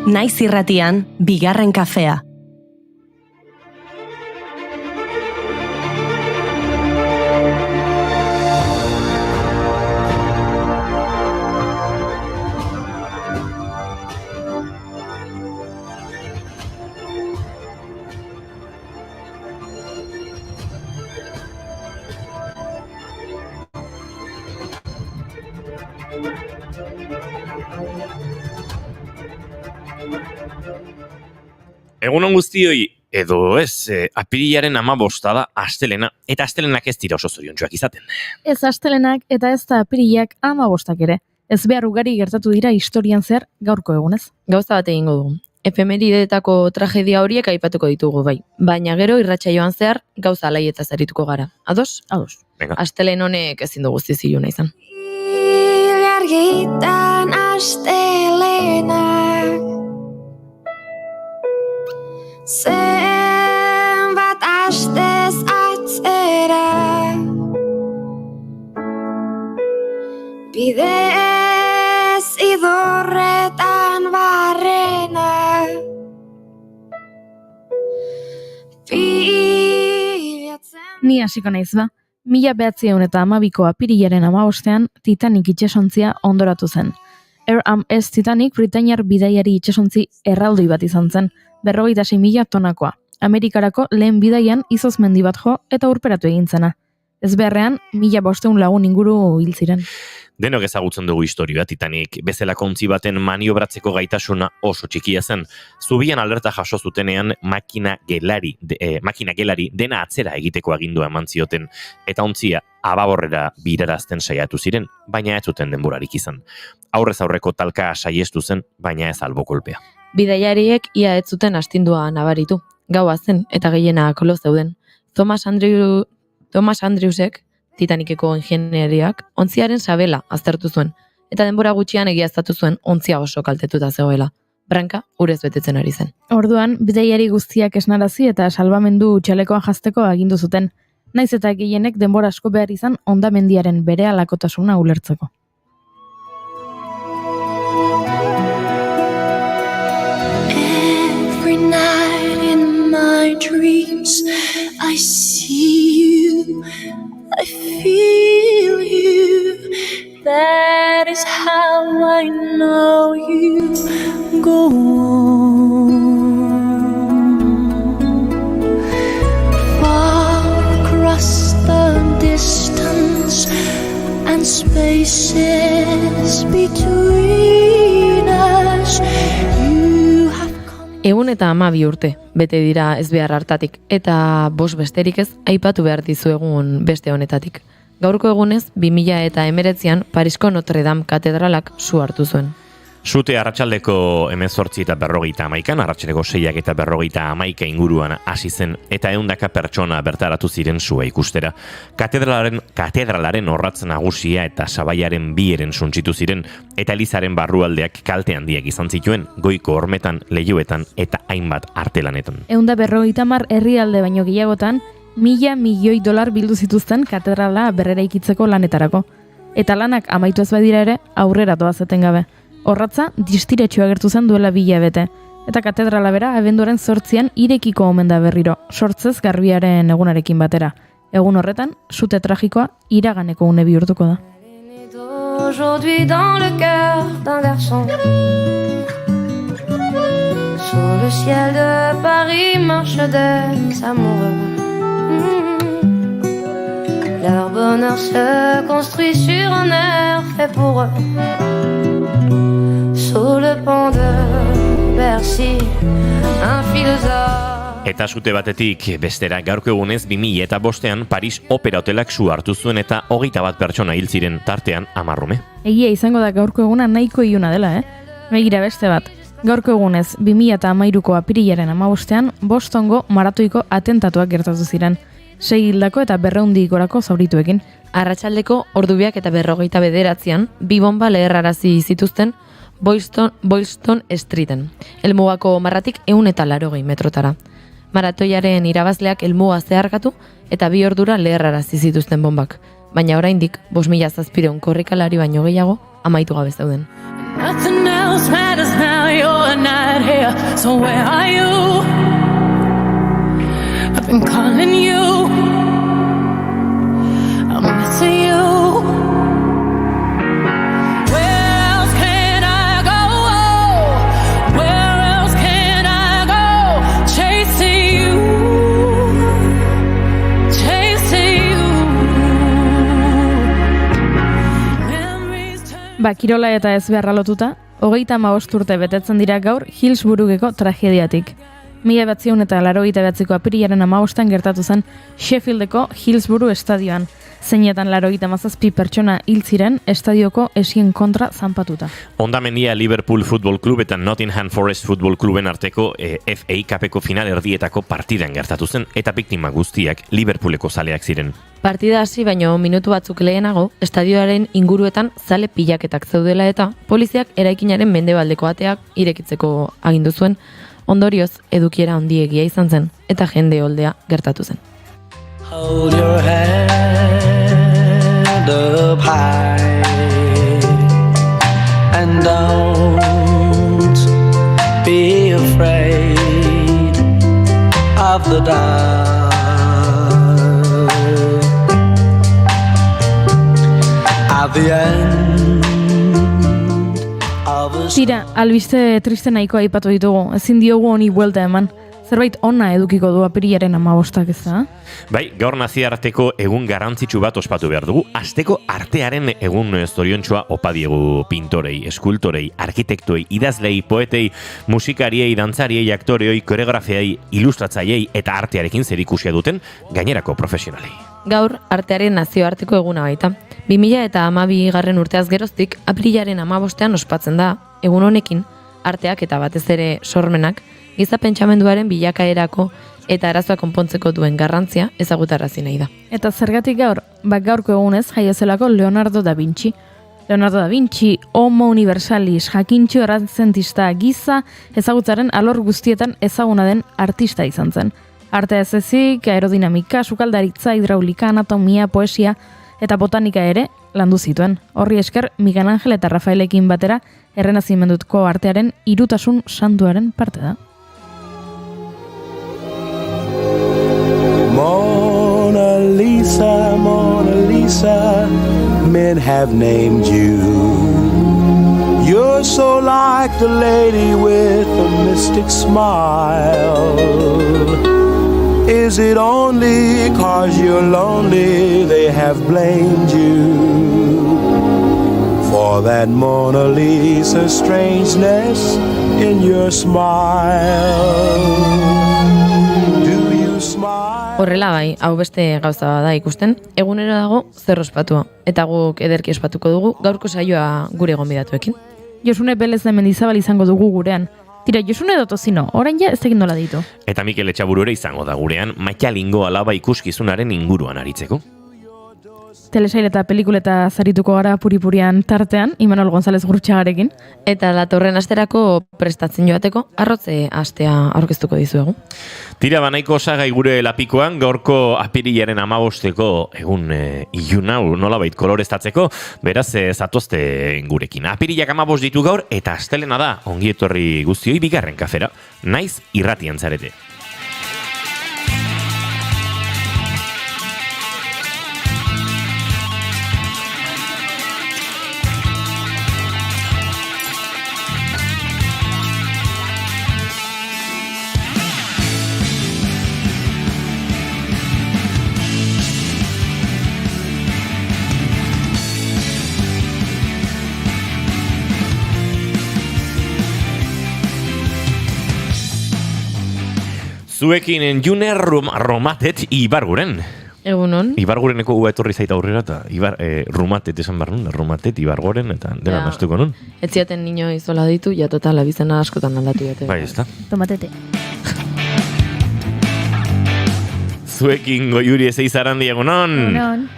Naiz irratian, bigarren kafea. Egunon guztioi, edo ez, apirilaren 15 da astelena, eta astelenak ez dira oso zoriontsuak izaten. Ez astelenak eta ez da apirilak 15 ere. Ez behar ugari gertatu dira historian zehar gaurko egunez. Gauza bat egingo dugu. Efemerideetako tragedia horiek aipatuko ditugu bai. Baina gero irratsaioan zehar gauza alaietaz arituko gara. Ados? Ados. Venga. Astelen honek ezin du guztiz iluna izan. Ilargitan astelenak zenbat astez atzera bidez idorretan barrena pilatzen. Ni hasiko naiz ba. 1912ko apirilaren 15ean Titanic itsasontzia ondoratu zen. RMS Titanic Britainiar bidaiari itsasontzi erraldoi bat izan zen, 46.000 tonakoa. Amerikarako lehen bidaian izoz mendi bat jo eta urperatu egin zena. Ez beharrean, 1.500 lagun inguru hil ziren. Denok ezagutzen dugu historia, Titanic bezalako ontzi baten maniobratzeko gaitasuna oso txikia zen. Zubian alerta jaso zutenean makina gelari dena atzera egiteko agindua eman zioten, eta ontzia ababorrera birarazten saiatu ziren, baina ez zuten denborarik izan. Aurrez aurreko talka saiestu zen, baina ez albo kolpea. Bidaiariek ia ez zuten astindua nabaritu. Gaua zen eta gehienak lo zeuden. Thomas Andrewsek, Titaniceko ingenieriak, ontziaren sabela aztertu zuen, eta denbora gutxian egiaztatu zuen ontzia oso kaltetuta zegoela. Branka urez betetzen ari zen. Orduan, bidaiari guztiak esnarazi eta salbamendu txalekoa jazteko agindu zuten. Naiz eta gehienek denbora asko behar izan hondamendiaren berehalakotasuna ulertzeko. Every night in my dreams I see you, I feel you. That is how I know you. Go on, far across the distance and spaces between us. You have come. Egun eta 12 urte, bete dira ez behar hartatik, eta 5 besterik ez aipatu behar dizuegun beste honetatik. Gaurko egunez, 2019an Parisko Notre Dame katedralak su hartu zuen. Sute arratsaldeko 18:51, arratsaldeko 6:51 inguruan hasi zen, eta 100 pertsona bertaratu ziren sua ikustera. Katedralaren orratz nagusia eta sabaiaren bieren suntsitu ziren, eta elizaren barrualdeak kalte handiak izan zituen, goiko hormetan, leihoetan eta hainbat artelanetan. 150 herrialde baino gehiagotan, $1.000.000 bildu zituzten katedrala berreraikitzeko lanetarako. Eta lanak amaitu ez badira ere, aurrera doaz etengabe. Horratza, distiretxua gertu zen duela 2 hilabete. Eta katedrala bera, abenduaren 8an irekiko omen da berriro, sortzez garbiaren egunarekin batera. Egun horretan, sute tragikoa iraganeko une bihurtuko da. Aujourd'hui dans le cœur d'un garçon. Sous le ciel de Paris marchent des amoureux. Leur bonheur se construit sur un air fait pour eux. Sous le pont de Bercy, un philosophe. Eta sute batetik bestera gaurko egunez 2005an Paris Opera Hotelak su hartu zuen eta 21 pertsona hil ziren, tartean 10 ume. Egia izango da gaurko eguna nahiko iluna dela, Begira beste bat. Gaurko egunez 2013ko apirilaren 15ean Bostongo maratoiko atentatuak gertatu ziren. 6 hildako eta 200 gorako zaurituekin. Arratsaldeko 2:49 bi bomba leherrarazi zituzten Boylston Streeten, helmugako marratik 180 metrotara. Maratoiaren irabazleak helmuga zeharkatu eta 2 ordura leherrarazi zituzten bombak, baina oraindik 5.700 korrikalari baino gehiago amaitu gabe zeuden. Nothing else matters now, you're not not here, so where are you? I've been calling you, I'm missing you. Where else can I go? Where else can I go? Chasing you, chasing you. Memories turn. Kirola eta ez beharra lotuta, 35 urte betetzen dira gaur Hillsborougeko tragediatik. 1989ko apirilaren 15 gertatu zen Sheffieldeko Hillsborough estadioan, zeinetan 97 pertsona hil ziren estadioko esien kontra zanpatuta. Hondamendia Liverpool Football Club eta Nottingham Forest Football Cluben arteko FA Cupeko final erdietako partidan gertatu zen, eta biktima guztiak Liverpooleko zaleak ziren. Partida hasi baino minutu batzuk lehenago, estadioaren inguruetan zale pilaketak zeudela eta poliziak eraikinaren mendebaldeko ateak irekitzeko agindu zuen. Ondorioz, edukiera handiegia izan zen, eta jende oldea gertatu zen. Hold your hand up high and don't be afraid of the dark. At the end of a Tira, albiste triste nahiko aipatu ditugu, ezin diogu honi buelta eman. Zerbait ona edukiko du apirilaren 15 ez da? Bai, gaur nazioarteko egun garrantzitsu bat ospatu behar dugu. Asteko artearen egun zoriontsua opa diegu pintorei, eskultorei, arkitektuei, idazlei, poetei, musikariei, dantzariei, aktoreoi, koreografiai, ilustratzaiei eta artearekin zerikusia duten gainerako profesionalei. Gaur, artearen nazioarteko eguna baita. 2012 urteaz geroztik, apirilaren 15ean ospatzen da, egun honekin, arteak eta batez ere sormenak, giza pentsamenduaren bilakaerako eta arazoa konpontzeko duen garrantzia ezagutarazi nahi da. Eta zergatik gaur, gaurko egunez jaiozelako Leonardo da Vinci. Leonardo da Vinci, homo universalis, jakintxo errantzentista giza, ezagutzaren alor guztietan ezaguna den artista izan zen. Artea ez ezik, aerodinamika, sukaldaritza, hidraulika, anatomia, poesia eta botanika ere landu zituen. Horri esker, Miguel Angel eta Rafaelekin batera errenazimenduko artearen hirutasun santuaren parte da. Mona Lisa, Mona Lisa, men have named you. You're so like the lady with the mystic smile. Is it only 'cause you're lonely they have blamed you for that Mona Lisa strangeness in your smile? Do you smile? Horrela bai, hau beste gauza da ikusten, egunero dago zer ospatua, eta guk ederki ospatuko dugu gaurko saioa gure gonbidatuekin. Josune Belez de Mendizabal izango dugu gurean. Tira, Josune Dotozino, orain ja ez egin nola ditu. Eta Mikel Etxaburu ere izango da gurean, Maitalingo alaba ikuskizunaren inguruan aritzeko. Telesail eta pelikuleta zarituko gara puripurian tartean, Imanol González Gurutxagarekin. Eta datorren asterako prestatzen joateko, arrotze astea aurkeztuko dizuegu. Tira, banaiko osagai gure lapikoan, gaurko apirilaren 15eko egun ilunau nolabait koloreztatzeko, beraz zatozte gurekin. Apirilak 15 ditu gaur, eta astelena da, ongi etorri guztioi bigarren kafera, naiz irratian zarete. Zuekin June Romatet Ibarguren. Egunon. Ibargureneko ua etorri zaita aurrera eta Romatet esan barrun, Romatet Ibargoren eta dena nastuko nun. Ez ziaten niño izola ditu, ja total abizena askotan aldatu jate. Bai, ez da. Tomatete. Zuekin Goiuri Ezeizarandi egunon. Egunon.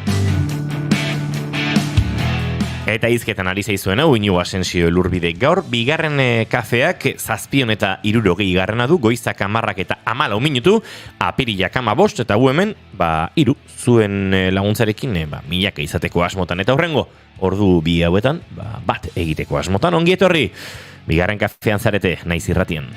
Eta hizketan ari zaizuen hau Iñigo Asensio Elurbide. Gaur bigarren kafeak 7 eta 60 garrana du, goizak 10 eta 14 minutu, apirilak 15 eta gu hemen, 3 zuen laguntzarekin, milaka izateko asmotan eta horrengo. Ordu bi hauetan, bat egiteko asmotan, ongi etorri. Bigarren kafean zarete, naiz irratien.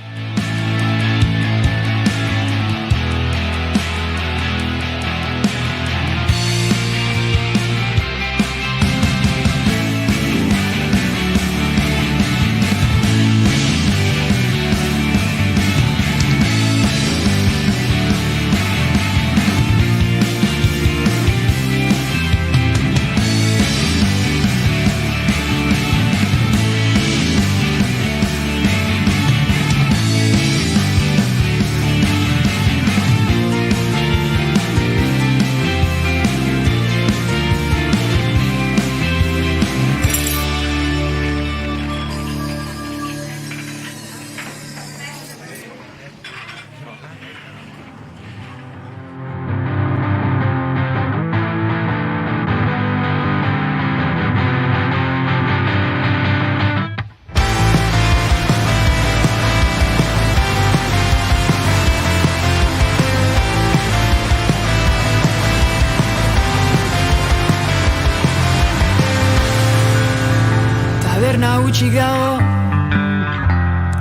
Taberna utxik dago,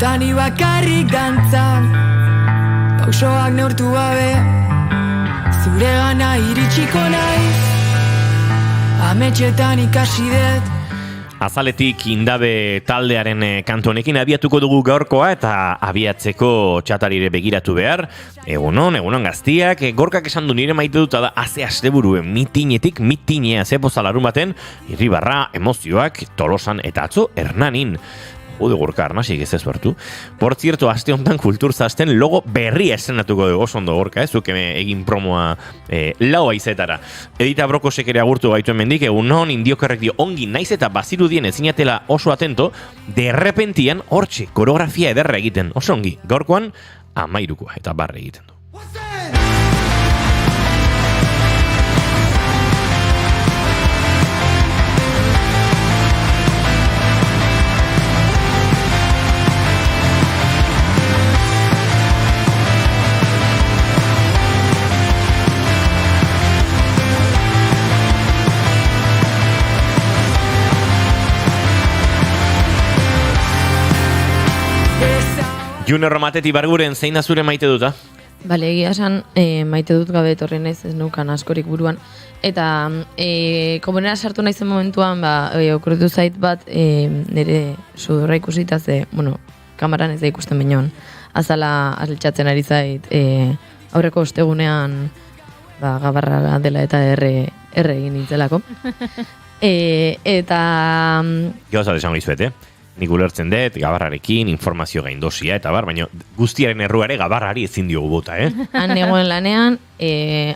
tani bakarrik dantzan, pausoak neurtu gabe, zure gana iritsiko naiz, ametxetan ikasi dut. Azaletik Indabe taldearen kantu honekin abiatuko dugu gaurkoa eta abiatzeko txatarire begiratu behar. Egunon gaztiak, Gorkak esan du nire maite dut da haze asteburuen mitinetik mitinea zepoza larun baten, Irribarra, emozioak, Tolosan eta atzo Hernanin. Jode Gorka, arnasik ez ezbertu. Por cierto, aste honetan Kulturzasten logo berria estrenatuko dugu, oso ondo Gorka, zuk egin promoa lau aizetara. Edita Brokosek ere agurtu gaitu hemendik, egunon indiokerrek dio ongi naiz eta bazirudien ezinatela oso atento, derrepentian hortxe koreografia ederra egiten, oso ongi, gaurkoan 13 eta barre egiten du. June Romateti Barguren, zein da zure maite duta? Bale, egia esan, maite dut gabe etorri naiz, ez neukan askorik buruan. Eta komunera sartu naizen momentuan, okurritu zait bat, nire sudurra ikusita ze, kamaran ez da ikusten bainoan. Azala altxatzen ari zait, aurreko ostegunean, gabarra dela eta erre egin nintzelako. Eta... Gauzat esan gizuet, Nik ulertzen dut, gabarrarekin, informazio gaindosia, eta baina guztiaren erruare gabarrari ezin diogu bota, Han egoen lanean,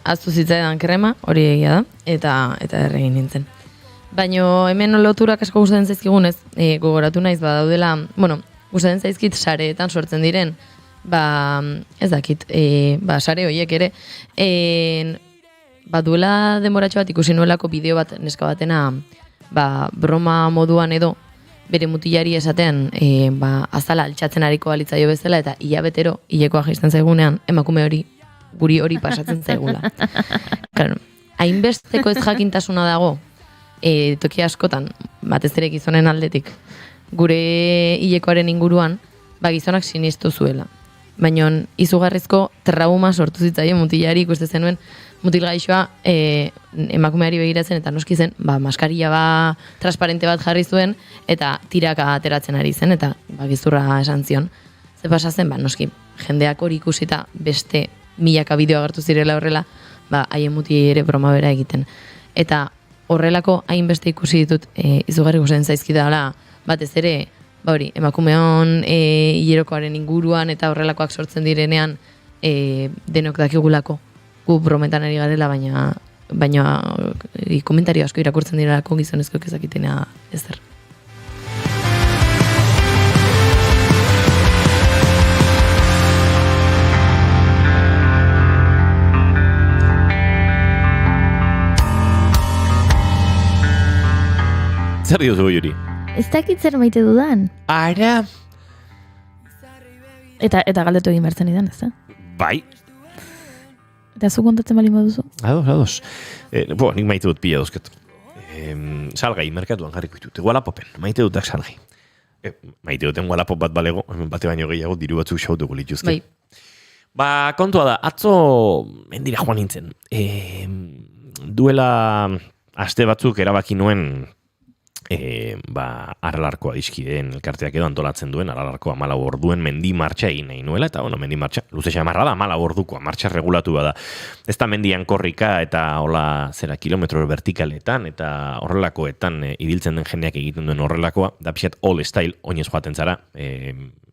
aztu zitzaidan krema, hori egia da, eta erregin nintzen. Baina hemen loturak asko gustatzen zaizkigunez, gogoratu naiz badaudela, gustatzen zaizkit sareetan sortzen diren, ez dakit, sare horiek ere, duela denboratxo bat ikusi nuelako bideo bat neska batena, broma moduan edo, bere mutilari esaten azala altxatzen ariko balitzaio bezala eta hilabetero hilekoa jaisten zaigunean emakume guri hori pasatzen zaigula. Claro, hainbesteko ez jakintasuna dago toki askotan, batez ere gizonen aldetik, gure hilekoaren inguruan, gizonak sinistu zuela. Baina izugarrizko trauma sortu zitzaio mutilari ikuste zenuen mutil gaixoa emakumeari begiratzen eta noski zen, maskaria transparente bat jarri zuen eta tiraka ateratzen ari zen eta gizurra esan zion. Ze pasa zen, noski, jendeak hori ikusita beste milaka bideo agertu zirela horrela, haien mutilei ere broma bera egiten. Eta horrelako hainbeste ikusi ditut izugarri gustatzen zaizkidala batez ere, emakumeon hilerokoaren inguruan eta horrelakoak sortzen direnean denok dakigulako gu brometan ari garela, baina komentario asko irakurtzen direlako gizonezkoek ezakitena ezer. Zer diozu Juri? Ez dakit zer maite dudan. Ara! Eta galdetu egin bertzen idan, ez da? Bai. Eta zu kontatzen bali baduzu? Ados. Nik maite dut pila duzket. Salgai, merkatuan jarriko ditut. Walapopen, maite dutak salgai. Maite duten Wallapop bat balego, hemen bate baino gehiago diru batzuk xautuko lituzke. Bai. Ba, kontua da, atzo mendira joan nintzen. Duela aste batzuk erabaki nuen Aralarkoa dizkideen elkarteak edo antolatzen duen Aralarkoa 14 orduen mendi martxa egin nahi nuela, eta mendi martxa, luze xamarra da, 14 ordukoa, martxa regulatu bada. Ez da mendian korrika eta hola kilometro vertikaletan eta horrelakoetan ibiltzen den jendeak egiten duen horrelakoa, da pixat all style, oinez joaten zara,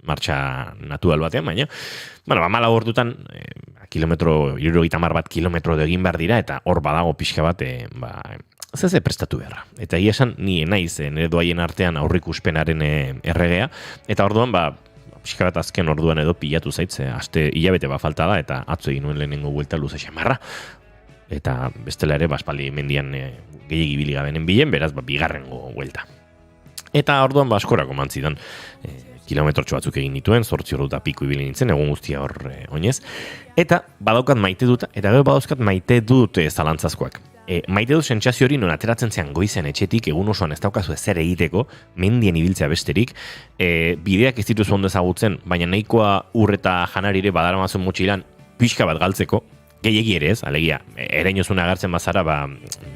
martxa natural batean, baina 14 ordutan kilometro, 70 bat kilometro egin behar dira, eta hor badago pixka bat, ze prestatu beharra. Eta esan, ni naiz, nire doaien artean aurrikuspenaren erregea, eta orduan, pixka bat azken orduan edo pilatu zaitze, aste hilabete falta da, eta atzo egin nuen lehenengo buelta luze xamarra. Eta bestela ere, espaldi mendian gehiagi biligabenen bilen, beraz, bigarrengo buelta. Eta orduan, askorako mantzidan, kilometrotxo batzuk egin dituen, 8 ordu eta piku ibili nintzen, egun guztia hor oinez. Eta badaukat maite dut, eta gero badauzkat maite dut zalantzazkoak. Maite dut sentsazio hori non ateratzen zean goizen etxetik, egun osoan ez daukazu ezer egiteko, mendien ibiltzea besterik, bideak ez dituzu ondo ezagutzen, baina nahikoa ur eta janarire badaramazun motxilan pixka bat galtzeko, gehiegi ere ez, alegia, ereinozun agertzen bazara,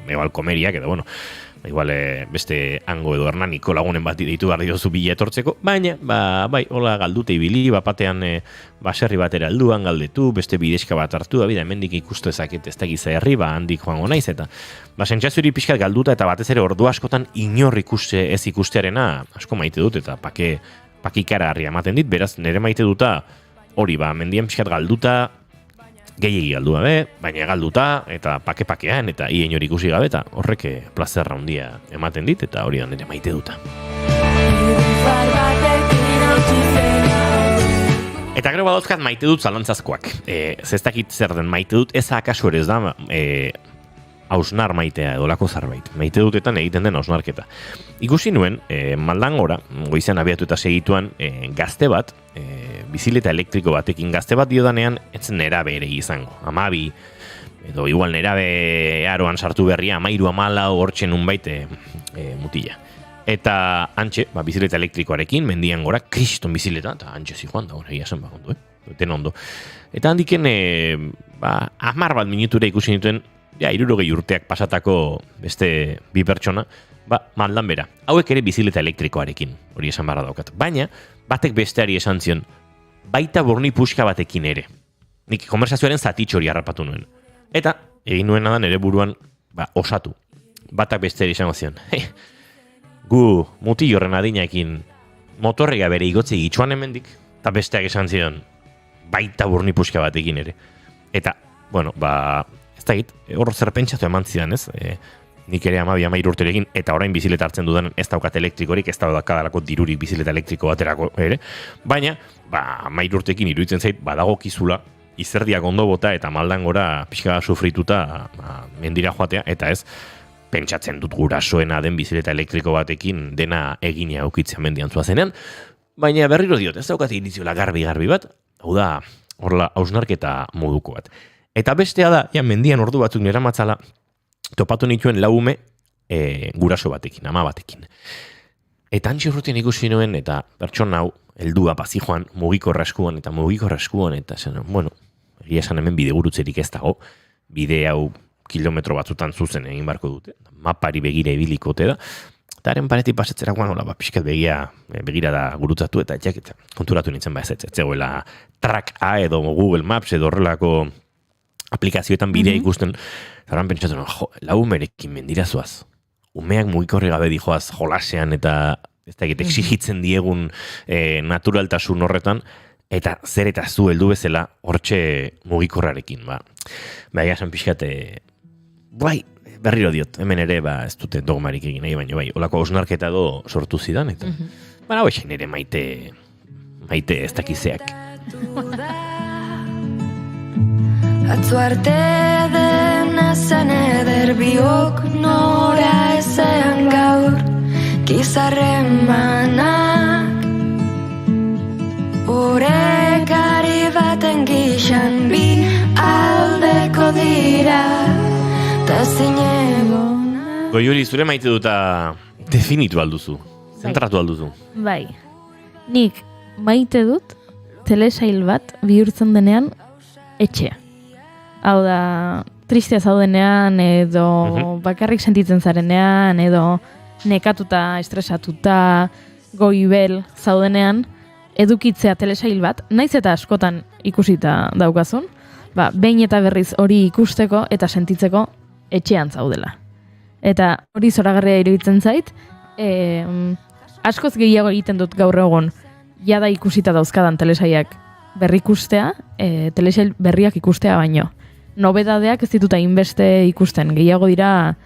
igual komeriak, edo igual beste hango edo hernaniko lagunen bat ditu behar diozu bila etortzeko, baina, bai, hola galdute ibili, batean baserri batera alduan galdetu, beste bidezka bat hartu, hemendik ikustu ezaket ez dakiza herri, handik joango naiz, eta sentsazio hori pixkat galduta, eta batez ere ordu askotan inor ez ikustearena asko maite dut, eta pakikara harria ematen dit, beraz, nire maite duta hori, mendian pixkat galduta, gehiegi galdu gabe, baina galduta, eta pake-pakean, eta ien hori ikusi gabe, eta horrek plazerra handia ematen dit, eta hori da nire maite duta. Eta gero badauzkat maite dut zalantzazkoak. Zestakit zer den maite dut, ez akaso ere ez da hausnar maitea edo lako zarbait. Maite dutetan egiten den hausnarketa. Ikusi nuen, Maldangora, goizan abiatu eta segituan, gazte bat, bizileta elektriko batekin gazte bat diodanean, etzen nerabe ere izango. 12, edo igual nerabe aroan sartu berria, 13-14 hortzen unbait mutila. Eta antxe, bizileta elektrikoarekin, mendian gora, kriston bizileta, eta antxe zijoan da, egia zen ondo, ten ondo. Eta handiken, 10 bat minutura ikusi nituen, 60 urteak pasatako beste bi pertsona, maldan bera. Hauek ere bizileta elektrikoarekin, hori esan barra daukat. Baina, batek besteari esan zion, baita borni puska batekin ere. Nik konversazioaren zatitxo hori harrapatu nuen. Eta, egin nuena da nere buruan, osatu. Batak besteari esango zion, gu muti horren adinaekin motorrega bere igotze itxuan hemendik, eta besteak esan zion, baita borni puska batekin ere. Eta, ez da git, hor zer pentsatu eman zidan, ez? Nik ere 12-13 urterekin, eta orain bizileta hartzen dudan ez daukat elektrikorik, ez daukadalako dirurik bizileta elektriko baterako ere, baina, 13 urtekin iruditzen zait, badagokizula, izerdiak ondo bota eta Maldangora pixka sufrituta mendira joatea, eta ez, pentsatzen dut gurasoena den bizileta elektriko batekin dena egina aukitzen mendian zuazenean, baina berriro diot, ez daukat iriziola garbi bat, hau da, horla hausnarketa moduko bat. Eta bestea da, mendian ordu batzuk nera matzala, topatu nituen laume guraso batekin, ama batekin. Eta antxe urrutien ikusi nuen, eta pertsona hau, heldua pazijoan, mugikorra eskuan, eta zen, egia esan hemen bide gurutzerik ez dago, bide hau kilometro batzutan zuzen egin barko dute, mapari begira ibilikote da, eta haren paretik pasetzerakoan, pixkat begira da gurutzatu, eta konturatu nintzen ez zegoela Track A edo Google Maps edo horrelako aplikazioetan bidea ikusten, eta pentsatu, laumerekin mendirazuaz, umeak mugikorri gabe dijoaz jolasean eta ez da exigitzen diegun naturaltasun horretan, eta zer eta zu heldu bezala hortxe mugikorrarekin. Egia esan pixkate, berriro diot, hemen ere ez dute dogmarik egin nahi, baina holako hausnarketa edo sortu zidan, eta hauexen ere maite ez dakizeak. Atzo arte dena zen eder biok nora ezean gaur gizarren manak Urekari baten gixan bi aldeko dira ta zinegona. Goiuri, zure maite duta definitu alduzu, zentratu alduzu. Bai. Nik maite dut telesail bat bihurtzen denean etxea. Hau da, tristea zaudenean edo bakarrik sentitzen zarenean edo nekatuta, estresatuta, goibel zaudenean edukitzea telesail bat, naiz eta askotan ikusita daukazun, behin eta berriz hori ikusteko eta sentitzeko etxean zaudela. Eta hori zoragarria iruditzen zait, askoz gehiago egiten dut gaur egun jada ikusita dauzkadan telesailak berrikustea, telesail berriak ikustea baino. Nobedadeak ez dituta inbeste ikusten, gehiago dira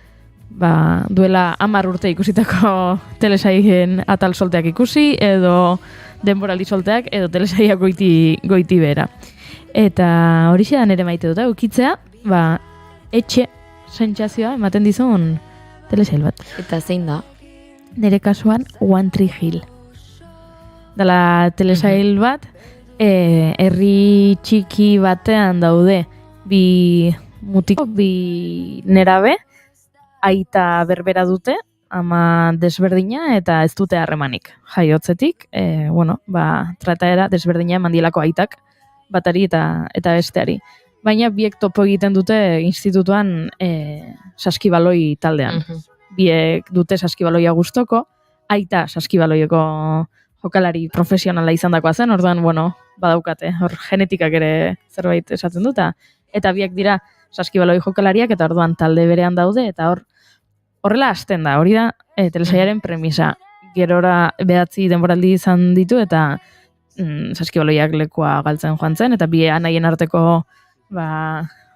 duela 10 urte ikusitako telesailen atal solteak ikusi, edo denboraldi solteak, edo telesailak goiti behera. Eta hori da nire maite dut, ukitzea, etxe sentsazioa ematen dizun telesail bat. Eta zein da? Nire kasuan One Tree Hill. Dala telesail bat, herri txiki batean daude bi mutiko, bi nerabe, aita berbera dute, ama desberdina eta ez dute harremanik. Jaiotzetik, trataera desberdina eman dielako aitak, batari eta besteari. Baina biek topo egiten dute institutuan saskibaloi taldean. Biek dute saskibaloia gustoko, aita saskibaloieko jokalari profesionala izan dakoa zen, orduan, badaukate, hor genetikak ere zerbait esaten duta. Eta biak dira saskibaloi jokalariak eta orduan talde berean daude, eta horrela hasten da, hori da telesailaren premisa. Gerora 9 denboraldi izan ditu eta saskibaloiak lekua galtzen joan zen, eta bi anaien arteko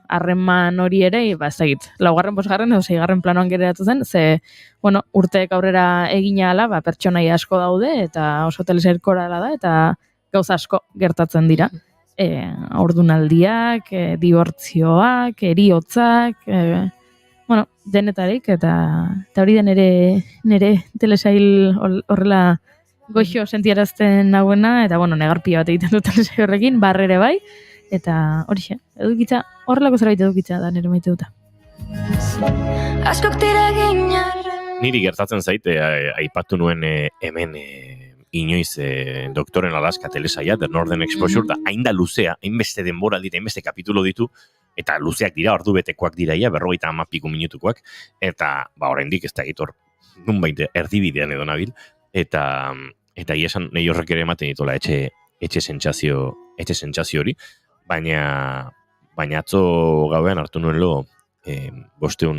harreman hori ere, ez dakit, 4., 5. edo 6. planoan geratu zen, ze, urteek aurrera egina ala, pertsonaia asko daude, eta oso telesail korala da, eta gauza asko gertatzen dira. Haurdunaldiak, dibortzioak, eriotzak, denetarik, eta hori da nire telesail horrela goxo sentiarazten nagoena, eta negarpia bat egiten du telesail horrekin, barrere bai, eta horixe, edukitza, horrelako zerbait edukitza da nire maite duta. Askok dira ginar. Niri gertatzen zaite, aipatu nuen hemen inoiz doktoren Alaska telesaia, The Northern Exposure, da hain da luzea, hainbeste denbora dira, hainbeste kapitulo ditu, eta luzeak dira, ordubetekoak dira, 50 minutukoak, eta oraindik ez da egitor, nunbait erdibidean edo nabil, eta iesan nahi horrek ere ematen ditola etxe sentsazio hori, baina atzo gauean hartu nuen lo 500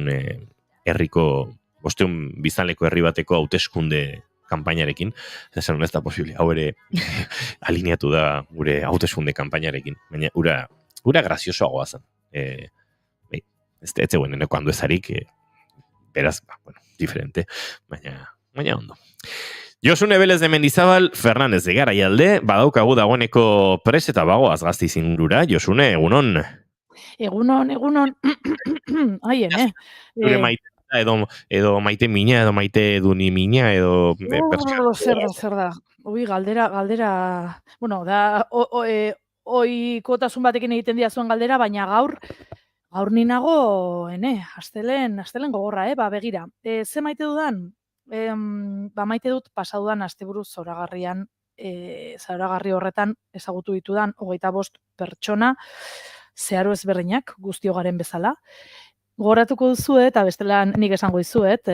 biztanleko herri bateko hauteskunde kanpainarekin, esan ez da posible, hau ere alineatu da gure hauteskunde kanpainarekin, baina ura graziosoagoa zen. Ez zegoen eneko handu ezarik, beraz, diferente, baina ondo. Josune Belez de Mendizabal, Fernández de Garaialde, badaukagu dagoeneko pres eta bagoaz Gasteiz ingurura. Josune, egunon? Egunon. Aien, Zure maite edo maite mina, edo maite duni mina, edo... Zer da. Ui, galdera, da, oikotasun batekin egiten dira zuen galdera, baina gaur ni nago, astelen gogorra, begira. Ze maite dudan? Maite dut pasadudan asteburu zoragarri horretan ezagutu ditudan 25 pertsona zeharo ezberdinak guztio garen bezala. Gogoratuko duzu eta bestela nik esango dizuet,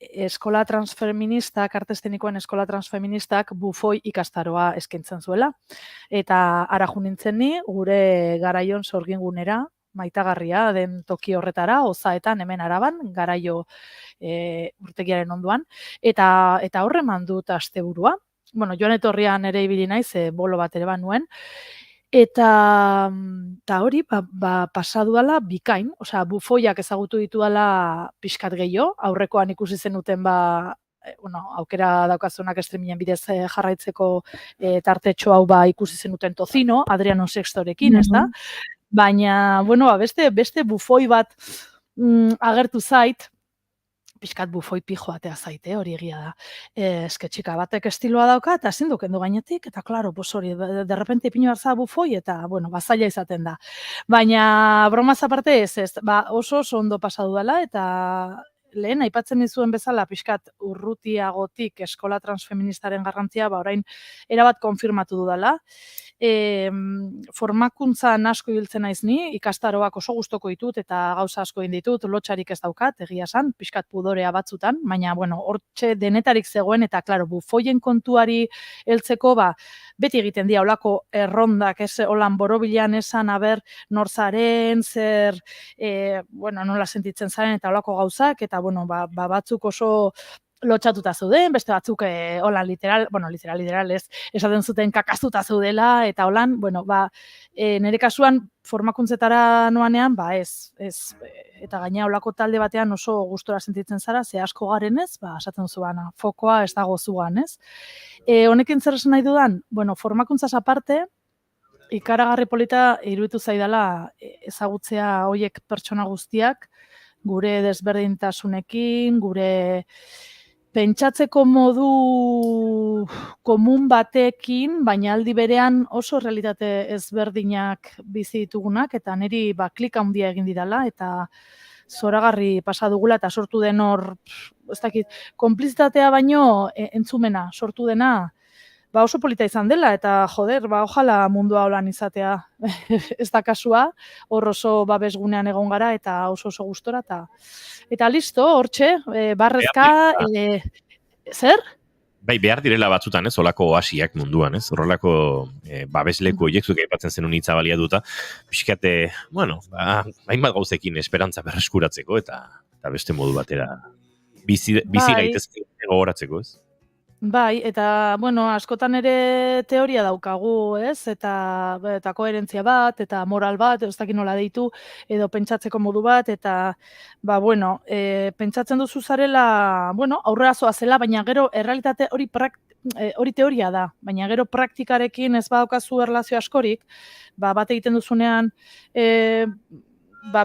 eskola transfeministak, artes teknikoen eskola transfeministak bufoi ikastaroa eskaintzen zuela. Eta ara jo nintzen ni gure Garaion sorgingunera, maitagarria den toki horretara, Ozaetan hemen Araban, Garaio urtegiaren ondoan, eta horre eman dut asteburua. Joan etorrian ere ibili naiz, bolo bat ere nuen, eta hori pasaduala bikain, bufoiak ezagutu dituala pixkat gehiago, aurrekoan ikusi zenuten aukera daukazunak streamingen bidez jarraitzeko tartetxo hau ikusi zenuten Tozino, Adriano Sextorekin, ez da? Baina, beste bufoi bat agertu zait, pixkat bufoi pijoatea zaite, hori egia da. Esketxika batek estiloa dauka, eta ezin du kendu gainetik, eta klaro, hori, derrepente ipinu hartza bufoi, eta, zaila izaten da. Baina, bromaz aparte oso ondo pasadu dela, eta lehen aipatzen dizuen bezala pixkat urrutiagotik eskola transfeministaren garrantzia, orain erabat konfirmatu dudala. Formakuntzan asko ibiltzen naiz ni, ikastaroak oso gustoko ditut eta gauza asko egin ditut, lotxarik ez daukat, egia esan, pixkat pudorea batzutan, baina bueno, hortxe denetarik zegoen eta claro, bufoien kontuari heltzeko beti egiten dira olako errondak, ez holan borobilean esan aber norzaren, zer nola sentitzen zaren eta olako gauzak eta bueno, batzuk oso lotxatuta zeuden, beste batzuk holan literal ez, esaten zuten kakaztuta zeudela eta holan, nire kasuan formakuntzetara noanean, ez, eta gaina olako talde batean oso gustora sentitzen zara, ze asko garen ez, esaten zuan, fokoa ez dago zuan, ez. Honekin zer esan nahi dudan, formakuntzaz aparte, ikaragarri polita iruditu zaidala ezagutzea hoiek pertsona guztiak, gure desberdintasunekin, gure pentsatzeko modu komun batekin, baina aldi berean oso realitate ezberdinak bizi ditugunak, eta niri klik handia egin didala, eta zoragarri pasa dugula, eta sortu den hor, ez dakit, konplizitatea baino entzumena sortu dena, oso polita izan dela, eta joder, ojala mundua holan izatea ez da kasua, hor oso babesgunean egon gara, eta oso gustora, eta listo, hortxe, barrezka, zer? Bai, behar direla batzutan, ez, olako oasiak munduan, ez, horrelako babesleku horiek zuke aipatzen zenun hitza baliatuta, pixkate, hainbat gauzekin esperantza berreskuratzeko, eta beste modu batera bizi gaitezke gogoratzeko, ez? Bai, eta, askotan ere teoria daukagu, ez? Eta koherentzia bat, eta moral bat, ez dakit nola deitu, edo pentsatzeko modu bat, eta, pentsatzen duzu zarela, aurrera zoazela, baina gero errealitate hori teoria da, baina gero praktikarekin ez badaukazu erlazio askorik, bat egiten duzunean,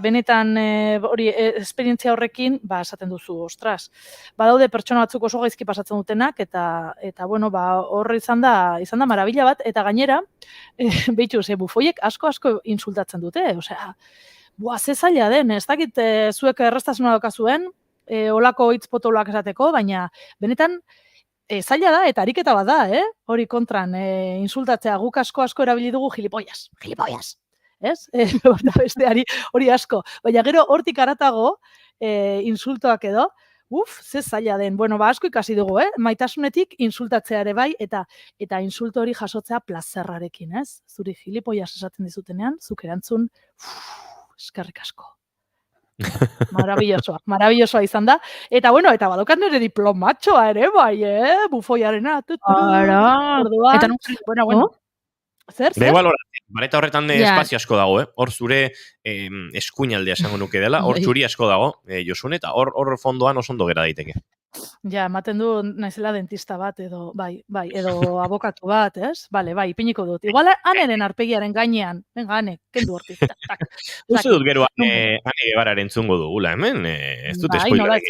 benetan hori esperientzia horrekin, esaten duzu, ostras. Badaude pertsona batzuk oso gaizki pasatzen dutenak, eta horre izan da marabila bat, eta gainera, behitu, bufoiek asko insultatzen dute, osea, ze zaila den, ez dakit zuek erraztasuna daukazuen, olako hitz potoloak esateko, baina benetan, zaila da, eta ariketa bat da, hori kontran, insultatzea guk asko erabili dugu gilipollas. Ez? Besteari hori asko. Baina gero hortik haratago insultoak edo, ze zaila den. Asko ikasi dugu, maitasunetik insultatzea ere bai, eta insulto hori jasotzea plazerrarekin, ez? Zuri gilipollas esaten dizutenean, zuk erantzun, eskerrik asko. Maravillosoa izan da. Eta badokat nire diplomatxoa ere bai, bufoiarena. Eta bueno. Zer? Da igual bareta horretan espazio asko dago, hor zure eskuinaldea esango nuke dela, hor txuri asko dago, Josun, eta hor fondoan oso ondo gera daiteke. Ja, ematen du naizela dentista bat, edo edo abokatu bat, ez? Bai, ipiniko dut. Igual aneren arpegiaren gainean, ane, kendu hortik. Uste dut gero ane Guevararen entzungo dugula, hemen, ez dut spoiler egin.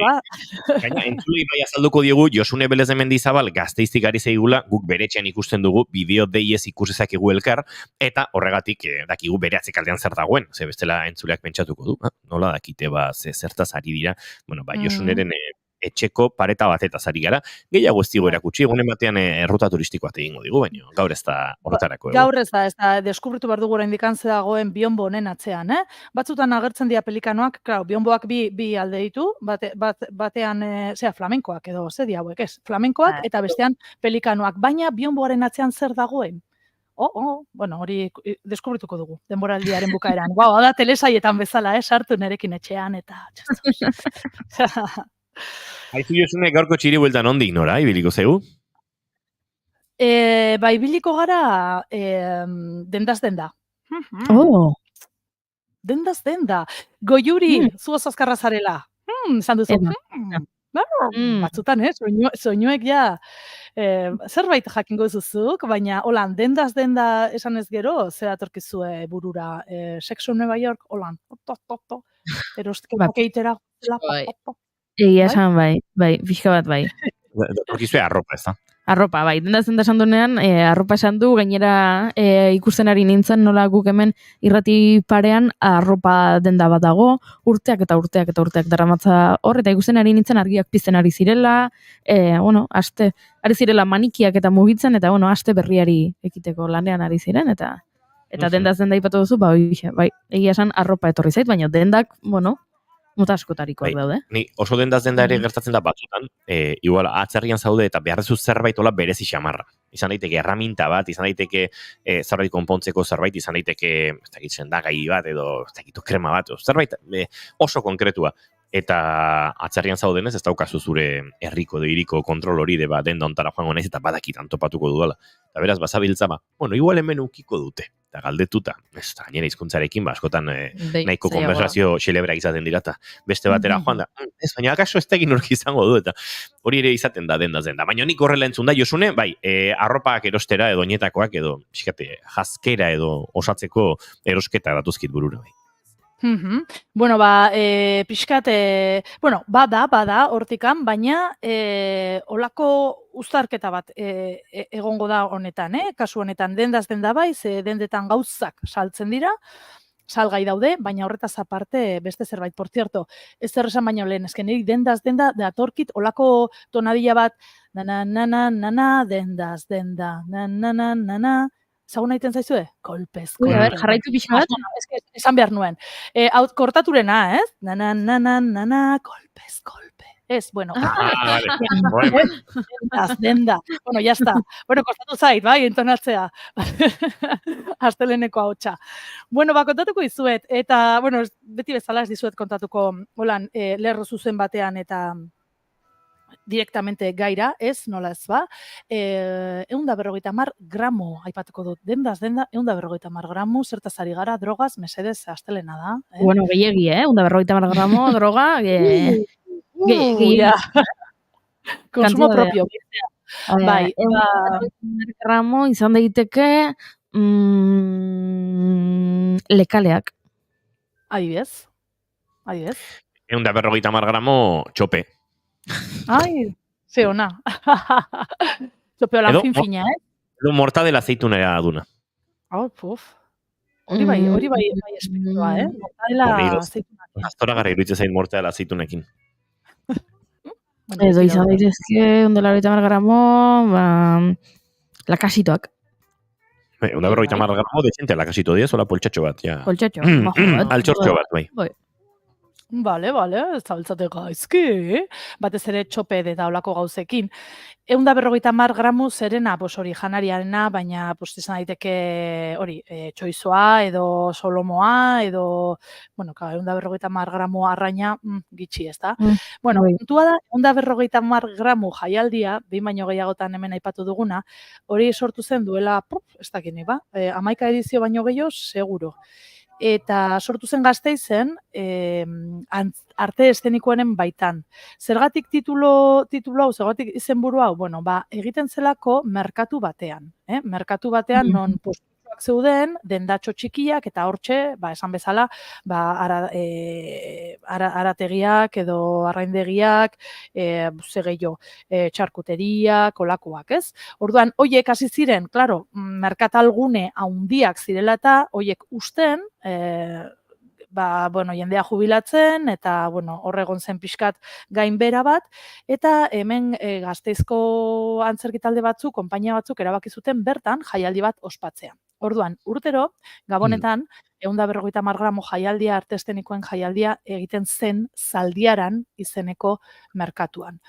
Gaina, entzulei bai azalduko diegu, Josune Belez de Mendizabal gazteiztik ari zeigula, guk beretxean ikusten dugu, bideo deiez ikusezak egu elkar, eta horregatik dakigu bere atzekaldean zer dagoen, ze bestela entzuleak pentsatuko du, nola dakite zertaz ari dira, Josuneren etxeko pareta batetaz ari gara, gehiago ez digo erakutsi, egunen batean erruta turistikoa egingo digu, baina gaur ez da horretarako. Gaur ez da, deskubritu behar dugu oraindik ze dagoen biombo honen atzean, Batzutan agertzen dira pelikanoak, claro, biomboak bi alde ditu, batean, flamenkoak edo, ze hauek, ez? Flamenkoak eta bestean pelikanoak, baina biomboaren atzean zer dagoen? Hori deskubrituko dugu, denboraldiaren bukaeran. Da telesaietan bezala, sartu nerekin etxean, eta... Haizu Josune gaurko txiri bueltan ondik nora, ibiliko zegu? Ibiliko gara dendaz denda. Dendaz denda. Goiuri, zu oso azkarra zarela. Zan duzu. Batzutan, soinuek ja zerbait jakingo zuzuk, baina holan, dendaz denda esan ez gero, zer atorkizue burura, Sexo Nueva York, holan, erostketa keitera, Egia esan bai, pixka bat bai. Torkizue arropa, ez da? Arropa, bai, denda zen da esan duenean, arropa esan du, gainera ikusten ari nintzen, nola guk hemen irrati parean arropa denda bat dago, urteak eta urteak eta urteak daramatza hor, eta ikusten ari nintzen argiak pizten ari zirela, aste, ari zirela manikiak eta mugitzen, eta aste berriari ekiteko lanean ari ziren, eta dendaz denda ipatu duzu, bai, egia esan arropa etorri zait, baina dendak, mota askotarikoak daude. Ni oso dendaz denda ere gertatzen da batzutan, igual atzerrian zaude eta beharrezu zerbait hola berezi xamarra. Izan daiteke erraminta bat, izan daiteke zerbait konpontzeko zerbait, izan daiteke ez dakit sendagai bat edo ez dakit krema bat, zerbait oso konkretua. Eta atzerrian zaudenez ez daukazu zure herriko edo hiriko kontrol hori de denda ontara joango naiz eta badakitan topatuko dudala. Eta beraz, bazabiltza igual hemen ukiko dute. Eta galdetuta, ez da, gainera hizkuntzarekin, askotan nahiko konversazio xelebra izaten dira, eta beste batera joan da, ez, baina akaso ez da egin urki izango du, eta hori ere izaten da dendaz denda. Baina nik horrela entzun da, Josune, bai, arropak erostera edo oinetakoak edo, jaskera edo osatzeko erosketa datuzkit burura, bai. Bueno, pixkat, bada, hortikan, baina olako uztarketa bat egongo da honetan, kasu honetan, dendaz denda bai, ze dendetan gauzak saltzen dira, salgai daude, baina horretaz aparte beste zerbait, por cierto, ez esan baino lehen, ezken niri dendaz denda, datorkit olako tonadilla bat, na-na-na-na-na, dendaz denda, na-na-na-na-na, zagun egiten zaizue? Kolpez. Jarraitu pixka bat? Esan behar nuen. Kortaturena, ez? Na-na-na-na-na, kolpez, kolpe. Ez, bueno. Denda. Bueno, ya está. Bueno, kostatu zait, bai, entonatzea. Asteleneko ahotsa. Bueno, kontatuko dizuet. Eta, bueno, beti bezala ez dizuet kontatuko, holan, lerro zuzen batean eta directamente gaira, ez, nola ez ba, 150 gramo aipatuko dut, dendaz denda, 150 gramo, zertaz ari gara, drogaz, mesedez, astelena da. Bueno, gehiagi, 150 gramo, droga, gehiagi. Konsumo propio. Bai, gramo izan daiteke lekaleak. Adibidez. 150 gramo txope. Ai, ze ona. Txopeo lan fin-fina, Edo mortadela zeitunera duna. Puf. Hori bai espektua, Mortadela zeitunera. Aztora gara iruditzen zain mortadela zeitunekin. Edo izan daitezke, 150 gramo, lakasitoak. 150 gramo dezente lakasito diez, ola poltxatxo bat, ja. Poltxatxo, altxortxo bat, bai. Bale, zabiltzate gaizki, batez ere txope eta olako gauzekin. 150 gramo zerena, hori janariarena, baina izan daiteke hori, txoizoa edo solomoa edo, 150 gramo arraina, gitxi ez da. Bueno, puntua da, 150 gramo jaialdia, behin baino gehiagotan hemen aipatu duguna, hori sortu zen duela, ez dakini ba, 11 edizio baino gehiago, seguro. Eta sortu zen Gasteizen arte eszenikoaren baitan. Zergatik titulu hau, zergatik izenburu hau, egiten zelako merkatu batean. Merkatu batean non postuak zeuden, dendatxo txikiak eta hortxe, esan bezala, arategiak edo arraindegiak, txarkuteriak, olakoak, ez? Orduan, hoiek hasi ziren, klaro, merkatalgune handiak zirela eta hoiek usten, jendea jubilatzen, eta, horregon zen pixkat gainbera bat, eta hemen Gasteizko antzerkitalde batzuk, konpainia batzuk erabaki zuten bertan jaialdi bat ospatzea. Orduan, urtero, Gabonetan, 150 gramo jaialdia, arte eszenikoen jaialdia egiten zen Zaldiaran izeneko merkatuan.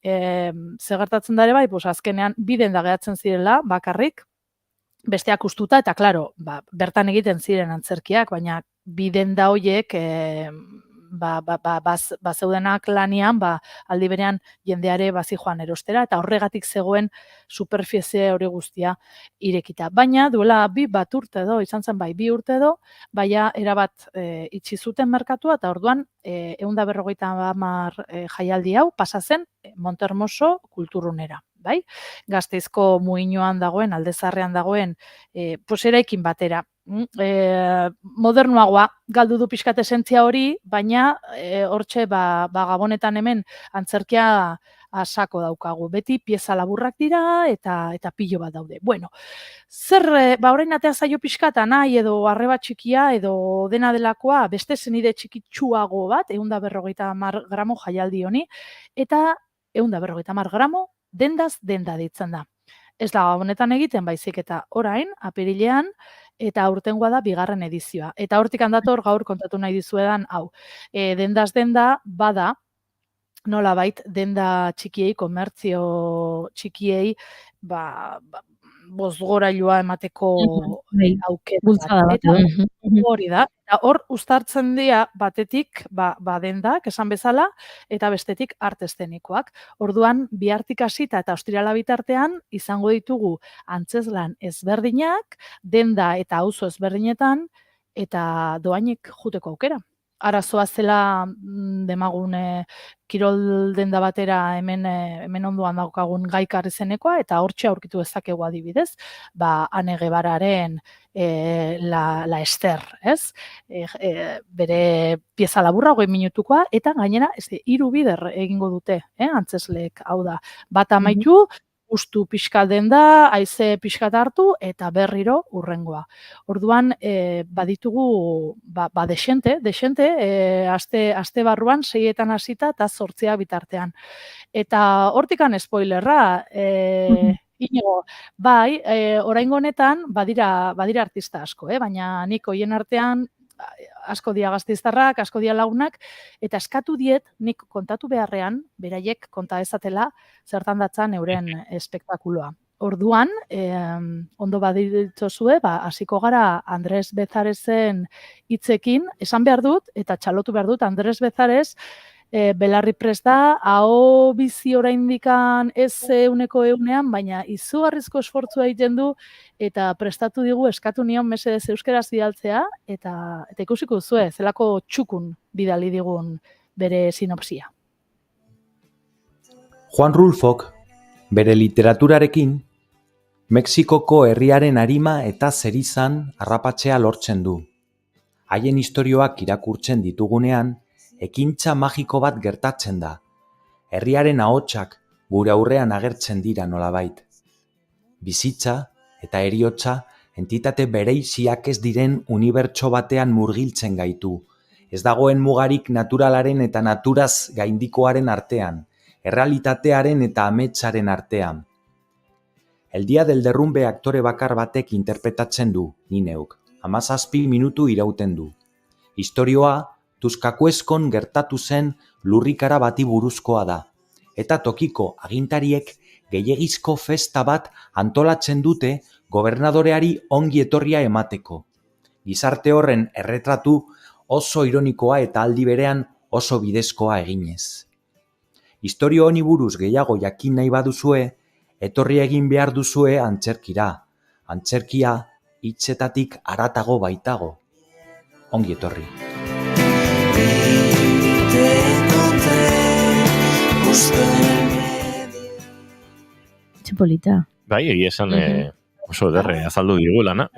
Zer gertatzen da ere bai, azkenean biden da gehatzen zirela, bakarrik, besteak ustuta, eta klaro, bertan egiten ziren antzerkiak, baina biden da hoiek bazeudenak lanian, aldi berean jendeare bazi joan erostera, eta horregatik zegoen superfizie hori guztia irekita. Baina duela bi urte edo, izan zen bi urte edo, baina erabat itxi zuten merkatua, eta orduan 150 jaialdi hau pasa zen Montermoso kulturunera. Bai? Gazteizko muinoan dagoen, aldezarrean dagoen, eraikin batera. Modernoagoa, galdu du pixkat esentzia hori, baina hortxe Gabonetan hemen antzerkia asako daukagu. Beti pieza laburrak dira eta pilo bat daude. Bueno, zer, orain atea zaio pixkata nahi edo arreba txikia edo dena delakoa beste zenide txikitsuago bat, 150 gramo jaialdi honi, eta 150 gramo dendaz denda ditzen da. Ez da honetan egiten baizik eta orain, apirilean, eta aurtengoa da 2. edizioa. Eta hortik handator gaur kontatu nahi dizuedan hau. Dendaz denda bada, nolabait denda txikiei, komertzio txikiei, bozgorailua emateko aukera. Bultzada bat. Eta hori da. Eta hor uztartzen dira batetik dendak, esan bezala, eta bestetik arte eszenikoak. Orduan, bihartik hasita eta ostirala bitartean, izango ditugu antzezlan ezberdinak, denda eta auzo ezberdinetan, eta doainik juteko aukera. Arazoa zela demagun kirol denda batera hemen ondoan daukagun Gaikar izenekoa, eta hortxe aurkitu dezakegu adibidez, Ane Gebararen la Ester, ez? Bere pieza laburra 20 minutukoa, eta gainera 3 bider egingo dute, antzesleek, hau da, bat amaitu, ustu pixkat denda, haize pixkat hartu, eta berriro urrengoa. Orduan, baditugu, desente, aste barruan, 6etan hasita eta 8 bitartean. Eta hortikan spoilerra, Inigo, bai, oraingo honetan badira artista asko, baina nik hoien artean asko dia gasteiztarrak, asko dia lagunak, eta eskatu diet nik kontatu beharrean, beraiek konta dezatela zertan datzan euren espektakuloa. Orduan, ondo baditzozue, hasiko gara Andres Bezarezen hitzekin, esan behar dut, eta txalotu behar dut, Andres Bezarez, belarri prest da, aho bizi oraindikan ez 100%, baina izugarrizko esfortzua egiten du, eta prestatu digu eskatu nion mesedez euskeraz bidaltzea, eta ikusiko duzue, zelako txukun bidali digun bere sinopsia. Juan Rulfok, bere literaturarekin, Mexikoko herriaren arima eta zerizan harrapatzea lortzen du. Haien istorioak irakurtzen ditugunean, ekintza magiko bat gertatzen da. Herriaren ahotsak gure aurrean agertzen dira nolabait. Bizitza eta heriotza entitate bereiziak ez diren unibertso batean murgiltzen gaitu. Ez dagoen mugarik naturalaren eta naturaz gaindikoaren artean, errealitatearen eta ametsaren artean. El Día del Derrumbe aktore bakar batek interpretatzen du, ni neuk. 17 minutu irauten du. Istorioa Tuzkakueskon gertatu zen lurrikara bati buruzkoa da. Eta tokiko agintariek gehiegizko festa bat antolatzen dute gobernadoreari ongi etorria emateko. Gizarte horren erretratu oso ironikoa eta aldi berean oso bidezkoa eginez. Istorio honi buruz gehiago jakin nahi baduzue, etorri egin behar duzue antzerkira. Antzerkia hitzetatik haratago baitago. Ongi etorri. Txipolita. Bai, egia esan oso derre azaldu digu lana.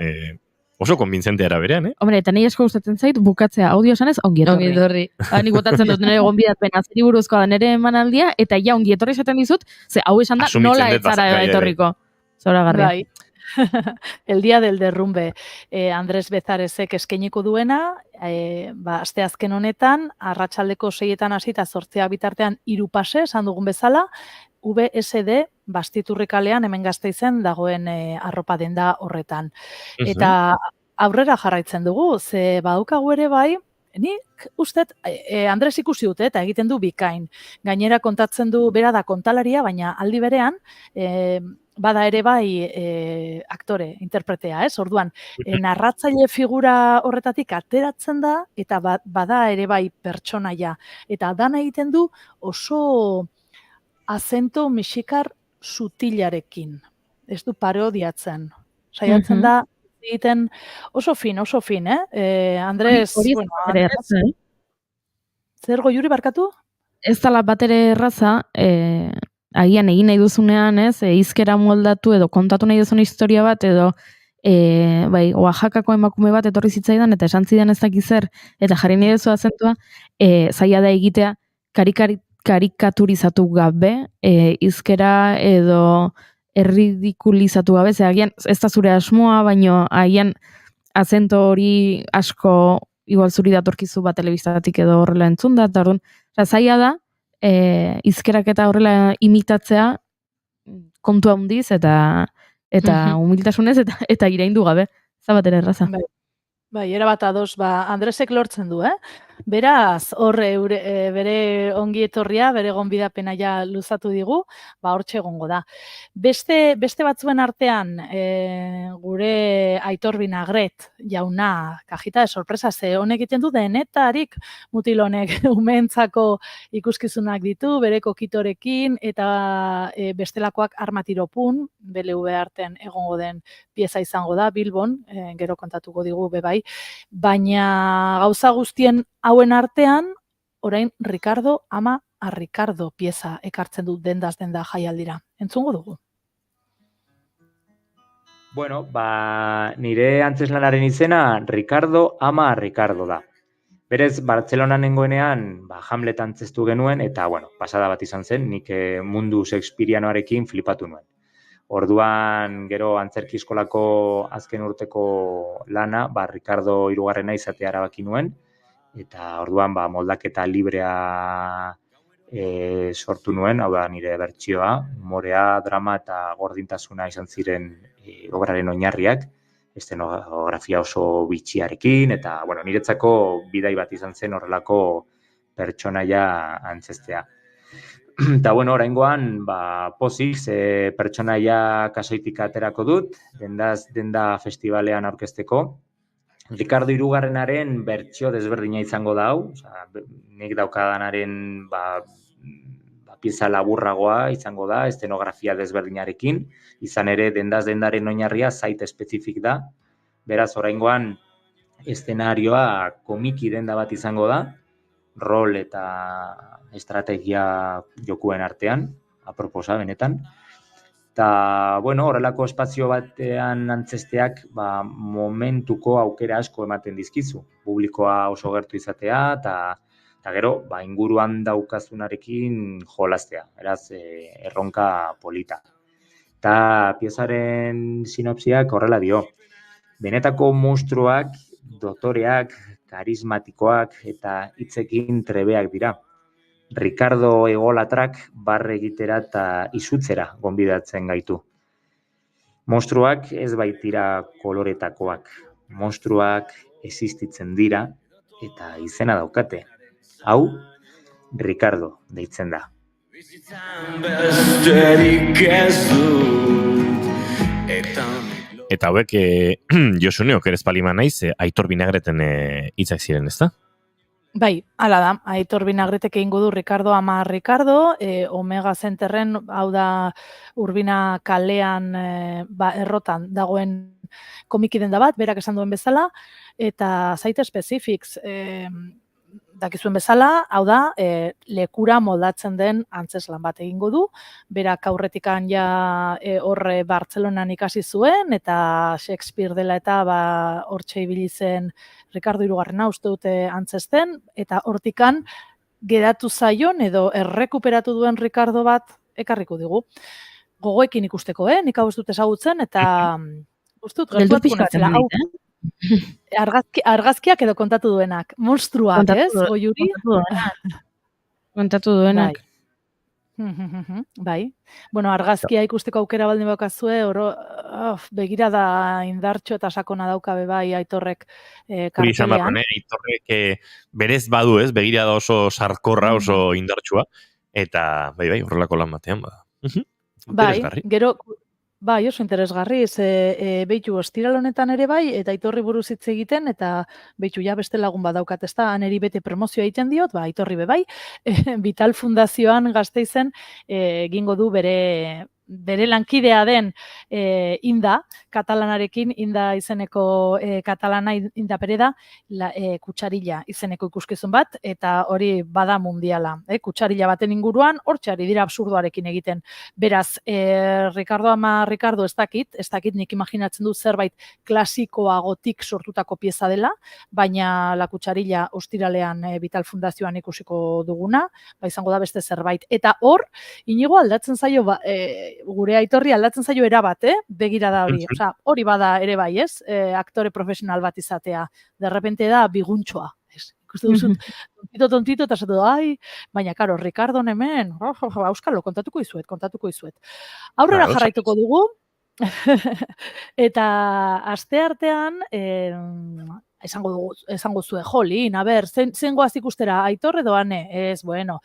Oso konbintzente era berean, Hombre, eta nahi asko gustatzen zait, bukatzea audio esanez, ongi etorri. Ongi etorri. Nik botatzen dut nire gonbidatpena zeri buruzkoa da nire emanaldia, eta ja ongi etorri esaten dizut, ze hau esan da nola etzara etorriko. Zoragarria. Bai. El Día del Derrumbe, Andres Bezarezek eskainiko duena, asteazken honetan, arratsaldeko 6etan hasita 8 bitartean 3 pase, esan dugun bezala, VSD Bastiturrikalean hemen Gasteizen dagoen arropa denda horretan. Eta aurrera jarraitzen dugu, ze badaukagu ere bai, nik ustet, Andres ikusi dute eta egiten du bikain. Gainera kontatzen du, bera da kontalaria, baina aldi berean, bada ere bai aktore, interpretea, ez? Orduan, narratzaile figura horretatik ateratzen da, eta bada ere bai pertsonaia. Eta dana egiten du oso azento mexikar sutilarekin. Ez du parodiatzen. Saiatzen da, egiten oso fin, Andres, zer Goiuri barkatu? Ez dala batere erraza, agian egin nahi duzunean, ez, hizkera moldatu edo kontatu nahi duzun historia bat, edo Oaxakako emakume bat etorri zitzaidan, eta esan zidan ez dakiz zer, eta jarri nahi duzu azentua, zaila da egitea karikaturizatu gabe, hizkera edo erridikulizatu gabe, ze agian ez da zure asmoa, baino agian azento hori asko igual zuri datorkizu bat telebistatik edo horrela entzun da, eta orduan, zaila da, hizkerak eta horrela imitatzea kontu handiz eta humiltasunez eta iraindu gabe. Zabatera erraza. Bai, erabat ados, Andresek lortzen du, Beraz, horre bere ongi etorria, bere gonbidapena ja luzatu digu, hortxe egongo da. Beste batzuen artean, gure Aitor Vinagret jauna, kajita de sorpresa, ze honek egiten du denetarik mutil honek umeentzako ikuskizunak ditu, bere kokitorekin, eta bestelakoak armatiropun, BLV artean egongo den pieza izango da, Bilbon, gero kontatuko digu bebai, baina gauza guztien hauen artean, orain Ricardo ama a Ricardo pieza ekartzen du dendaz denda jaialdira. Entzungo dugu. Bueno, nire antzeslanaren izena Ricardo ama a Ricardo da. Berez, Bartzelonan nengoenean, Hamlet antzestu genuen, eta, pasada bat izan zen, nik mundu shakespearianoarekin flipatu nuen. Orduan, gero antzerki eskolako azken urteko lana, Ricardo hirugarrena izatea erabaki nuen, eta orduan moldaketa librea sortu nuen, hau da nire bertsioa, humorea, drama eta gordintasuna izan ziren obraren oinarriak, eszenografia oso bitxiarekin, eta niretzako bidai bat izan zen horrelako pertsonaia antzestea. Eta oraingoan pozik pertsonaia kasoitik aterako dut, denda festivalean aurkezteko. Ricardo hirugarrenaren bertsio desberdina izango da hau, nik daukadanaren pieza laburragoa izango da, eszenografia desberdinarekin, izan ere dendaren oinarria zait espezifik da, beraz oraingoan eszenarioa komiki denda bat izango da, rol eta estrategia jokuen artean, aproposa benetan. Eta, horrelako espazio batean antzesteak momentuko aukera asko ematen dizkizu. Publikoa oso gertu izatea, eta gero, inguruan daukazunarekin jolaztea. Eraz, erronka polita. Eta piezaren sinopsiak horrela dio. Benetako monstruoak, dotoreak, karismatikoak eta hitzekin trebeak dira. Ricardo egolatrak barre egitera eta izutzera gonbidatzen gaitu. Monstruak ez baitira koloretakoak. Monstruak existitzen dira eta izena daukate. Hau, Ricardo deitzen da. Eta hauek, Josune, okerez palima naiz, Aitor Vinagreten hitzak ziren, ezta? Bai, hala da, Aitor Vinagretek egingo du Ricardo ama Ricardo, Omega Centerren, hau da Urbina kalean errotan dagoen komiki denda bat, berak esan duen bezala, eta Site Specifics dakizuen bezala, hau da, lekura moldatzen den antzeslan bat egingo du, berak aurretikan ja horre Bartzelonan ikasi zuen, eta Shakespeare dela eta hortxe ibili zen Ricardo hirugarrena uste dute antzesten, eta hortikan geratu zaion edo errekuperatu duen Ricardo bat ekarriko digu. Gogoekin ikusteko, nik hau ez dut ezagutzen, eta uste dut gertuatu natzela. Argazkiak edo kontatu duenak. Monstruak, ez? Goiuri? Kontatu duenak. Bai. Argazkia ikusteko aukera baldin baukazue, begira da indartxo eta sakona daukabe bai Aitorrek kartelean. Aitorrek berez badu ez, begira da oso sarkorra, oso indartxua, eta bai, horrelako lan batean bada. Bai, gero, bai, oso interesgarri, behitu ostiral honetan ere bai, eta Aitorri buruz hitz egiten, eta behitu ja beste lagun badaukat, ez da, aneri bete promozioa egiten diot, Aitorri bebai, Vital Fundazioan Gasteizen egingo du bere bere lankidea den Inda, katalanarekin, Inda izeneko katalana Inda Pereda, kutsarilla izeneko ikuskizun bat, eta hori bada mundiala. Kutsarilla baten inguruan, hortxe ari dira absurdoarekin egiten. Beraz, Ricardo ama Ricardo ez dakit nik imaginatzen du zerbait klasikoagotik sortutako pieza dela, baina la kutsarilla ostiralean Vital Fundazioan ikusiko duguna, izango da beste zerbait. Eta hor, Inigo aldatzen zaio, gure Aitorri aldatzen zaio erabat, begira da hori. Osea, hori bada ere bai, ez? Aktore profesional bat izatea. De repente da biguntxoa. Ikuste duzut, tontito, eta esatu baina, karo, Ricardo hemen, auskalo, kontatuko izuet. Aurrera jarraituko dugu, eta aste artean, esango zuen, jolin, zen goaz ikustera, Aitor edo Ane? Ez, bueno,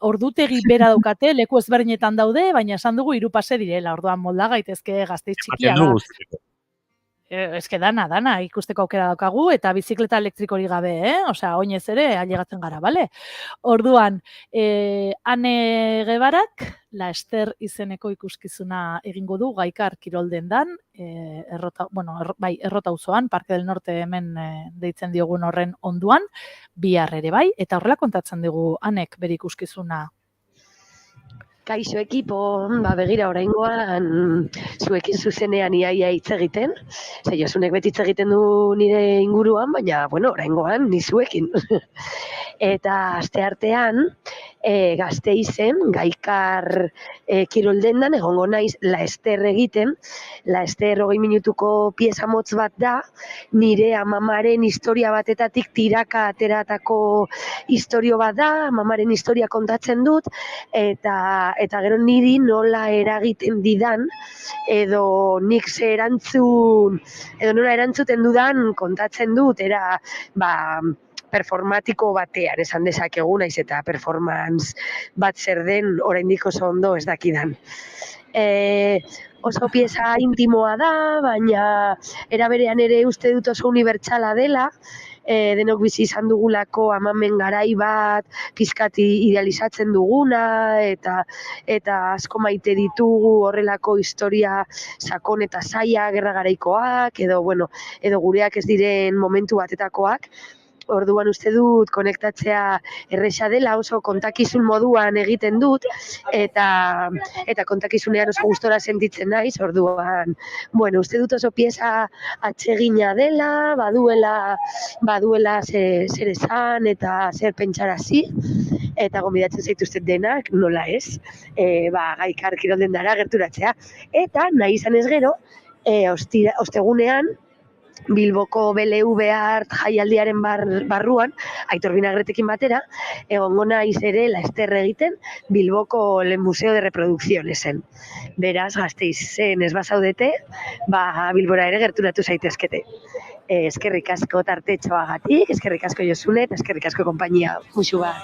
ordutegi bera daukate, leku ezberdinetan daude, baina esan dugu 3 pase direla, orduan molda gaitezke Gasteiz txikia da. Eske dana ikusteko aukera daukagu, eta bizikleta elektrikori gabe, Osea, oinez ere, ailegatzen gara, bale? Orduan, Ane Gebarak, La Ester izeneko ikuskizuna egingo du, Gaikar kiroldendan, Errota auzoan, Parke del Norte hemen deitzen diogun horren onduan, bihar ere bai, eta horrela kontatzen dugu Anek bere ikuskizuna. Kaixo ekipo, begira oraingoan zuekin zuzenean iaia hitz egiten. Josunek beti hitz egiten du nire inguruan, baina, oraingoan ni zuekin. Eta asteartean, Gasteizen, Gaikar kiroldendan, egongo naiz La Ester egiten. La Ester 20 minutuko pieza motz bat da, nire amamaren historia batetatik tiraka ateratako historio bat da, amamaren historia kontatzen dut, eta gero niri nola eragiten didan, edo nik ze erantzun, edo nola erantzuten dudan kontatzen dut, era, performatiko batean esan dezakegu, naiz eta performance bat zer den oraindik oso ondo ez dakidan. Oso pieza intimoa da, baina era berean ere uste dut oso unibertsala dela, denok bizi izan dugulako amamen garai bat, pizkati idealizatzen duguna, eta asko maite ditugu horrelako historia sakon eta zaila gerra garaikoak, edo gureak ez diren momentu batetakoak. Orduan uste dut konektatzea erresa dela, oso kontakizun moduan egiten dut, eta kontakizunean oso gustora sentitzen naiz, orduan, uste dut oso pieza atsegina dela, baduela zer esan eta zer pentsarazi, eta gonbidatzen zaituzten denak, nola ez, Gaikar kiroldendara gerturatzea. Eta nahi izan ez gero, ostegunean, Bilboko BLV Art jaialdiaren barruan, Aitor Vinagretekin batera, egongo naiz ere La Ester egiten Bilboko Le Museo de Reproduccionesen. Beraz, Gasteizen ez bazaudete, Bilbora ere gerturatu zaitezkete. Eskerrik asko tartetxoagatik, eskerrik asko Josune, eta eskerrik asko konpainia. Muxu bat.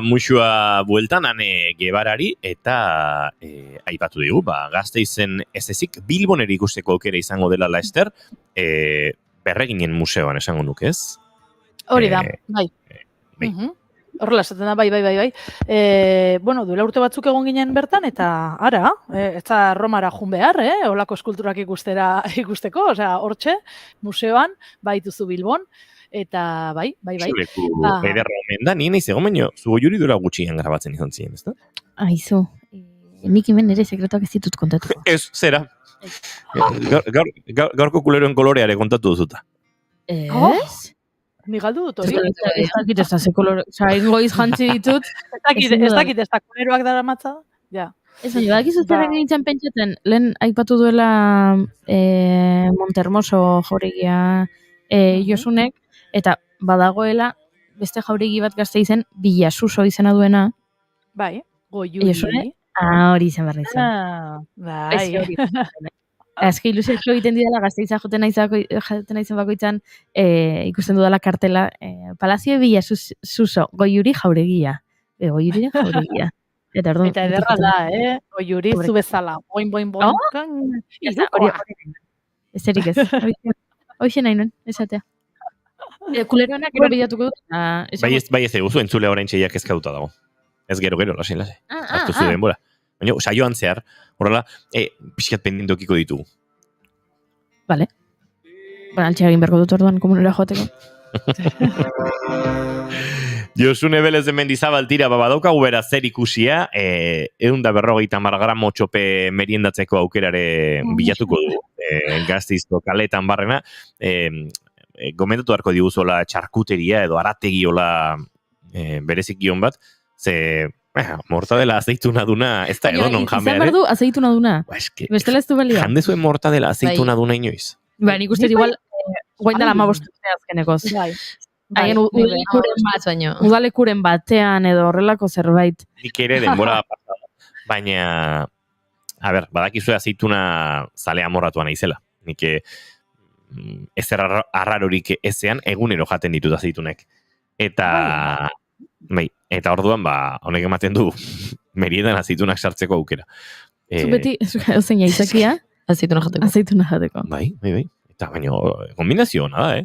Muxua bueltan Ane Gebarari eta aipatu digu, Gasteizen ez ezik Bilboneri ikusteko aukera izango dela La Ester, Berreginen museoan esango nuke, ez? Hori da, bai. Horrela esaten da, bai. Duela urte batzuk egon ginen bertan, eta ara, ez da Romara jun behar, holako eskulturak ikusteko, osea, hortxe, museoan, baituzu Bilbon, eta bai. Zuleku ederra omen da, nien egon baino, zugo juri dura gutxian grabatzen izan ziren, ez da? Aizu, nik hemen ere sekretuak ez ditut kontatu. Ez, zera. Gaurko kuleroen koloreare kontatu duzuta. Ez? Ni galdu dut hori. Ez dakit ez da ze kolore, ingoiz jantzi ditut. Ez dakit ez da kuleroak dara matza, ja. Ez baina, badakizut zer egin nintzen pentsatzen, lehen aipatu duela Montermoso jauregia Josunek, eta badagoela beste jauregi bat Gasteizen Villasuso izena duena. Bai, Goiuri. Hori izan behar izan. Bai. Azke ilusio egiten didala Gasteiza joten naizen bakoitzan ikusten dudala kartela Palazio Villasuso, Goiuri jauregia. Goiuri jauregia. Eta ederra da, Goiuri zu bezala. Boin. Ezerik ez. Hoxe nahi nuen, esatea. Kuleroanak gero bidatuko dut. Bai ez eguzu, entzule orain txeiak ezkauta dago. ez gero, lasai. Hartu zu denbora. Baina, saioan zehar, horrela, pixkat pendientokiko ditugu. Vale. Bueno, altxe egin berko dut orduan komunera joateko. Josune Belez de Mendizabal tira, badaukagu bera zer ikusia, 150 gramo txope meriendatzeko aukerare bilatuko du, Gasteizko kaletan barrena, gomendatu harko diguzola txarkuteria edo arategiola berezikion bat, ze mortadela azeituna duna, ez da edo non janbea, izan bardu azeituna duna, bestela ez du balio. Jandezuen mortadela azeituna duna inoiz. Ba, nik uste igual, guain dela 15 urte azkenekoz. Haien udalekuren batean edo horrelako zerbait. Nik ere denbora pasada. Baina, a ber, badakizu azeituna zalea morratuan naizela. Nik ezer arrarorik ezean egunero jaten ditut azeitunek. Eta orduan, honek ematen du meriedan azeitunak sartzeko aukera. Zu beti, zein aizakia? Azeituna jateko. Bai. Eta baina, kombinazio hona da,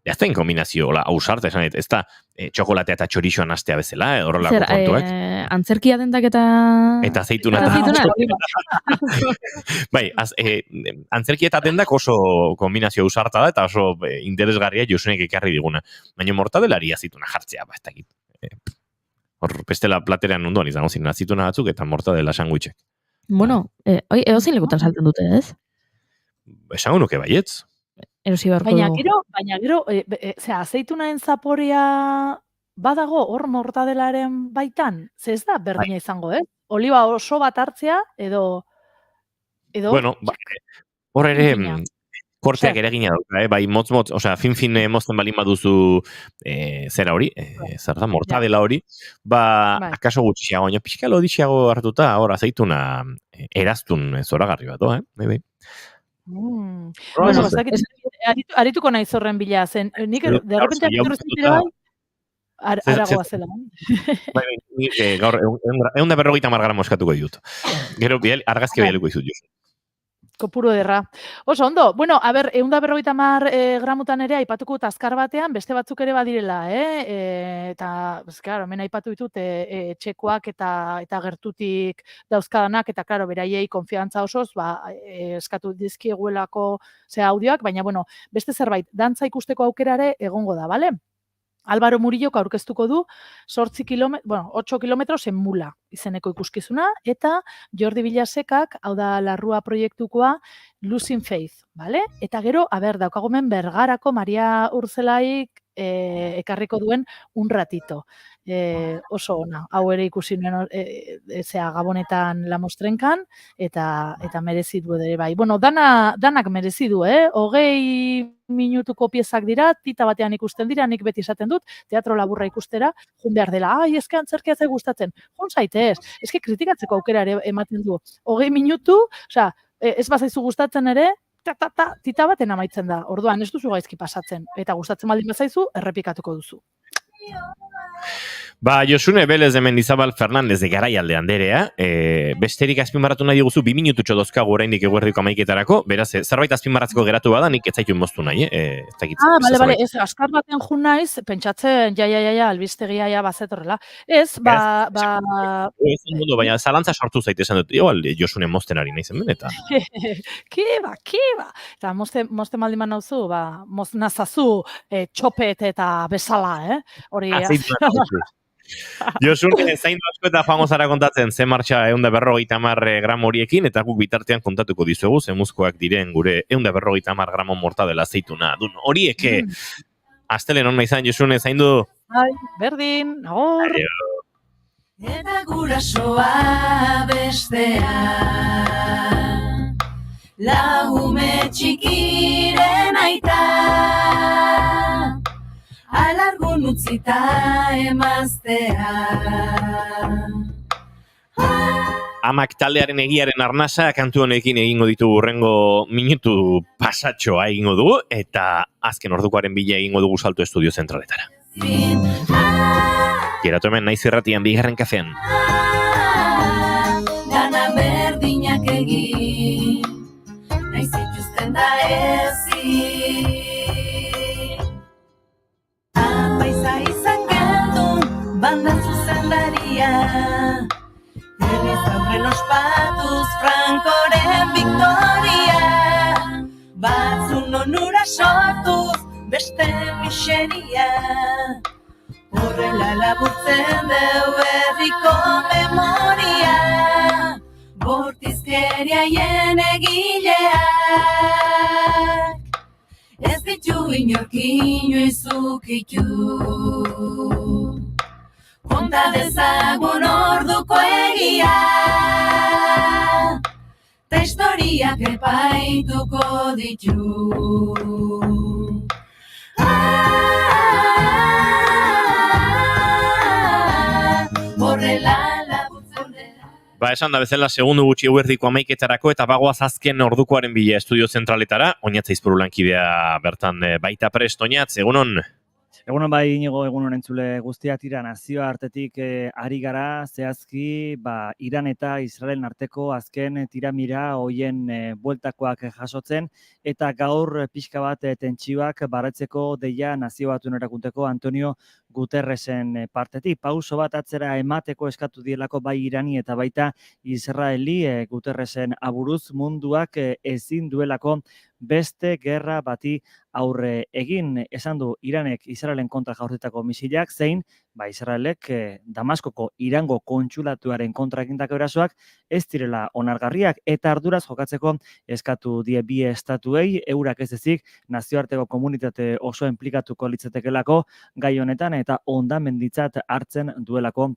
Ez da kombinazio, hausarte, ez da txokolatea eta txorixoan astea bezala, horrelako kontuak. Antzerkia dendak eta... Eta azeituna. Bai, antzerkia eta dendak oso kombinazio hausarta da, eta oso interesgarria Josunek ekarri diguna. Baina mortadelari azeituna jartzea, ez dakit. Hor, bestela platerean ondoan izango ziren azeituna batzuk eta mortadela sandwichek. Bueno, edozein lekutan salten dute, ez? Esango nuke baietz. Erosi beharko baina gero, azeitunaen zaporea badago hor mortadelaren baitan, ze ez da berdina izango, Oliba oso bat hartzea, edo... Bueno, hor ere, korteak ere gina dauka, bai, motz, osea, fin mozten balin baduzu zera hori, zer da, mortadela hori, akaso gutxiago, baina pixkalo dixiago hartuta, hor azeituna eraztun zoragarri bat, bai. Bueno, arituko nahi zorren bila zen. Nik derrepente apiturru zitira bai, aragoa zela. Bai, nik gaur 150 gramo eskatuko ditut. Gero argazki bialiko izut jo. Kopuru ederra. Oso, ondo. Bueno, a ber, 150 gramutan ere aipatuko dut azkar batean, beste batzuk ere badirela, Eta, claro, hemen aipatu ditut txekoak eta gertutik dauzkadanak, eta, claro, beraiei konfiantza osoz, eskatu dizkieguelako audioak, baina, bueno, beste zerbait, dantza ikusteko aukerare egongo da, bale? Álvaro Murillok aurkeztuko du 8 kilometro zen mula izeneko ikuskizuna, eta Jordi Villasekak, hau da Larrua proiektukoa, Losing Faith, bale? Eta gero, daukagomen Bergarako Maria Urzelaik ekarriko duen Un ratito. Oso ona, hau ere ikusi nuen Gabonetan La Mostrenkan, eta merezi du ere bai. Bueno, danak merezi du, 20 minutuko piezak dira, tita batean ikusten dira, nik beti esaten dut, teatro laburra ikustera, jun behar dela, eske antzerkia zai gustatzen, jun zaitez, eske kritikatzeko aukera ere ematen du. 20 minutu, ez bazaizu gustatzen ere, tita baten amaitzen da, orduan ez duzu gaizki pasatzen, eta gustatzen baldin bazaizu, errepikatuko duzu. Josune Belez de Mendizabal Fernandez de Garaialde Anderea, besterik azpimarratu nahi diguzu 2 minututxo dozkagu oraindik eguerdiko amaiketarako, beraz, zerbait azpimarratzeko geratu bada, nik ez zaitu moztu nahi, bale, ez, askar baten jun naiz, pentsatzen, albistegia bazetorrela. Ez, baina zalantza sortu zaite esan dut, igual Josune mozten ari nahi zen, eta... Kiba! Eta mozten baldin man nauzu, moznazazu txopet eta bezala, hori... Josune, zain asko eta joango zara kontatzen, ze martxa 150 gramo horiekin, eta guk bitartean kontatuko dizuegu, ze muzkoak diren gure 150 gramo mortadela azeituna. Horiek, astelen hona izan, Josune, zain du? Berdin, hor! Eta gurasoa bestea, lagume txikiren aita, alargun utzita emaztea. Amak taldearen egiaren arnasa, kantu honekin egingo ditu hurrengo minutu pasatxoa egingo dugu, eta azken ordukoaren bila egingo dugu salto estudio zentraletara. Geratu hemen naiz irratian bigarren kafean. Dana berdinak egin, naiz ituzten da ezin. Apaiza izan geldun, banda zuzendaria, Feliz aurrelo ospatuz Frankoren Victoria, batzun onura sortuz beste miseria. Horrela laburtzen deu herriko memoria, bortizkeriaien egileak. Ez ditu inork inoiz ukitu, konta dezagun orduko egia, ta historiak epaituko ditu. Horrela laburtzen dela. Ba, esan da bezala, segundu gutxi eguerdiko 11etarako eta bagoaz azken ordukoaren bila estudio zentraletara, Oñatz Aizpuru lankidea bertan baita prest. Oñatz, egunon? Egunon bai, Inigo, egunon entzule guztia tira nazioartetik ari gara, zehazki Iran eta Israelen arteko azken tiramira hoien bueltakoak jasotzen, eta gaur pixka bat tentsioak baratzeko deia Nazio Batuen Erakundeako Antonio Guterresen partetik. Pauso bat atzera emateko eskatu dielako bai Irani eta baita Israeli Guterresen aburuz munduak ezin duelako beste gerra bati aurre egin. Esan du Iranek Israelen kontra jaurtitako misilak, zein Israelek Damaskoko Irango kontsulatuaren kontra egindako erasoak ez direla onargarriak eta arduraz jokatzeko eskatu die bi estatuei, eurak ez ezik nazioarteko komunitate oso inplikatuko litzatekelako gai honetan eta hondamenditzat hartzen duelako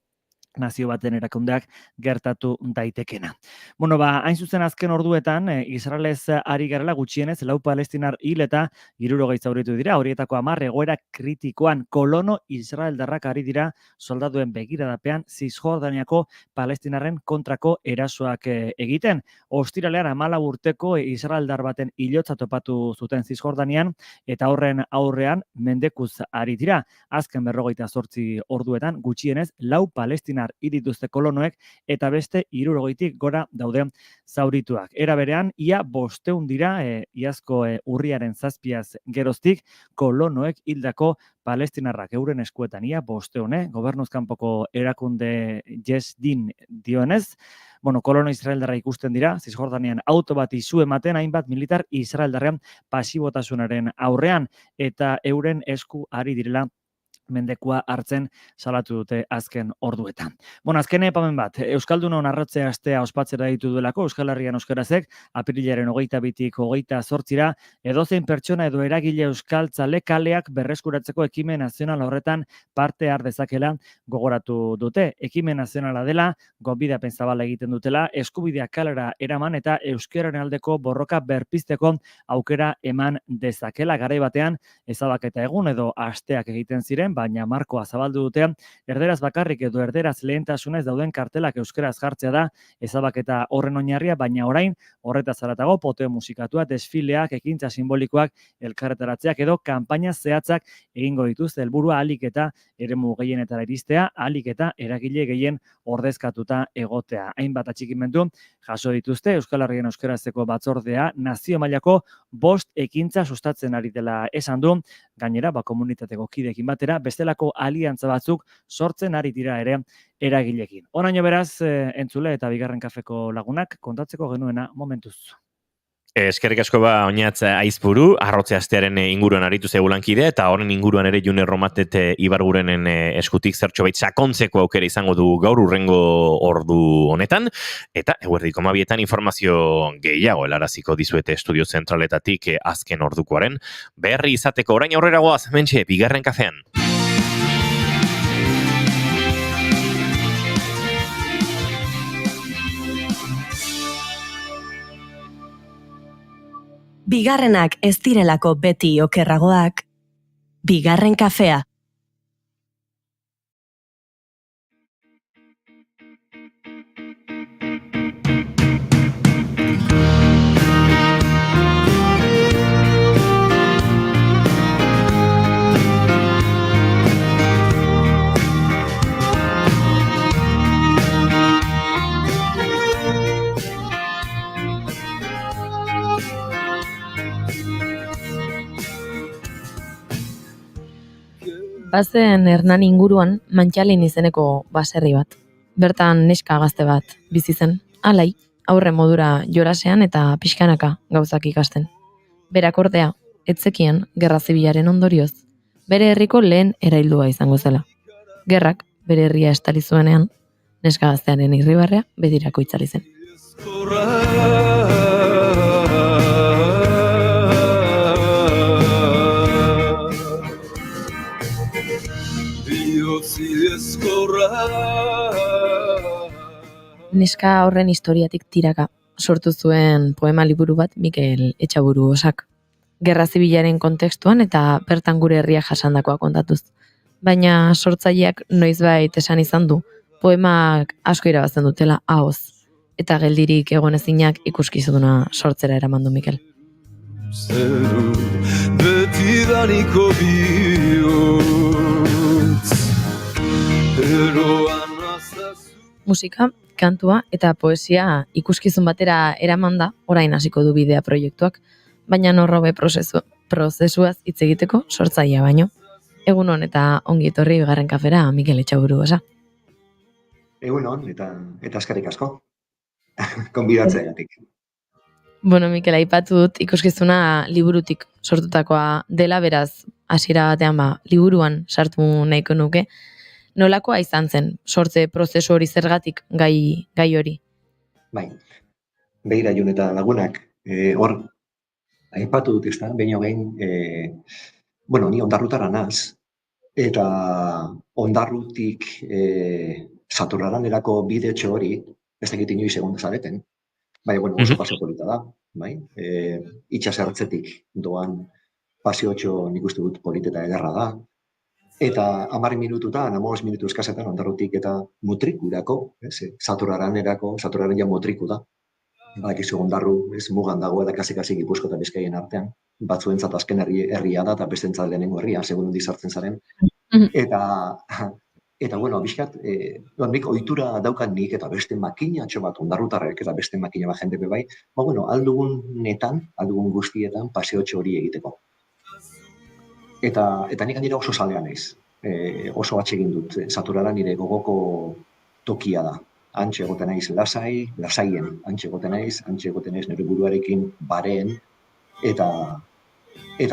Nazio Baten Erakundeak gertatu daitekena. Hain zuzen azken orduetan, Israelez ari garela gutxienez, 4 palestinar hil eta 60 zauritu dira, horietako 10 egoera kritikoan. Kolono israeldarrak ari dira soldaduen begiradapean Zisjordaniako palestinarren kontrako erasoak egiten. Ostiralean 14 urteko israeldar baten hilotza topatu zuten Zisjordanian eta horren aurrean mendekuz ari dira. Azken 48 orduetan gutxienez 4 palestinar irituzte kolonoek eta beste 60tik gora dauden zaurituak. Era berean, ia 500 dira, iazko urriaren 7az geroztik, kolonoek hildako palestinarrak euren eskuetan ia 500, gobernuzkanpoko erakunde Jesdin dioenez. Kolono israeldarra ikusten dira, Zisjordanian auto bat izu ematen hainbat militar israeldarrean pasibotasunaren aurrean eta euren esku ari direla mendekua hartzen salatu dute azken orduetan. Azken epamen bat, Euskaldunon arratzea astea ospatzera ditu duelako Euskal Herrian euskarazek, apirilaren 22tik 28ra, edozein pertsona edo eragile euskaltzale kaleak berreskuratzeko ekimen nazional horretan parte har dezakela gogoratu dute. Ekimen nazionala dela, gonbidapen zabala egiten dutela, eskubideak kalera eraman eta euskararen aldeko borroka berpizteko aukera eman dezakela. Garai batean, ezabaketa egun edo asteak egiten ziren, baina markoa zabaldu dutean, erderaz bakarrik edo erderaz lehentasunez dauden kartelak euskeraz jartzea da ezabaketa horren oinarria, baina orain horretaz haratago poteo musikatua, desfileak, ekintza simbolikoak, elkarretaratzeak edo kanpaina zehatzak egingo dituzte helburua ahalik eta eremu gehienetara iristea, ahalik eta eragile gehien ordezkatuta egotea. Hainbat atxikimendu jaso dituzte Euskal Herrian euskarazeko batzordea nazio mailako 5 ekintza sustatzen ari dela esan du, gainera komunitateko kideekin batera bestelako aliantza batzuk sortzen ari dira ere eragilekin. Honaino beraz, entzule eta bigarren kafeko lagunak kontatzeko genuena momentuz. Eskerrik asko Oñatz Aizpuru, arrotze astearen inguruan aritu zegu lankide, eta horren inguruan ere June Romatet Ibargurenen eskutik zertxo bait sakontzeko aukera izango du gaur urrengo ordu honetan, eta eguerdiko 12etan informazio gehiago helaraziko dizuete estudio zentraletatik azken ordukoaren berri izateko. Orain aurrera goaz, mentxe, bigarren kafean. Bigarrenak ez direlako beti okerragoak, bigarren kafea. Bazen Hernan inguruan Mantxalin izeneko baserri bat. Bertan neska gazte bat bizi zen, alai, aurre modura jolasean eta pixkanaka gauzak ikasten. Berak ordea, etzekien gerra zibilaren ondorioz, bere herriko lehen eraildua izango zela. Gerrak bere herria estali zuenean, neska gaztearen irribarrea betirako itzali zen. Neska horren historiatik tiraka sortu zuen poema liburu bat Mikel Etxaburu Osak. Gerra zibilaren kontekstuan eta bertan gure herria jasandakoa kontatuz. Baina sortzaileak noizbait esan izan du, poemak asko irabazten dutela ahoz, eta geldirik egonezinak ikuskizuna sortzera eraman du Mikel. Zeru betidaniko bihotz eroan azazu. Musika, kantua eta poesia ikuskizun batera eraman da, orain hasiko du bidea proiektuak, baina norrobe prozesuaz hitz egiteko sortzailea baino. Egun hon eta ongi etorri bigarren kafera Mikel Etxaburu Osa. Egun hon eta eskerrik asko. Konbidatzeagatik. Bueno, Mikel, aipatu dut ikuskizuna liburutik sortutakoa dela, beraz, hasiera batean liburuan sartu nahiko nuke. Nolakoa izan zen sortze prozesu hori zergatik gai hori? Bai, begira Jon eta lagunak, hor, aipatu dut ezta, behin hogein, ni ondarrutara naz, eta ondarrutik Saturraranderako bidetxo hori, ez dakit inoiz egon dezareten, oso paseo polita da, bai? Itxasertzetik doan paseotxo nik uste dut politeta ederra da, eta 10 minututan, 15 minutu eskasetan ondarrutik eta Mutrikurako, Saturraran ja Mutriku da. Badakizu ondarru, mugan dagoela kasi Gipuzko eta Bizkaien artean, batzuentzat azken herria da eta bestentzat lehenengo herria, segun handi sartzen zaren. Eta bizkat, nik ohitura daukan nik eta beste makinatxo bat ondarrutarrek eta beste makina bat jende bai, aldugun guztietan paseotxo hori egiteko. Eta nik handira oso zalea naiz, oso atsegin dut, Saturrara nire gogoko tokia da. Antxe egoten naiz lasaien, antxe egoten naiz nire buruarekin bareen, eta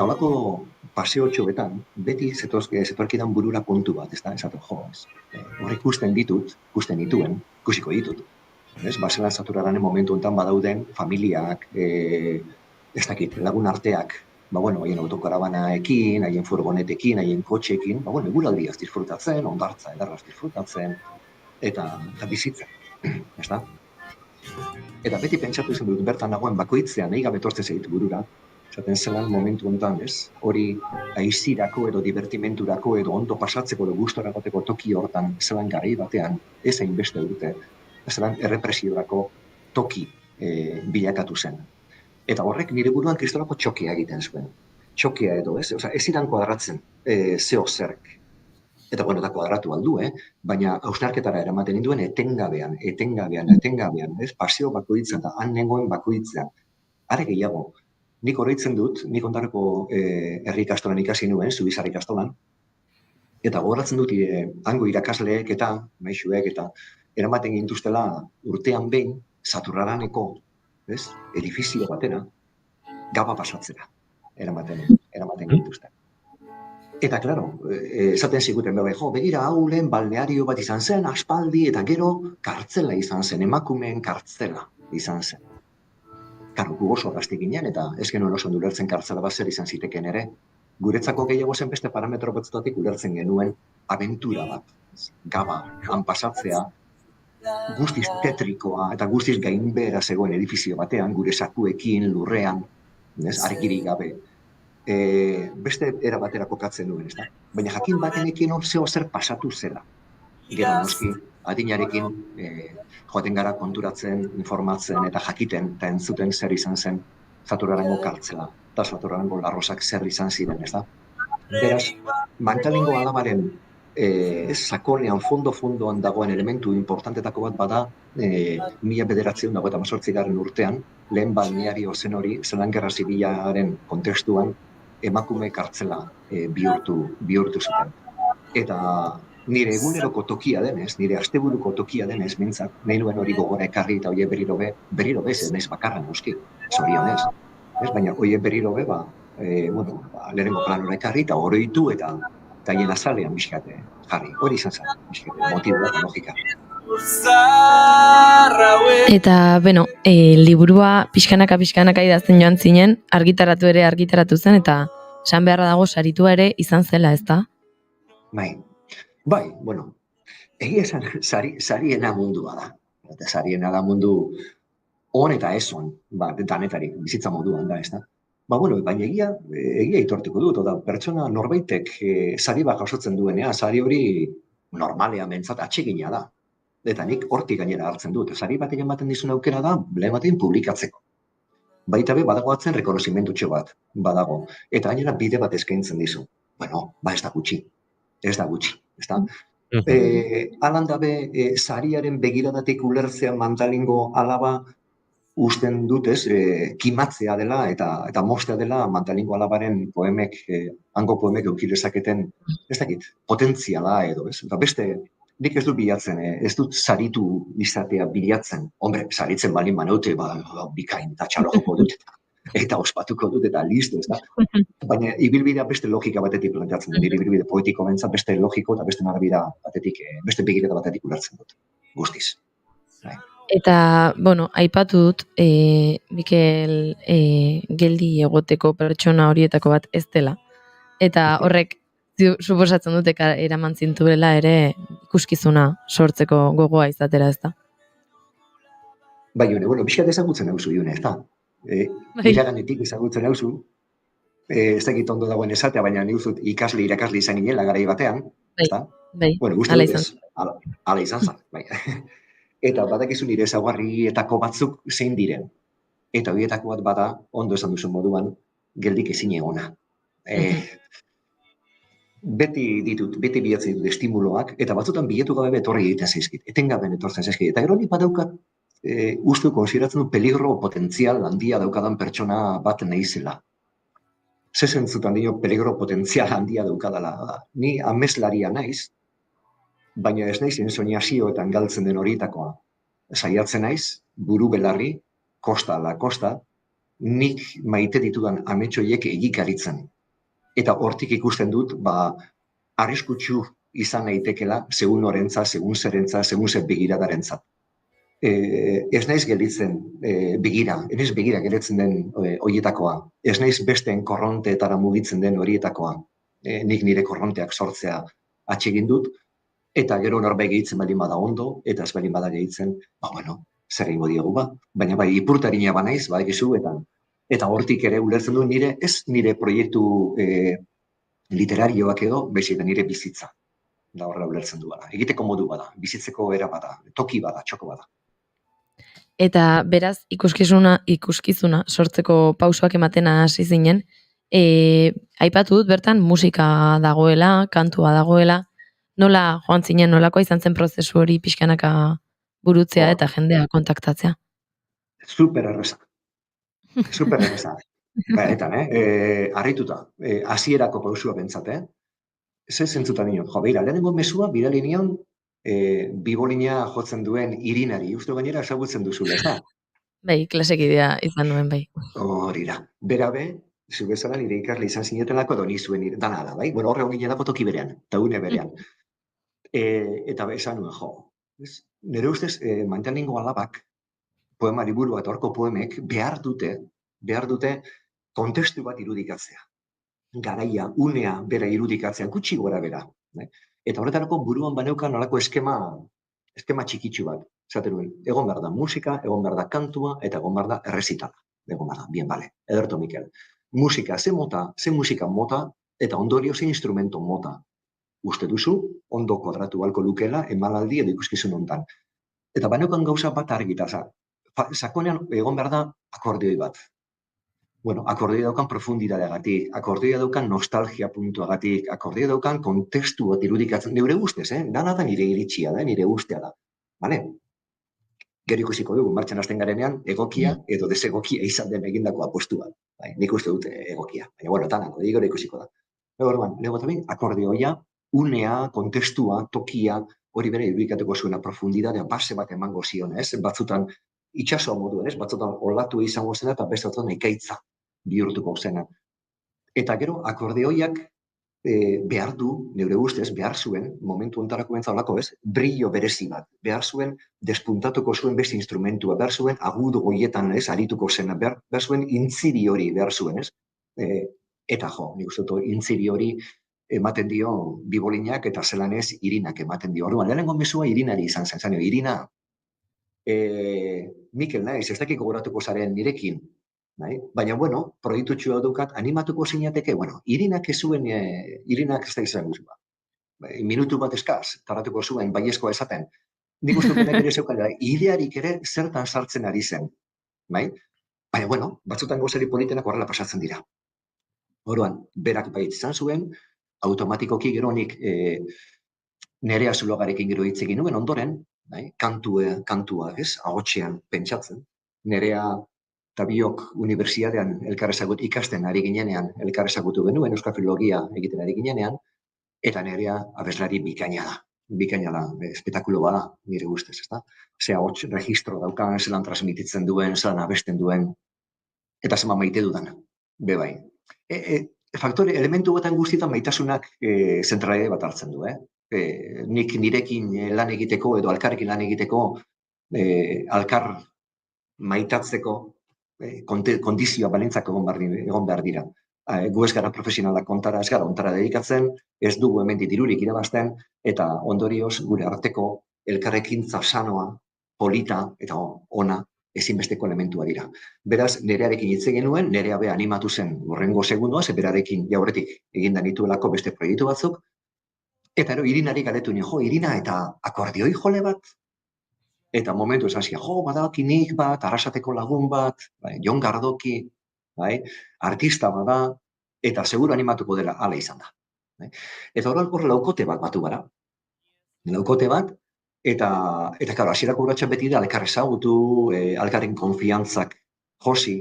holako paseotxoetan, beti zetorkidan burura kontu bat, esaten hor ikusten nituen, ikusiko ditut. Baselan Saturraranen momentu enten badauden familiak, ez dakit, lagun arteak, haien autokarabanaekin, haien furgonetekin, haien kotxeekin, eguraldiaz disfrutatzen, ondartza edarraz disfrutatzen, eta bizitzen, ezta? Eta beti pentsatu izan dut bertan nagoen bakoitzean, nahi gabe etortzen zait burura, esaten zelan momentu honetan, hori aizirako edo divertimenturako edo ondo pasatzeko edo gustora goteko toki hortan zelan garai batean, ez hainbeste urte, zelan errepresiorako toki bilakatu zen. Eta horrek nire buruan kristolako txokea egiten zuen. Txokea edo, ez iran kuadratzen zeo zerk. Eta eta kuadratu aldu, baina hausnarketara eramaten induen etengabean, paseo bakoitzen da, han nengoen bakoitzean. Are gehiago, nik oroitzen dut, nik ondarreko herri ikastolan ikasi nuen, Zubizar ikastolan, eta gogoratzen dut hango irakasleek eta maisuek eta eramaten gintuztela urtean behin Saturraraneko edifizio batera, gaba pasatzera, eramaten gintuzten. Eta, klaro, esaten ziguten begira, hau lehen balneario bat izan zen, aspaldi, eta gero kartzela izan zen, emakumeen kartzela izan zen. Karo, gu oso gazti ginen, eta ez genuen oso ulertzen kartzela bat zer izan ziteken ere, guretzako gehiago zen beste parametro batzutatik ulertzen genuen abentura bat. Gaba, han pasatzea, guztiz tetrikoa eta guztiz gainbehera zegoen edifizio batean, gure sakuekin, lurrean, argirik gabe. Beste era batera kokatzen duen, ez da? Baina jakin batenekin hor zeo zer pasatu zela. Gero noski, adinarekin joaten gara konturatzen, informatzen eta jakiten eta entzuten zer izan zen Saturrarango kartzela eta Saturrarango larrosak zer izan ziren, ez da? Beraz, Mantalingo alabaren sakonean, fondo-fondoan dagoen elementu importantetako bat bada 1998 urtean, lehen balneario zen hori, zelan gerra zibilaren kontestuan, emakume kartzela bihurtu zuten. Eta nire eguneroko tokia denez, nire asteburuko tokia denez, mintzat, nahi nuen hori gogora ekarri eta oie berriro bez, ez naiz bakarra noski, zorionez. Ez, baina oie berriro be, lehenengo planora ekarri eta oroitu eta hien azalean bizkate jarri. Hori izan zen, bizkate, motiboa eta logika. Eta, liburua pixkanaka idazten joan zinen, argitaratu zen, eta esan beharra dago saritua ere izan zela, ez da? Bai, egia esan sariena mundua da. Eta sariena da mundu on eta ez on, danetarik, bizitza moduan da, ez da. Baina egia aitortuko dut, pertsona norbaitek sari bat jasotzen duenean, sari hori normalean mentzat atsegina da. Eta nik hortik gainera hartzen dut. Sari bat ematen dizun aukera da, lehen batean publikatzeko. Baita be, badago atzen rekonozimentutxo bat, badago. Eta gainera bide bat eskaintzen dizu. Ez da gutxi. Ez da gutxi, ez da? Alan dabe, sariaren begiradatik ulertzea Mantalingo alaba usten dut, kimatzea dela eta mostea dela Mantalingo alabaren poemek, hango poemek eukirezaketen, ez dakit, potentziala edo, ez? Eta beste, nik ez dut bilatzen, ez dut saritu izatea bilatzen. Hombre, saritzen balin maneute, bikain eta txalo joko dut eta ospatuko dut eta listo, ez da? Baina ibilbidea beste logika batetik planteatzen dut, ibilbide poetiko bentza beste logiko eta beste marabida batetik, beste begirada batetik ulertzen dut, guztiz. Eta, aipatu dut, Mikel geldi egoteko pertsona horietako bat ez dela. Eta horrek, suposatzen dut eraman zintuela ere ikuskizuna sortzeko gogoa izatera, ez da? Bai, bizkat ezagutzen hauzu, ez da? Iraganetik ezagutzen hauzu, ez dakit ondo dagoen esatea, baina nik uzut irakasle izan ginela garai batean, ez da? Hala izan. Hala izan zen, bai. Eta badakizu nire ezaugarrietako batzuk zein diren. Eta horietako bat bada, ondo esan duzun moduan, geldik ezin egona. Beti bilatzen ditut estimuloak, eta batzutan biletu gabe etorri egiten zaizkit, etengaben etortzen zaizkit. Eta gero nik badaukat, uste konsideratzen du peligro potentzial handia daukadan pertsona bat nahizela. Ze zentzutan dio peligro potentzial handia daukadala. Ni ameslaria naiz, baina ez naiz ensoñazioetan galtzen den horietakoa. Saiatzen naiz, buru belarri, kosta ala kosta, nik maite ditudan ametsoiek egikaritzen. Eta hortik ikusten dut, arriskutsu izan naitekela, segun norentza, segun zerentza, segun zer begiradarentzat. Ez naiz gelditzen begira geratzen den horietakoa. Ez naiz besteen korronteetara mugitzen den horietakoa. Nik nire korronteak sortzea atsegin dut, eta gero norbait gehitzen baldin bada ondo, eta ez baldin bada gehitzen, zer egingo diogu baina ipurtarina banaiz, badakizu, eta hortik ere ulertzen du nire proiektu literarioak edo, baizik da nire bizitza. Da horrela ulertzen du bada. Egiteko modu bada, bizitzeko era bada, toki bada, txoko bada. Eta beraz, ikuskizuna sortzeko pausoak ematen hasi zinen, aipatu dut bertan musika dagoela, kantua dagoela, nola joan zinen, nolakoa izan zen prozesu hori pixkanaka burutzea eta jendea kontaktatzea? Super erreza. Eta, harrituta, hasierako pausua bentsat, ze zentzutan nion, lehenengo mesua bidali nion, bibolina jotzen duen irinari, uste gainera ezagutzen duzula, ez da? Bai, klasekidea izan nuen, bai. Hori da. Berabe, zu bezala nire ikasle izan zinetelako edo nizuen dana da, bai? Horre hori ginelako toki berean, eta une berean. Eta esan nuen, nire ustez, Mantalingo alabak, poema liburu bat horko poemek, behar dute kontestu bat irudikatzea. Garaia, unea bera irudikatzea, gutxi gora bera. Eta horretarako buruan baneukan nolako eskema txikitsu bat. Zaten egon behar da musika, egon behar da kantua, eta egon behar da errezitala. Egon behar da, bien, bale, ederto Mikel. Musika, ze musika mota, eta ondorio ze instrumento mota. Uste duzu, ondo kodratu balko lukela, emanaldi edo ikuskizun hontan. Eta baneukan gauza bat argita, sakonean egon behar da akordeoi bat. Akordeoia daukan profundidadeagatik, akordeoia daukan nostalgia puntuagatik, akordeoia daukan kontestu bat irudikatzen, neure ustez, dana da nire iritsia da, nire ustea da. Gero ikusiko dugu, martxan hasten garenean, egokia edo desegokia izan den egindako apostua. Nik uste dut egokia, baina, tanako, gero ikusiko da. Lego eta akordeoia unea, kontestua, tokia, hori bere irudikatuko zuena profundidadea, base bat emango zion, ez? Batzutan itxasoa moduen, ez? Batzutan olatu izango zena eta bestetan ekaitza bihurtuko zena. Eta gero, akordeoiak behar du, neure ustez, behar zuen, momentu ontarako bentza olako, ez? Brillo berezi bat. Behar zuen, despuntatuko zuen beste instrumentua, behar zuen, agudo goietan, ez? Arituko zena, behar zuen intziri hori behar zuen, ez? Eta nik uste dut, intziri hori ematen dio bibolinak eta zelanez Irinak ematen dio. Orduan, lehenengo mesua Irinari izan zen. Zanio, Irina, Mikel naiz, ez dakik gogoratuko zaren nirekin, baina, bueno, proiektutxua dukat, animatuko zinateke, bueno, Irinak ez zuen, Irinak ez da izan guzua. Minutu bat eskaz, taratuko zuen, baiezkoa esaten. Nik uste dut ere zeukala, idearik ere zertan sartzen ari zen. Baina, bueno, batzutan gozeri politenak horrela pasatzen dira. Orduan, berak bait izan zuen, automatikoki gero nik Nerea Zulogarekin gero hitz egin nuen ondoren, kantua, ez, ahotsean pentsatzen. Nerea eta biok unibertsitatean ikasten ari ginenean, elkar ezagutu genuen, euskal filologia egiten ari ginenean, eta Nerea abeslari bikaina da. Bikaina da, espetakulo bada, nire guztez, ezta? Ze ahots registro daukan, zelan transmititzen duen, zelan abesten duen, eta zema maite dudan, bebai. Faktore, elementu batan guztietan maitasunak zentralide bat hartzen du, nik nirekin lan egiteko edo alkarrekin lan egiteko alkar maitatzeko kondizioa balintzak egon behar dira. Gu ez gara profesionalak kontara, ez gara ontara dedikatzen, ez dugu hemendik dirurik irabazten, eta ondorioz gure arteko elkarrekintza sanoa, polita eta ona ezinbesteko elementua dira. Beraz, Nerearekin hitz egin nuen, Nerea be animatu zen horrengo segundoa, ze berarekin jaurretik eginda nituelako beste proiektu batzuk, eta Irinari galetu nio, Irina eta akordioi jole bat, eta momentu esan zia, badakinik bat, Arrasateko lagun bat, Jon Gardoki, artista bada, eta seguru animatuko dela, hala izan da. Eta hor laukote bat batu gara. Laukote bat, eta karo, hasierako urratxan beti da, alkar ezagutu, alkarren konfiantzak josi.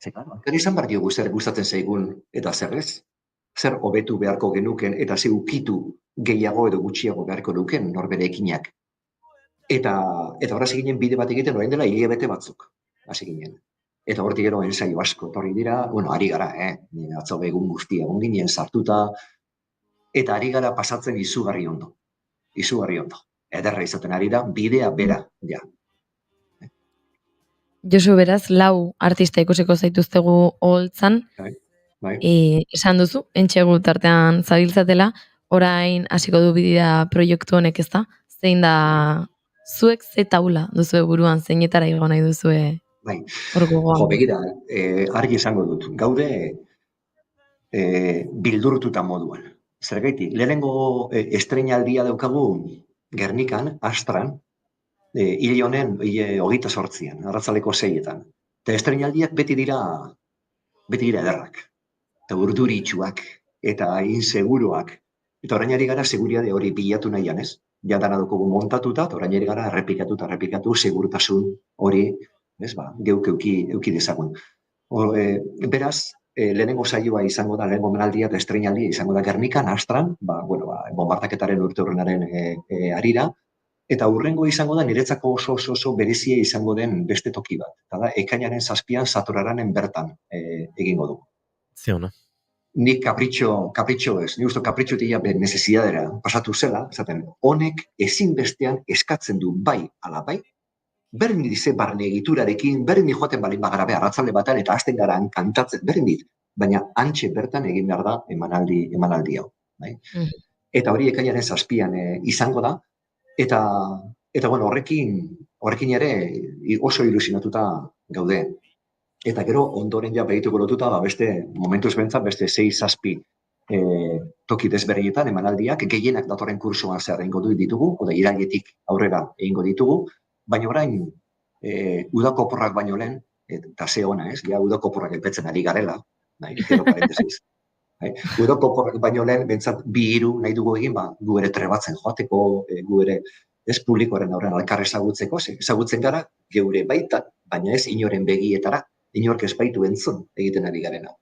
Alkar izan behar diogu zer gustatzen zaigun, eta zer ez? Zer hobetu beharko genuken, eta zer ukitu gehiago edo gutxiago beharko nuken norbere ekinak. Eta horraz ginen bide bat egiten orain dela hilabete batzuk, hasi ginen. Eta hortik gero ensaio asko etorri dira, ari gara, atzo egun guztia, egon ginen sartuta, eta ari gara pasatzen izugarri ondo. Ederra izaten ari da, bidea bera, ja. Josu, beraz, 4 artista ikusiko zaituztegu oholtzan, esan duzu, entxegu tartean zabiltzatela, orain hasiko du bidea proiektu honek, ez da? Zein da, zuek ze taula duzue buruan, zeinetara igo nahi duzue? Begira, argi esango dut. Gaude bildurtuta moduan. Zergaitik, lehenengo estreinaldia daukagu Gernikan, Astran, hil honen 28an, arratzaleko 6etan. Eta estreinaldiak beti dira ederrak. Eta urduritsuak, eta inseguruak. Eta orain ari gara seguriade hori bilatu nahian, ez? Ja dana dugu montatuta, eta orain ari gara errepikatu, segurtasun hori, ez ba, geuk euki dezagun. Beraz, lehenengo saioa izango da, lehenengo menaldia eta estreinaldia izango da Gernikan, Astran, bombardaketaren urte horrenaren harira, eta hurrengo izango da niretzako oso berezia izango den beste toki bat. Eta da, ekainaren 7an Satoraranen bertan egingo dugu. Zeona. Nik kapritxo ez, nik uste kapritxotia necesidadera pasatu zela, esaten, honek ezinbestean eskatzen du bai ala bai, berdin dize barne egiturarekin, berdin joaten balin bagara arratzalde batan eta hasten gara kantatzen, berdin dit, baina antxe bertan egin behar da emanaldi hau. Eta hori ekainaren 7an izango da, eta bueno, horrekin ere oso ilusionatuta gaude. Eta gero, ondoren ja behituko lotuta, beste momentuz bentzat, beste 6-7 toki desberdinetan emanaldiak, gehienak datorren kursoan zehar egingo ditugu, oda irailetik aurrera egingo ditugu, baina orain udako porrak baino lehen, eta ze ona ez, ja udako porrak elpetzen ari garela, gero parentesis. Udako porrak baino lehen, bentsat 2-3 nahi dugu egin, gu ere trebatzen joateko, gu ere ez publikoaren aurrean alkar ezagutzen gara, geure baitan, baina ez inoren begietara, inork ez baitu entzun egiten ari garena.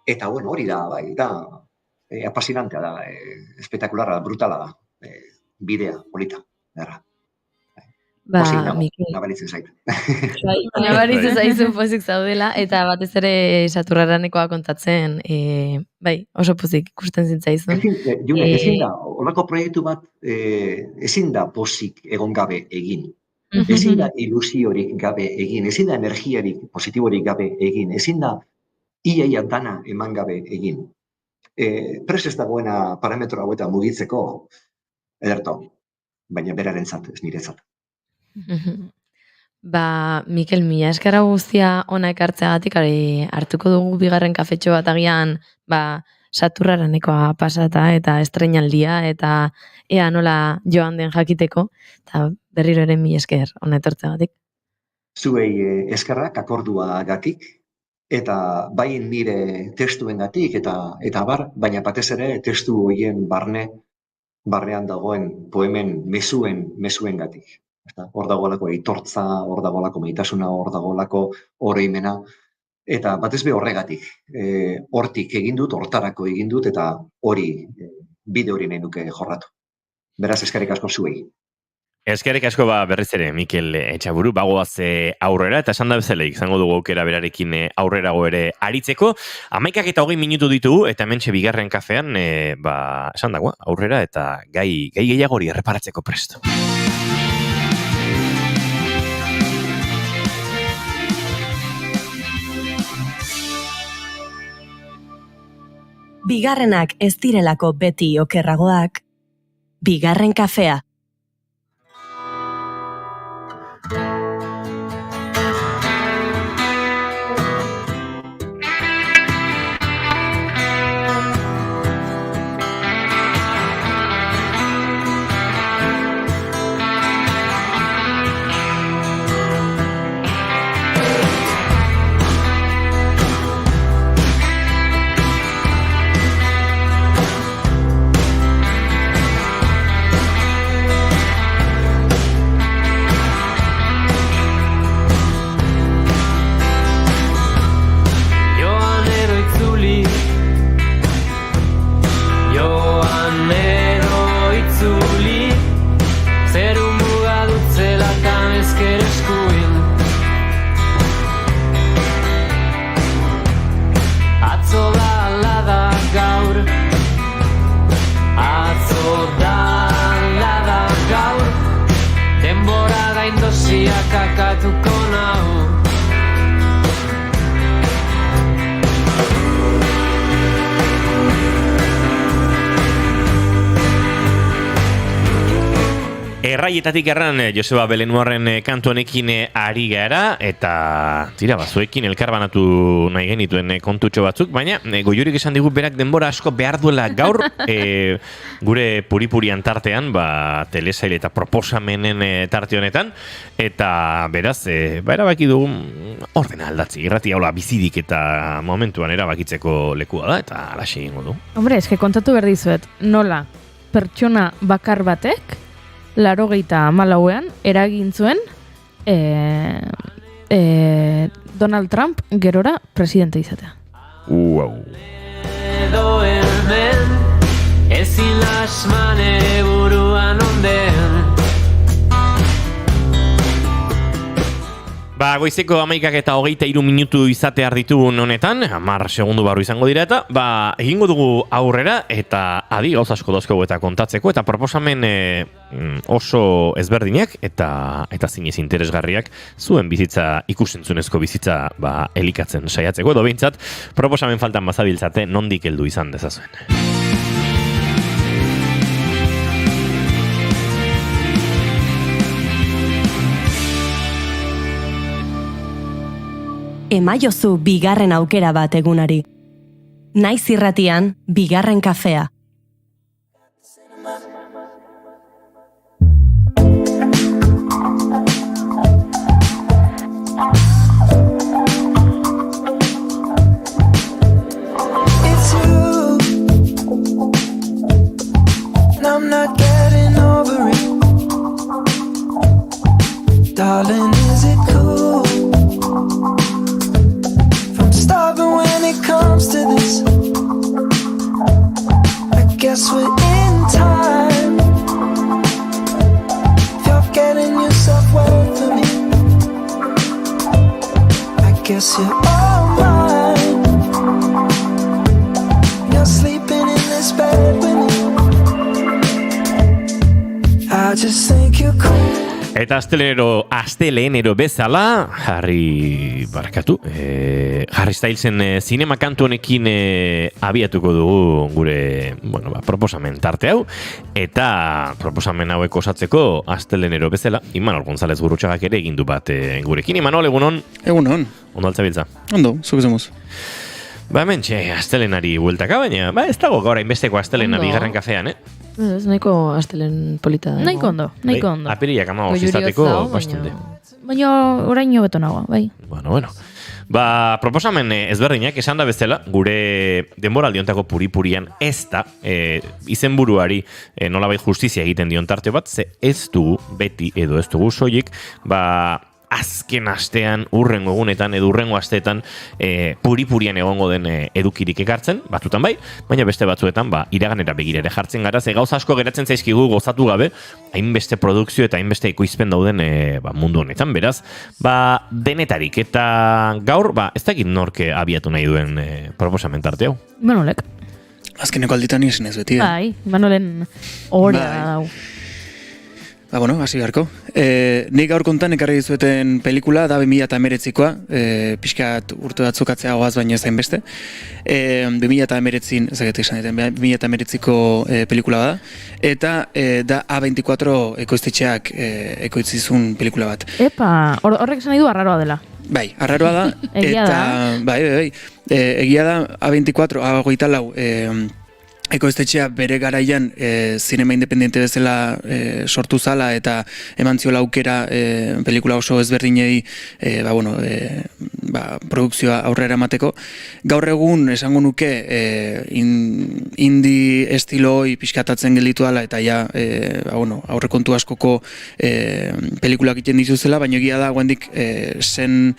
Eta bueno, hori da, apasionantea da, espektakularra da, brutala da, bidea, polita, erra. Pozik nago, nabaritzen zait. Nabaritzen zaizu pozik zaudela, eta batez ere Saturraranekoa kontatzen, bai, oso pozik ikusten zintzaizun. June, ezin da, horrako proiektu bat ezin da pozik egon gabe egin. Ezin da ilusiorik gabe egin, ezin da energiarik positiborik gabe egin, ezin da iaia dana eman gabe egin. Prest ez dagoena parametro hauetan mugitzeko, ederto, baina berarentzat, ez niretzat. Mikel, mila eskara guztia ona ekartzeagatik hartuko dugu bigarren kafetxo bat agian Saturraranekoa pasata eta estreinaldia eta ea nola joan den jakiteko, eta berriro ere mila esker ona etortzeagatik. Zuei eskerrak akorduagatik eta bai nire testuengatik eta baina batez ere testu horien barnean dagoen poemen mezuengatik. Hor dagoelako aitortza, hor dagoelako maitasuna, hor dagoelako oroimena, eta batez be horregatik. Hortik egin dut, hortarako egin dut, eta bide hori nahi nuke jorratu. Beraz, eskerrik asko zuei. Eskerrik asko berriz ere, Mikel Etxaburu, bagoaz aurrera, eta esan da bezala izango dugu aukera berarekin aurrerago ere aritzeko. 11:20 minutu ditugu, eta hementxe bigarren kafean, esan dago, aurrera, eta gai gehiagori erreparatzeko presto. Bigarrenak ez direlako beti okerragoak, bigarren kafea. Kakatuko nau Erraietatik erran Joseba Belenuarren kantu honekin ari gara, eta tira, zuekin elkarbanatu nahi genituen kontutxo batzuk, baina Goiurik esan digu berak denbora asko behar duela gaur gure puripurian tartean, telesail eta proposamenen tarte honetan, eta beraz, erabaki dugu ordena aldatzi, irrati haula bizidik eta momentuan erabakitzeko lekua da, eta alaxe egingo du. Hombre, eske kontatu behar dizuet, nola pertsona bakar batek 84ean eragin zuen Donald Trump gerora presidente izatea. Wow. Edo hemen ezin lasman ere buruan onden. Goizeko 11:23 minutu izate ditugun honetan, 10 segundu barru izango dira eta, egingo dugu aurrera eta adi gauz asko dauzkagu eta kontatzeko eta proposamen oso ezberdinak eta zinez interesgarriak zuen bizitza, ikusentzunezko bizitza elikatzen saiatzeko, edo behintzat proposamen faltan bazabiltzate nondik heldu izan dezazuen. Emaiozu bigarren aukera bat egunari. Naiz irratian, bigarren kafea. It's you, and I'm not getting over it. Darling, is it cool? Starving when it comes to this. guess we're in time. If you're getting yourself well for me, I guess you're all mine. You're sleeping in this bed with me. I just think you're cool. Eta astelehenero bezala, Harry Stylesen zinema kantu honekin abiatuko dugu gure proposamen tarte hau, eta proposamen hauek osatzeko astelehenero bezala, Imanol González Gurrutxagak ere egin du bat gurekin. Imanol, egunon? Egunon. Ondo altzabiltza? Ondo, zuk zemuz. Mentxe, astelenari bueltaka, baina ez dago gaur hainbesteko astelena bigarren kafean, Ez nahiko astelen polita dago. Nahiko ondo. Apiriak amagoz izateko bastante. Baina oraino beto nagoa, bai. Bueno. Proposamen ezberdinak esan da bezala, gure denboraldi hontako puri-purian ez da izenburuari nolabait justizia egiten dion tarte bat, ze ez dugu beti edo ez dugu soilik, azken astean, urrengo egunetan edo urrengo asteetan puri-purian egongo den edukirik ekartzen, batzutan bai, baina beste batzuetan iraganera begirere jartzen gara, ze gauza asko geratzen zaizkigu gozatu gabe, hainbeste produkzio eta hainbeste ekoizpen dauden mundu honetan, beraz, denetarik, eta gaur, ez dakit norke abiatu nahi duen proposamen tarte hau. Manolek. Azkeneko alditan izan ez beti. Bai, Manolen hori hau. Hasi beharko. Nik gaur kontan ekarri dizueten pelikula da 2019koa, pixkat urte batzuk atzeagoaz baino ez hainbeste. 2019ko pelikula da, eta da A24 ekoiztetxeak ekoitzizun pelikula bat. Epa, horrek esan nahi du arraroa dela. Bai, arraroa da. Egia da. Bai. Egia da A24, A24 ekoiztetxea bere garaian zinema independiente bezala sortu zala eta eman ziola aukera pelikula oso ezberdinei produkzioa aurrera emateko. Gaur egun esango nuke indie estiloi pixkatatzen gelditu dela eta aurrekontu askoko pelikulak egiten dituzela, baina egia da guendik zen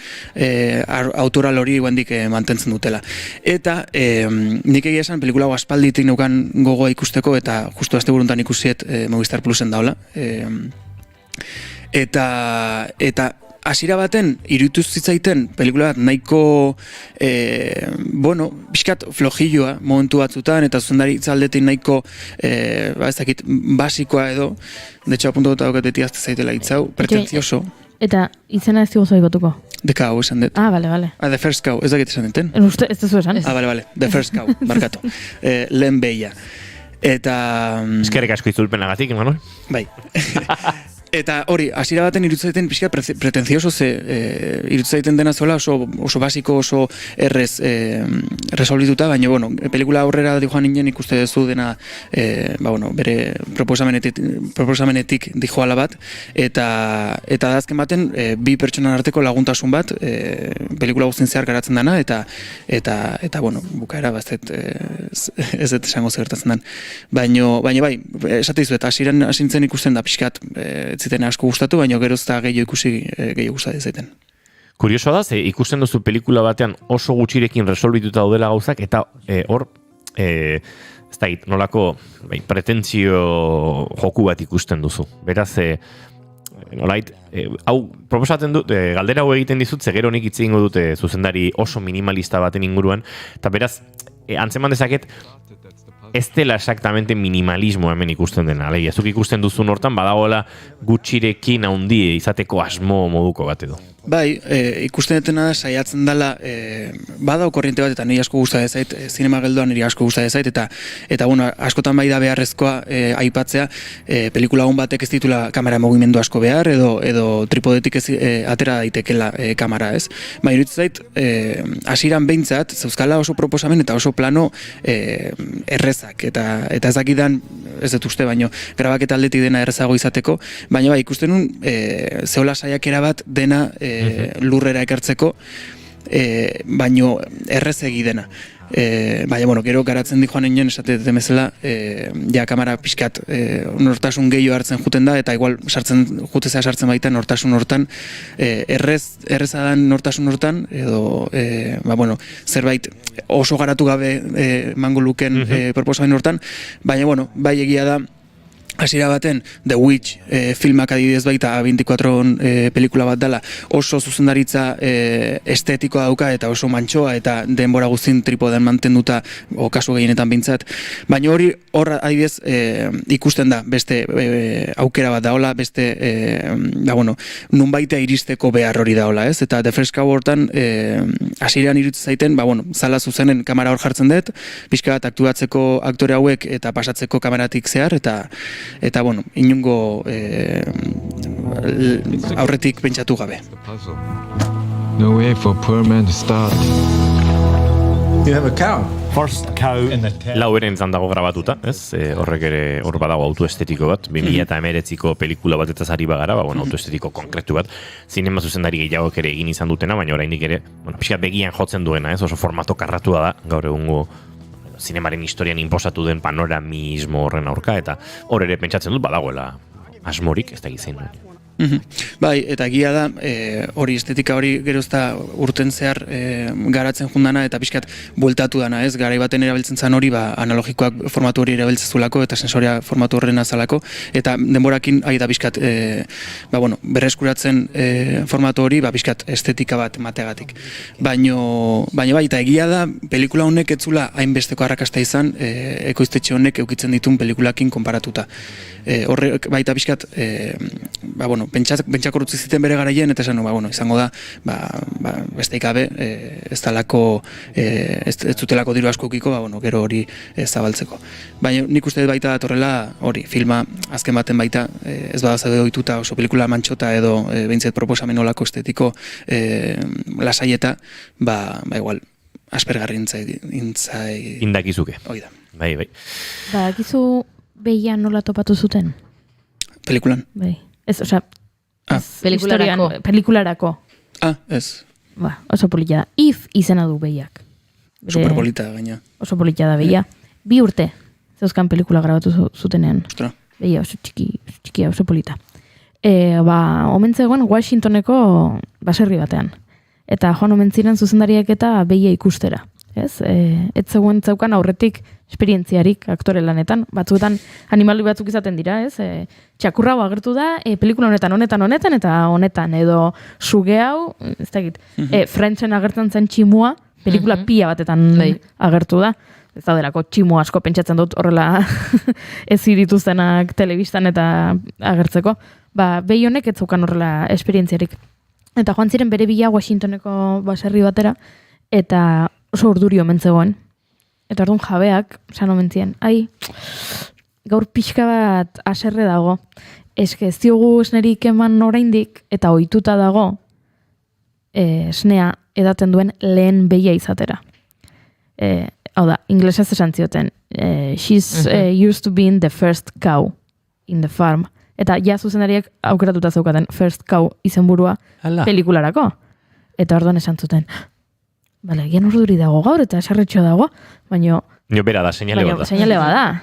autoral hori guendik mantentzen dutela. Eta nik egia esan pelikula aspalditik gogoa ikusteko eta justu asteburuntan ikusiet Movistar Plusen daola. Eta hasiera baten iruditu zitzaiten pelikula bat nahiko pixkat flojilloa momentu batzutan eta zuzendari itzaldetik nahiko ez dakit basikoa edo, de hecho apuntatuta daukat beti azte zaitela itzau, pretenzioso. Eta izena ez digozu aipatuko? The Cow esan dut. Vale. The First Cow, ez dakit esan duten? Ez duzu esan? Vale, The First Cow, barkatu. Lehen behia. Eta... Eskerrik asko itzulpenagatik, Imanol? Bai. Eta hori, hasiera baten iruditzaiten pixka pretenzioso iruditzaiten dena zola oso basiko, oso errez resolvituta, baina, pelikula aurrera dijoan inen ikuste duzu dena bere proposamenetik dijoala bat, eta da azken baten bi pertsonan arteko laguntasun bat pelikula guztien zehar garatzen dana, eta bukaera bazet ez dut esango zertatzen den. Baina bai, esate dizuet, hasieran hasintzen ikusten da pixkat ziten asko gustatu, baina geroz eta gehiago ikusi gehiago gustatzen zaiten. Kuriosoa da, ikusten duzu pelikula batean oso gutxirekin resolbituta daudela gauzak, eta hor, ez da, nolako pretentzio joku bat ikusten duzu. Beraz, nolait, hau proposatzen dut, galdera hau egiten dizut, gero nik hitz egingo dute zuzendari oso minimalista baten inguruan, eta beraz, antzeman dezaket, ez dela exactamente minimalismo hemen ikusten dena. Alegia, zuk ikusten duzun hortan, badagoela gutxirekin handie izateko asmo moduko bat edo. Bai, ikusten detena saiatzen dela, badao korriente bat eta niri asko gustatzen zait, zinema geldoan niri asko gustatzen zait, eta askotan bai da beharrezkoa aipatzea, pelikula hon batek ez ditula kamera mugimendu asko behar, edo tripodetik atera daitekela kamera, ez? Baina iruditzen zait, hasieran behintzat, zeuzkala oso proposamen eta oso plano errezak, eta ez dakidan, ez dut uste, baino grabaketa aldetik dena errezago izateko, baina bai, ikusten nun, zeola saiakera bat dena lurrera ekartzeko, baino errezegi dena. Baina, bueno, gero garatzen di joan inen, esate demezela, ja kamera pixkat nortasun gehiago hartzen juten da, eta igual jutezea sartzen baita nortasun hortan, erreza dan nortasun hortan, edo, bueno, zerbait oso garatu gabe mango luken proposamen hortan, baina, bueno, bai egia da, hasiera baten, The Witch filmak adibidez baita A24 pelikula bat dela, oso zuzendaritza estetikoa dauka eta oso mantxoa eta denbora guztin tripodan mantenduta, o kasu gehienetan bintzat, baina hor adibidez ikusten da beste aukera bat daola, beste bueno, nunbaitea iristeko behar hori daola, ez? Eta The First Cow hortan hasieran iruditzen zaiten, bueno, zala zuzenen kamera hor jartzen dut, pixka bat aktuatzeko aktore hauek eta pasatzeko kameratik zehar, eta bueno, inungo aurretik pentsatu gabe. No way for poor man to start. You have a cow. First cow in the tent. Lauren izan dago grabatuta, ez? Horrek ere hor badago autoestetiko bat, 2019ko pelikula bat eta zari bagara, bueno, autoestetiko konkretu bat, zinema zuzendari gehiagok ere egin izan dutena, baina oraindik ere, bueno, pixkat begian jotzen duena, ez? Oso formato karratua da, gaur egungo zinemaren historian inposatu den panoramismo horren aurka, eta hor ere pentsatzen dut badagoela asmorik, ez da gizein. Bai, eta egia da, hori estetika hori gerozta urten zehar garatzen jundana eta pixkat bueltatu dana, ez? Garai baten erabiltzen zan hori, analogikoak formatu hori erabiltzen zulako eta sensoria formatu horren azalako, eta denborakin da pixkat bueno, berreskuratzen formatu hori, pixkat estetika bat mategatik. Baina bai, eta egia da, pelikula honek etzula hainbesteko arrakasta izan, ekoiztetxe honek eukitzen ditun pelikulakin konparatuta. Horrek baita pixkat, bueno, pentsako utzi ziten bere garaien, eta esan, bueno, izango da, besteik gabe, ez talako, ez zutelako diru asko ukiko, bueno, gero hori zabaltzeko. Baina nik uste baita datorrela, hori, filma azken baten baita, ez bada zaude ohituta oso pelikula mantxota edo behintzet proposamen olako estetiko lasaieta, igual, aspergarri intzai... Indakizuke. Hoi da. Bai. Gizu behia nola topatu zuten? Pelikulan? Bai. Ez, osea, pelikularako. Ez. Oso polita da. If izena du behiak. Superpolita da, gaina. Oso polita da behia. 2 urte, zeuzkan pelikula grabatu zutenean. Ostra. Behia oso txikia, oso polita. Omentzegoen Washingtoneko baserri batean. Eta joan omentziren zuzendariak eta behia ikustera. Ez zegoen zeukan aurretik esperientziarik aktore lanetan, batzuetan animali batzuk izaten dira, ez? Txakurra agertu da, pelikula honetan, eta honetan, edo suge hau, ez da egit, Frentzen agertzen zen tximua, pelikula pila batetan agertu da, ez da delako tximu asko pentsatzen dut horrela ez irituztenak telebistan eta agertzeko, behi honek ez zeukan horrela esperientziarik. Eta joan ziren bere bila Washingtoneko baserri batera, eta oso urduri omen zegoen. Eta orduan jabeak, esan omen zien, gaur pixka bat aserre dago. Eske ez diogu esnerik eman oraindik, eta ohituta dago esnea edaten duen lehen behia izatera. Hau da, inglesez esan zioten. She's used to being the first cow in the farm. Eta ja zuzendariak aukeratuta zeukaten first cow izenburua pelikularako. Eta orduan esan zuten, gian urduri dago gaur eta esarretxo dago, baina... Bera da, seinale bat da.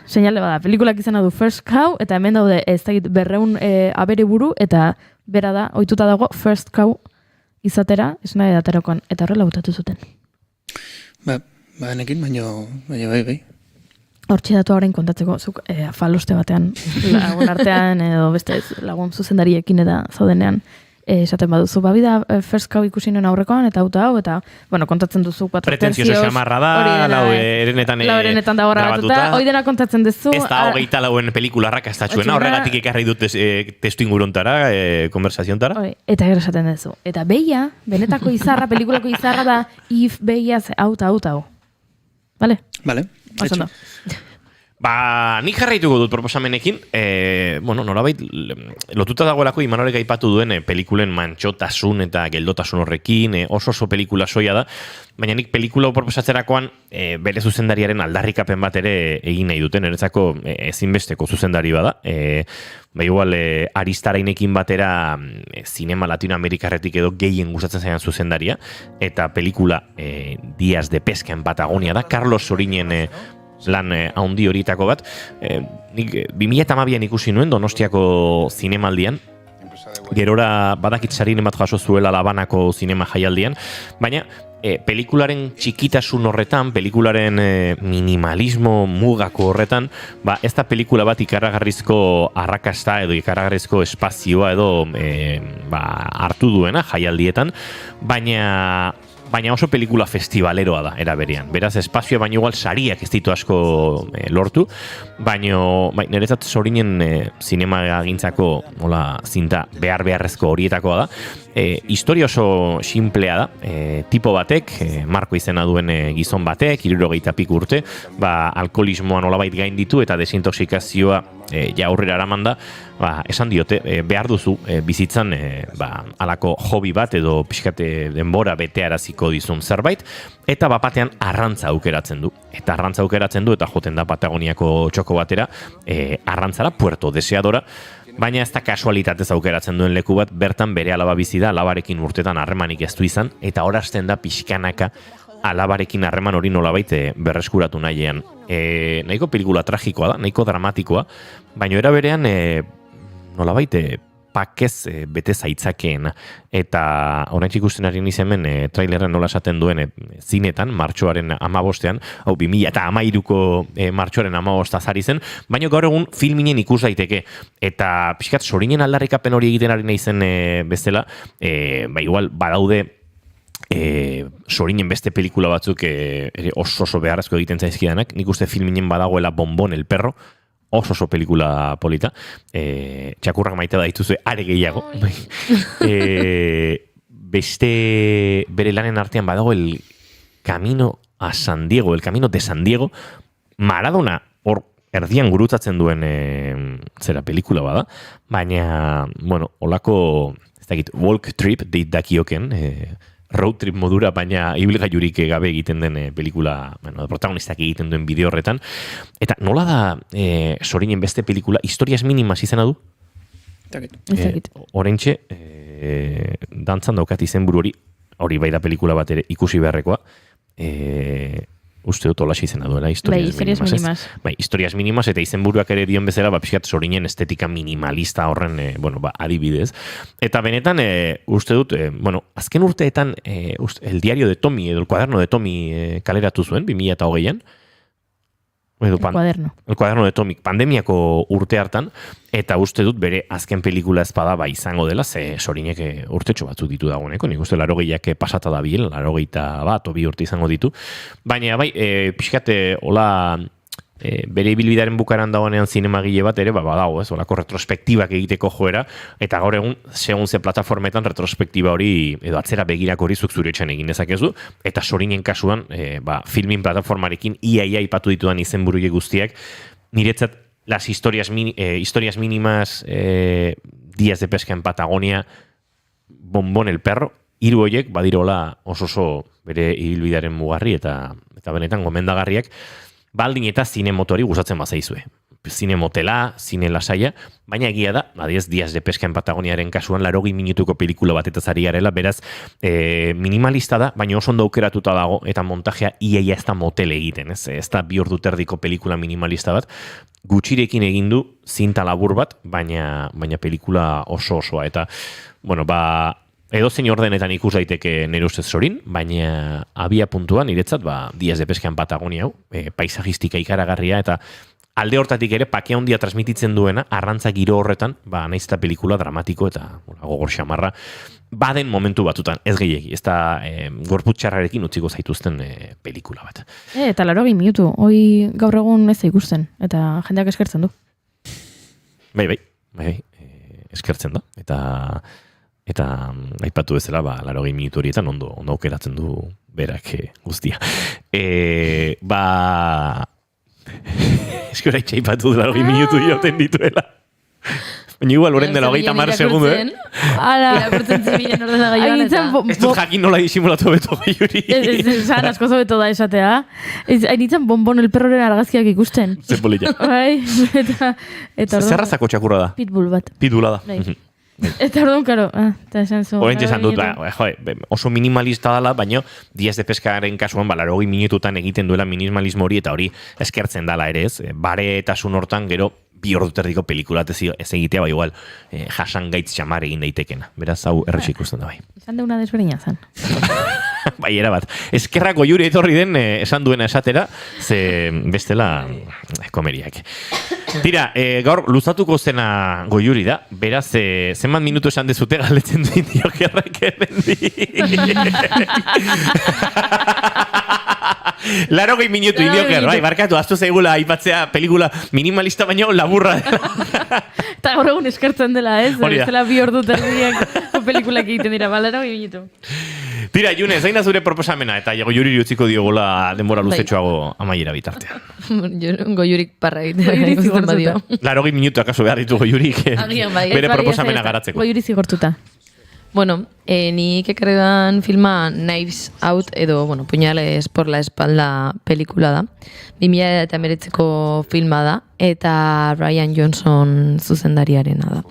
Seinale bada. Pelikulak izena du First Cow, eta hemen daude ez da 200 abere buru, eta bera da, ohituta dago First Cow izatera, esna edaterakoan, eta horrela hautatu zuten. Nekin, baina bai. Hortxe datu horrein kontatzeko, zuk faloste batean, lagun artean, edo beste lagun zuzendariekin eta zaudenean, esaten baduzu, bida First Cow ikusi nuen aurrekoan, eta hau, eta, bueno, kontatzen duzu 4 tercios. Pretenzioso xamarra da, lau erenetan da grabatuta, hoi dena kontatzen duzu. Ez da hogeita lauen pelikula rakastatxuena, horregatik ekarri dut testu inguruntara, konversaziontara. Eta gero esaten duzu. Eta behia, benetako izarra, pelikulako izarra da, if behia, hau. Vale? Vale. Osondo. Nik jarraituko dut proposamenekin, nolabait, lotuta dagoelako Imanolek aipatu duen pelikulen mantxotasun eta geldotasun horrekin, oso pelikula soia da, baina nik pelikula proposatzerakoan bere zuzendariaren aldarrikapen bat ere egin nahi duten, niretzako ezinbesteko zuzendari bada, igual Aristarainekin batera zinema latinoamerikarretik edo gehien gustatzen zaian zuzendaria, eta pelikula Días de Pesca en Patagonia da, Carlos Sorinen lan haundi horietako bat. Nik 2012an ikusi nuen Donostiako zinemaldian, gerora badakit sarien bat jaso zuela Labanako zinema jaialdian, baina pelikularen txikitasun horretan, pelikularen minimalismo mugako horretan, ez da pelikula bat ikaragarrizko arrakasta edo ikaragarrizko espazioa edo hartu duena jaialdietan, baina oso pelikula festivaleroa da, era berean. Beraz, espazioa baino igual sariak ez ditu asko lortu, baina niretzat Sorinen zinema gintzako zinta beharrezko horietakoa da. Historia oso simplea da, tipo batek, Marko izena duen gizon batek, 70 urte, alkoholismoa nolabait gainditu eta desintoxikazioa aurrera eraman da, esan diote, behar duzu bizitzan alako hobi bat edo pixkate denbora betearaziko dizun zerbait, eta batean arrantza aukeratzen du. Eta arrantza aukeratzen du, eta joten da Patagoniako txoko batera, arrantzara, Puerto Deseadora, baina ez da kasualitatez aukeratzen duen leku bat, bertan bere alaba bizi da, alabarekin urtetan harremanik ez du izan, eta horazten da pixkanaka alabarekin harreman hori nolabait berreskuratu nahiean. Nahiko pelikula tragikoa da, nahiko dramatikoa, baina era berean nolabait pakez bete zaitzakeena. Eta orain ikusten ari niz hemen trailerren nola esaten duen zinetan, martxoaren 15ean, 2013ko martxoaren 15 zari zen, baina gaur egun filminen ikus daiteke. Eta pixkat Sorinen aldarrikapen hori egiten ari naizen bezala, igual badaude Sorinen beste pelikula batzuk oso beharrezko egiten zaizkidanak, nik uste filminen badagoela Bonbon el perro, oso pelikula polita, txakurrak maite da dituzue are gehiago. Beste bere lanen artean badago el Camino a San Diego, el Camino de San Diego, Maradona hor erdian gurutzatzen duen zera pelikula bada, baina, olako, ez dakit, walk trip dakioken, road trip modura, baina ibilgailurik gabe egiten den pelikula, protagonistak egiten duen bideo horretan. Eta nola da Sorinen beste pelikula, Historias Minimas izena du? Orentxe, dantzan daukat izenburu hori bai da pelikula bat ere ikusi beharrekoa, uste dut olaxe izena duela, Historias Minimas. Historias Minimas, eta izenburuak ere dion bezala, pixkat Sorinen estetika minimalista horren, adibidez. Eta benetan, uste dut, azken urteetan, el diario de Tommy, edo el cuaderno de Tommy kaleratu zuen, 2008an. El cuaderno de Tommy, pandemiako urte hartan, eta uste dut bere azken pelikula ezpada izango dela, ze Sorinek urtetxo batzuk ditu dagoeneko, nik uste 80ak pasata da biel, 81 2 urte izango ditu, baina pixkate, hola, bere ibilbidearen bukaran dagoenean zinemagile bat ere, badago, ez, olako retrospektibak egiteko joera, eta gaur egun, segun ze plataformetan retrospektiba hori, edo atzera begirak hori zuk zure etxan egin dezakezu, eta Sorinen kasuan, filmin plataformarekin iaia ipatu ditudan izenburuie guztiak, niretzat, las historias mínimas, Días de Pesca en Patagonia, Bonbon el perro, hiru horiek badirola oso bere ibilbidearen mugarri, eta benetan gomendagarriak, baldin eta zine motori gustatzen bazaizue. Zine motela, zine lasaia, baina egia da, Días de Pesca en Patagoniaren kasuan 80 minutuko pelikula batetaz ari garela, beraz minimalista da, baina oso ondo aukeratuta dago, eta montajea iaia ez da motel egiten, ez da 2 ordu terdiko pelikula minimalista bat, gutxirekin egin du zinta labur bat, baina pelikula osoa, eta edo zein ordenetan ikus daiteke nire ustez Sorin, baina abia puntuan niretzat, Días de Pesca en Patagonia hau, paisajistika ikaragarria, eta alde hortatik ere pakea handia transmititzen duena, arrantza giro horretan, nahiz eta pelikula dramatiko eta gogor xamarra, baden momentu batutan, ez gehiegi, ez da gorputxarrarekin utziko zaituzten pelikula bat. Eta 80 minutu, hoi gaur egun ez ikusten, eta jendeak eskertzen du. Bai, eskertzen da, eta aipatu bezala, 80 minutu horietan ondo aukeratzen du berak guztia. Eskora itxaipatu dela 20 minutu joten dituela. Baina igual, oren dela 30 segundu, Ala, irakurtzen zibilen ordenagailuan eta... Ez dut jakin nola disimulatu beto Goiuri. Zan, asko zobeto da esatea. Hainitzen bonbon el perroren argazkiak ikusten. Zer polilla. Bai, eta Zerrazako txakurra da? Pitbull bat. Pitbulla da. Bai. Eta orduan, karo, eta esan zu. Horentxe esan dut, oso minimalista dela, baina Diaz de Pescaren kasuan, 80 minututan egiten duela minimalismo hori, eta hori eskertzen dela ere ez. Baretasun hortan, gero, 2 ordu terdiko pelikula ez egitea, bai igual, jasan gaitz xamar egin daitekena. Beraz, hau erretxe ikusten da bai. Esan deuna desberdina zen. Bai, erabat. Eskerrak Goiuri etorri den esan duena esatera, ze bestela komeriak. Tira, gaur luzatuko zena Goiuri da, beraz, zenbat minutu esan dezute galetzen du Indio Gerrak Laro 20 minutu Indio Gerrak, bai, barkatu, aztu zaigula aipatzea pelikula minimalista baino laburra dela. Eta gaur egun eskertzen dela, ez? Hori da. Zela 2 ordu terdiak pelikulak egiten dira, balaro 20 minutu. Tira, June, zain da zure proposamena, eta Goiuri utziko diogola denbora luzetxoago amaiera bitartean. Goiurik parra egitea ikusten badio. 80 minutu akaso behar ditu Goiurik bere proposamena garatzeko. Goiuri zigortuta. Bueno, nik ekarredan filma Knives Out edo, Puñales por la espalda pelikula da. 2019ko filma da, eta Ryan Johnson zuzendariarena da.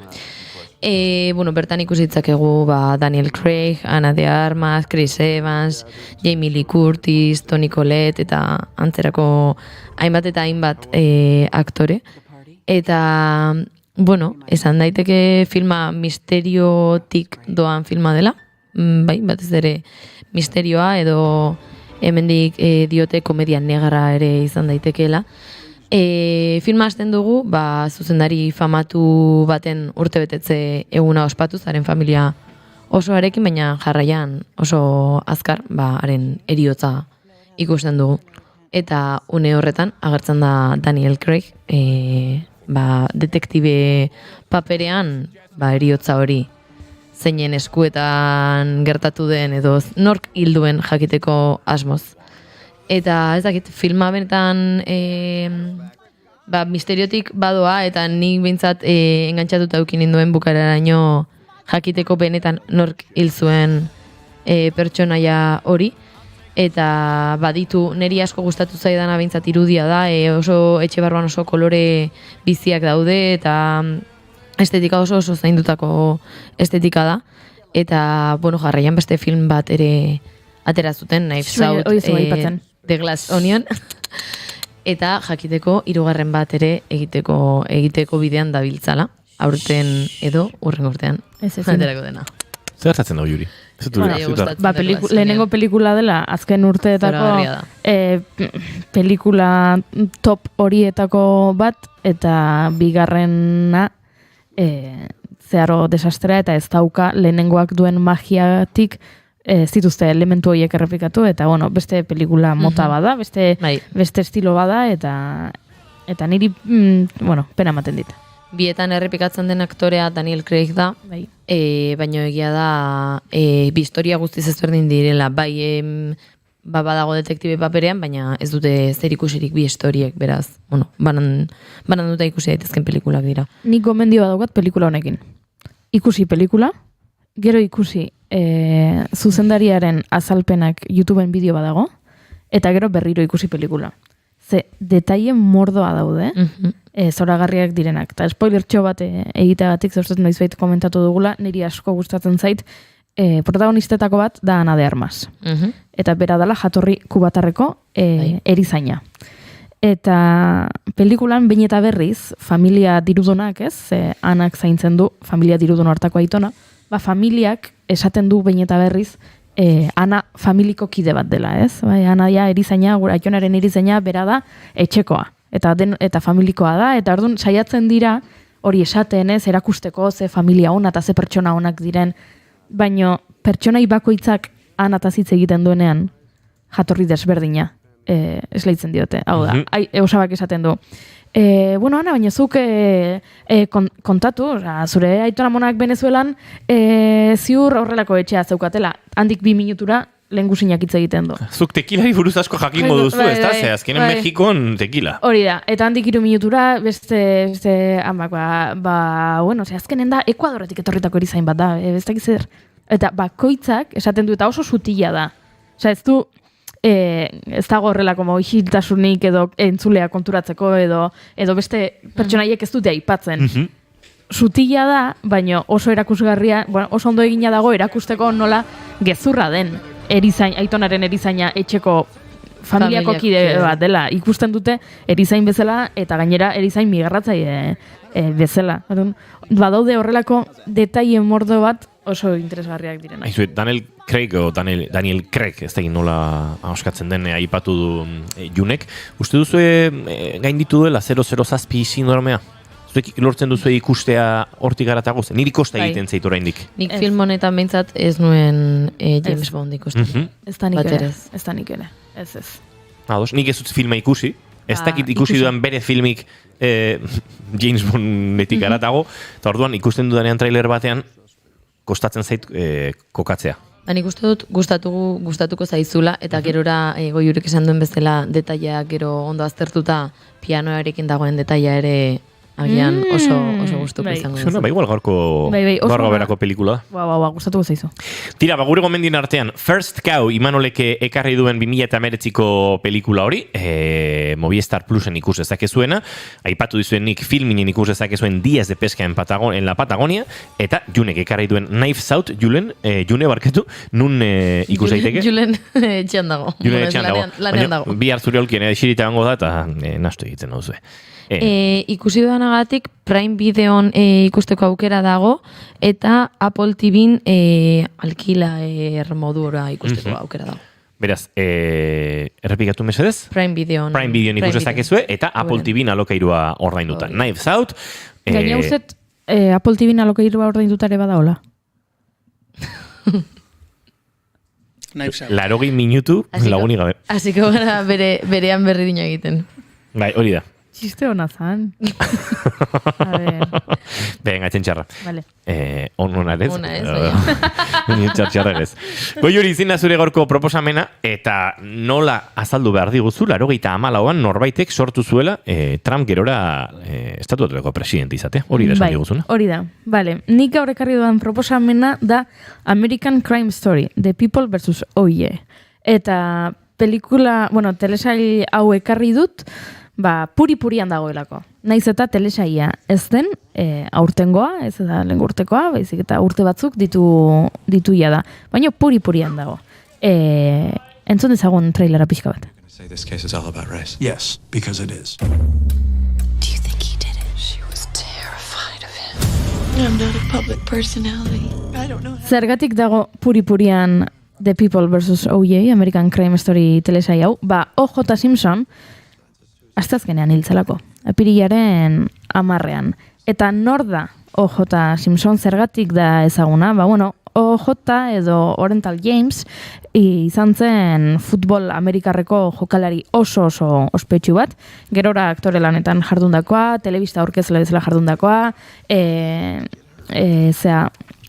Bertan ikusitzakegu Daniel Craig, Ana de Armas, Chris Evans, Jamie Lee Curtis, Toni Collette eta antzerako hainbat aktore. Eta, esan daiteke filma misteriotik doan filma dela, bai, batez ere misterioa edo hemendik diote komedia negra ere izan daitekeela. Filma hasten dugu, zuzendari famatu baten urtebetetze eguna ospatuz, haren familia osoarekin, baina jarraian oso azkar, haren eriotza ikusten dugu. Eta une horretan, agertzen da Daniel Craig, detektibe paperean, eriotza hori zeinen eskuetan gertatu den edo nork hilduen jakiteko asmoz. Eta ez dakit, filma benetan misteriotik badoa, eta nik behintzat engantzatuta eukin induen bukararaino jakiteko benetan nork hil zuen pertsonaia hori. Eta baditu, niri asko gustatu zaidana behintzat irudia da, oso etxe barruan oso kolore biziak daude, eta estetika oso zaindutako estetika da. Eta, jarraian beste film bat ere atera zuten, Knives Out, The Glass Onion, eta jakiteko 3. bat ere egiteko bidean dabiltzala, aurten edo urren urtean aterako dena. Zer gertatzen da Goiuri? Lehenengo pelikula dela, azken urteetako pelikula top horietako bat, eta bigarrena zeharo desastrea, eta ez dauka lehenengoak duen magiatik zituzte elementu horiek errepikatu, eta beste pelikula mota bada, beste estilo bada, eta niri pena ematen dit. Bietan errepikatzen den aktorea Daniel Craig da, baina egia da bi historia guztiz ezberdin direla, badago detektibe paperean, baina ez dute zer ikusirik bi historiek, beraz, banan dute ikusi daitezken pelikulak dira. Nik gomendioa daukat pelikula honekin. Ikusi pelikula, gero ikusi zuzendariaren azalpenak YouTubeen bideo badago, eta gero berriro ikusi pelikula. Ze detaile mordoa daude, zoragarriak direnak. Eta spoiler txo bat egiteagatik, zauztet noizbait komentatu dugula, niri asko gustatzen zait, protagonistetako bat da Ana de Armas. Eta bera dela jatorri kubatarreko erizaina. Eta pelikulan behin eta berriz, familia dirudonak, Anak zaintzen du, familia dirudon hartako aitona, familiak esaten du behin eta berriz, Ana familiko kide bat dela, ez? Ana erizaina, aitonaren erizaina, bera da etxekoa. Eta familikoa da, eta orduan saiatzen dira, hori esaten, ez, erakusteko ze familia ona eta ze pertsona onak diren, baino pertsonai bakoitzak Ana eta hitz egiten duenean, jatorri desberdina, esleitzen diote. Hau da, osabak esaten du. Ana, baina zuk kontatu, zure aitona monak Venezuelan ziur horrelako etxea zeukatela. Handik 2 minutura lengusinak hitz egiten du. Zuk tekilari buruz asko jakingo duzu, ez da? Ze azkenen Mexikon tekila. Hori da, eta handik 3 minutura beste amak, bueno, ze azkenen da, Ekuadorretik etorritako erizain bat da, ez dakiz zer. Eta bakoitzak esaten du, eta oso sutila da. Osea, ez du, ez dago horrelako isiltasunik edo entzulea konturatzeko edo beste pertsonaiek ez dute aipatzen. Sutila da, baina oso erakusgarria, bueno, oso ondo egina dago erakusteko nola gezurra den aitonaren erizaina etxeko familiako kide bat dela. Ikusten dute erizain bezala eta gainera erizain migarratzaile bezala. Badaude horrelako detaile mordo bat oso interesgarriak direna. Aizu, Daniel Craig, ez da nola ahoskatzen den aipatu du Junek. Uste duzu gainditu duela 007 sindromea? Zuek lortzen duzu ikustea hortik garatago zen? Niri kosta egiten zaitu oraindik. Nik film honetan behintzat ez nuen James Bond ikusten. Ez da nik ere. Ez. Ados, nik ez dut filma ikusi. Ez dakit ikusi dudan bere filmik James Bondetik garatago. Eta orduan ikusten dudanean trailer batean kostatzen zait kokatzea. Nik uste dut gustatuko zaizula eta gerora Goiurek esan duen bezala detaileak gero ondo aztertuta pianoarekin dagoen detaila ere agian oso gustuko izango dut. Igual gaurko berako pelikula. Gustatuko zaizu. Tira, gure gomendien artean, First Cow Imanoleke ekarri duen 2019ko pelikula hori, Movistar Plusen ikus ezakezuena, aipatu dizuen nik filminen ikus ezakezuen Días de Pesca en la Patagonia, eta Junek ekarri duen Knives Out, June barketu, nun ikus daiteke? Julen etxean dago. Lanean dago. Bi hartzure holkien esirita gango da, eta nastu egiten dauzue. Ikusi dudanagatik Prime Videon ikusteko aukera dago eta Apple TVn alkila modura ikusteko aukera dago. Beraz, errepikatu mesedez? Prime Videon ikus ezakezue eta Apple TVn alokairua ordainduta. Knives Out. Gaina uzet, Apple TVn alokairua ordaindutare badaola. 80 minutu lagunik gabe. Hasiko gara berean berri dino egiten. Bai, hori da. Txiste hona zan. Venga, txentxarra. Vale. Onarez. Txarra ez. Goiuri izin da zure gorko proposamena, eta nola azaldu behar diguzu, 94an norbaitek sortu zuela Trump gerora estatuatuko presidente izatea. Hori da esan diguzuna. Hori da. Vale. Nik gaur ekarri dudan proposamena da American Crime Story, The People vs. O.J. Eta pelikula, telesail hau ekarri dut, puri-purian dagoelako. Naiz eta telesaia ez den aurtengoa, ez da lehen urtekoa, baizik eta urte batzuk dituia da. Baina puri-purian dago. Entzun dezagun trailera pixka bat. This case is all about race. Yes, because it is. Do you think he did it? She was terrified of him. I'm not a public personality. I don't know. Zergatik dago puri-purian The People vs. O.J. American Crime Story telesaia hau? O.J. Simpson astazkenean hiltzelako, apirilaren 10ean. Eta nor da O.J. Simpson zergatik da ezaguna? O.J. edo Oriental James izan zen futbol amerikarreko jokalari oso ospetsu bat. Gerora aktore lanetan jardundakoa, telebista aurkezle bezala jardundakoa,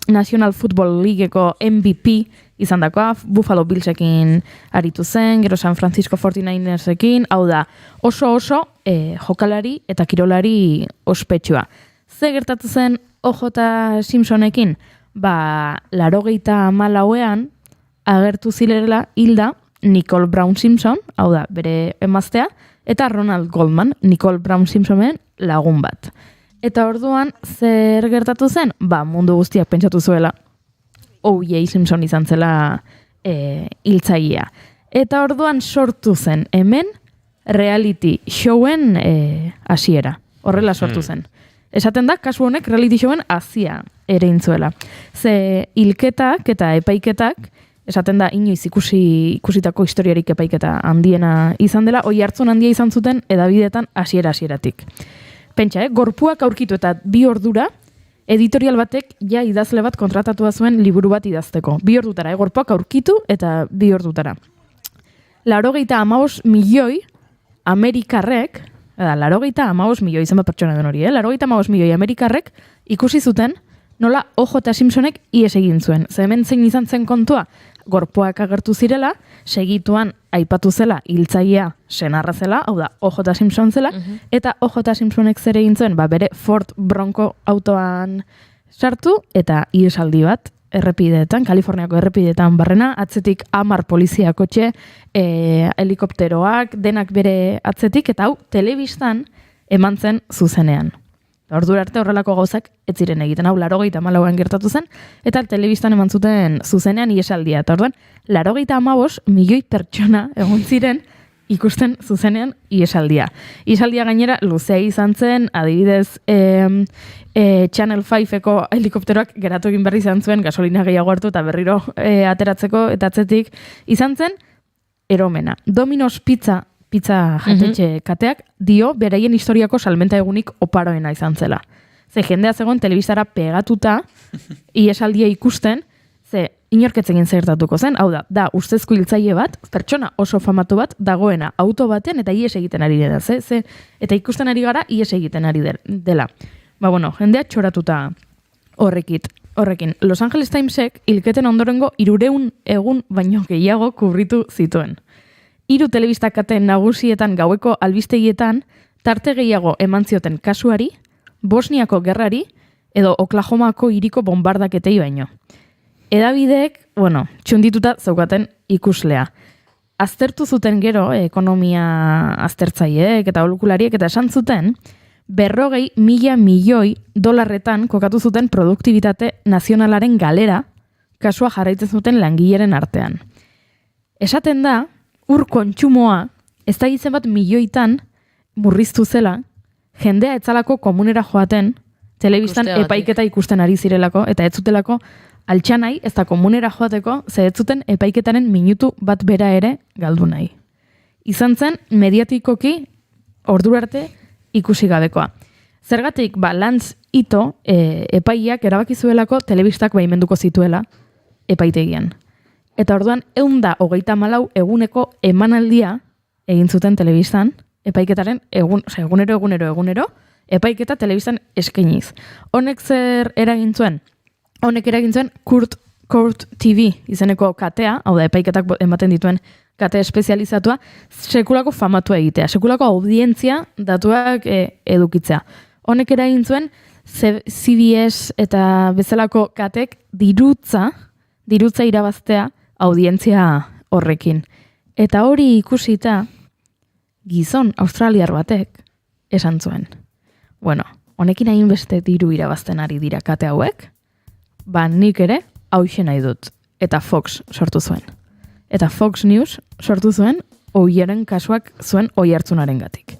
National Football Leagueko MVP izan dakoa, Buffalo Billsekin aritu zen, gero San Francisco 49ersekin, hau da, oso jokalari eta kirolari ospetsua. Ze gertatu zen O.J. Simpsonekin? 84ean agertu zirela hilda Nicole Brown Simpson, hau da, bere emaztea, eta Ronald Goldman, Nicole Brown Simpsonen lagun bat. Eta orduan, zer gertatu zen? Mundu guztiak pentsatu zuela O.J. Simpson izan zela hiltzailea. Eta orduan sortu zen hemen reality showen hasiera. Horrela sortu zen. Esaten da, kasu honek reality showen hasia ere intzuela. Ze hilketak eta epaiketak, esaten da, inoiz ikusitako historiarik epaiketa handiena izan dela, oi hartzun handia izan zuten edabidetan hasieratik. Pentsa, gorpuak aurkitu eta 2 ordura, editorial batek ja idazle bat kontratatua zuen liburu bat idazteko. 2 ordutara, gorpuak aurkitu eta 2 ordutara. 95 milioi Amerikarrek, 95 milioi izan bat pertsona den hori, 95 milioi Amerikarrek ikusi zuten nola O.J. Simpsonek ies egin zuen. Ze hemen zein izan zen kontua, gorpuak agertu zirela, segituan aipatu zela hiltzailea senarra zela, hau da, O.J. Simpson zela, eta O.J. Simpsonek zer egin zuen, bere Ford Bronco autoan sartu, eta ihesaldi bat, errepideetan, Kaliforniako errepideetan barrena, atzetik 10 polizia kotxe, helikopteroak, denak bere atzetik, eta hau, telebistan eman zen zuzenean. Ordura arte horrelako gauzak ez ziren egiten, hau 84an gertatu zen, eta telebistan eman zuten zuzenean ihesaldia. Eta orduan, 85 milioi pertsona egon ziren ikusten zuzenean ihesaldia. Ihesaldia gainera luzea izan zen, adibidez, Channel 5eko helikopteroak geratu egin berri izan zuen, gasolina gehiago hartu eta berriro ateratzeko, eta atzetik izan zen, eromena. Domino's Pizza jatetxe kateak dio beraien historiako salmenta egunik oparoena izan zela. Ze jendea zegoen telebistara pegatuta ihesaldia ikusten, ze inorketzen zertatuko zen, hau da ustezko hiltzaile bat, pertsona oso famatu bat, dagoena auto baten eta ihes egiten ari dela, eta ikusten ari gara ihes egiten ari dela. Jendea txoratuta horrekin. Los Angeles Timesek hilketen ondorengo 300 egun baino gehiago kubritu zituen. 3 telebista kate nagusietan gaueko albistegietan tarte gehiago eman zioten kasuari, Bosniako gerrari edo Oklahomako hiriko bombardaketei baino. Edabideek, txundituta zeukaten ikuslea. Aztertu zuten gero, ekonomia aztertzaileek eta aholkulariek, eta esan zuten, 40.000 milioi dolarretan kokatu zuten produktibitate nazionalaren galera, kasua jarraitzen zuten langileren artean. Esaten da, ur kontsumoa, ez da gizen bat milioitan murriztu zela, jendea etzalako komunera joaten, telebistan epaiketa ikusten ari zirelako, eta ez zutelako altxanai, ez da komunera joateko, ze ez zuten epaiketaren minutu bat bera ere galdu nahi. Izan zen, mediatikoki, ordura arte, ikusi gabekoa. Zergatik, Lantz Ito, epaiak erabakizuelako telebistak baimenduko zituela epaitegian. Eta orduan, 134 eguneko emanaldia egin zuten telebistan, epaiketaren egunero, epaiketa telebistan eskainiz. Honek zer eragin zuen? Honek eragin zuen Court TV izeneko katea, hau da epaiketak ematen dituen kate espezializatua, sekulako famatua egitea, sekulako audientzia datuak edukitzea. Honek eragin zuen CBS eta bezalako katek dirutza irabaztea audientzia horrekin. Eta hori ikusita gizon australiar batek esan zuen. Honekin hainbeste diru irabazten ari dira kate hauek, nik ere hauxe nahi dut. Eta Fox sortu zuen. Eta Fox News sortu zuen ohiaren kasuak zuen oihartzunaren gatik.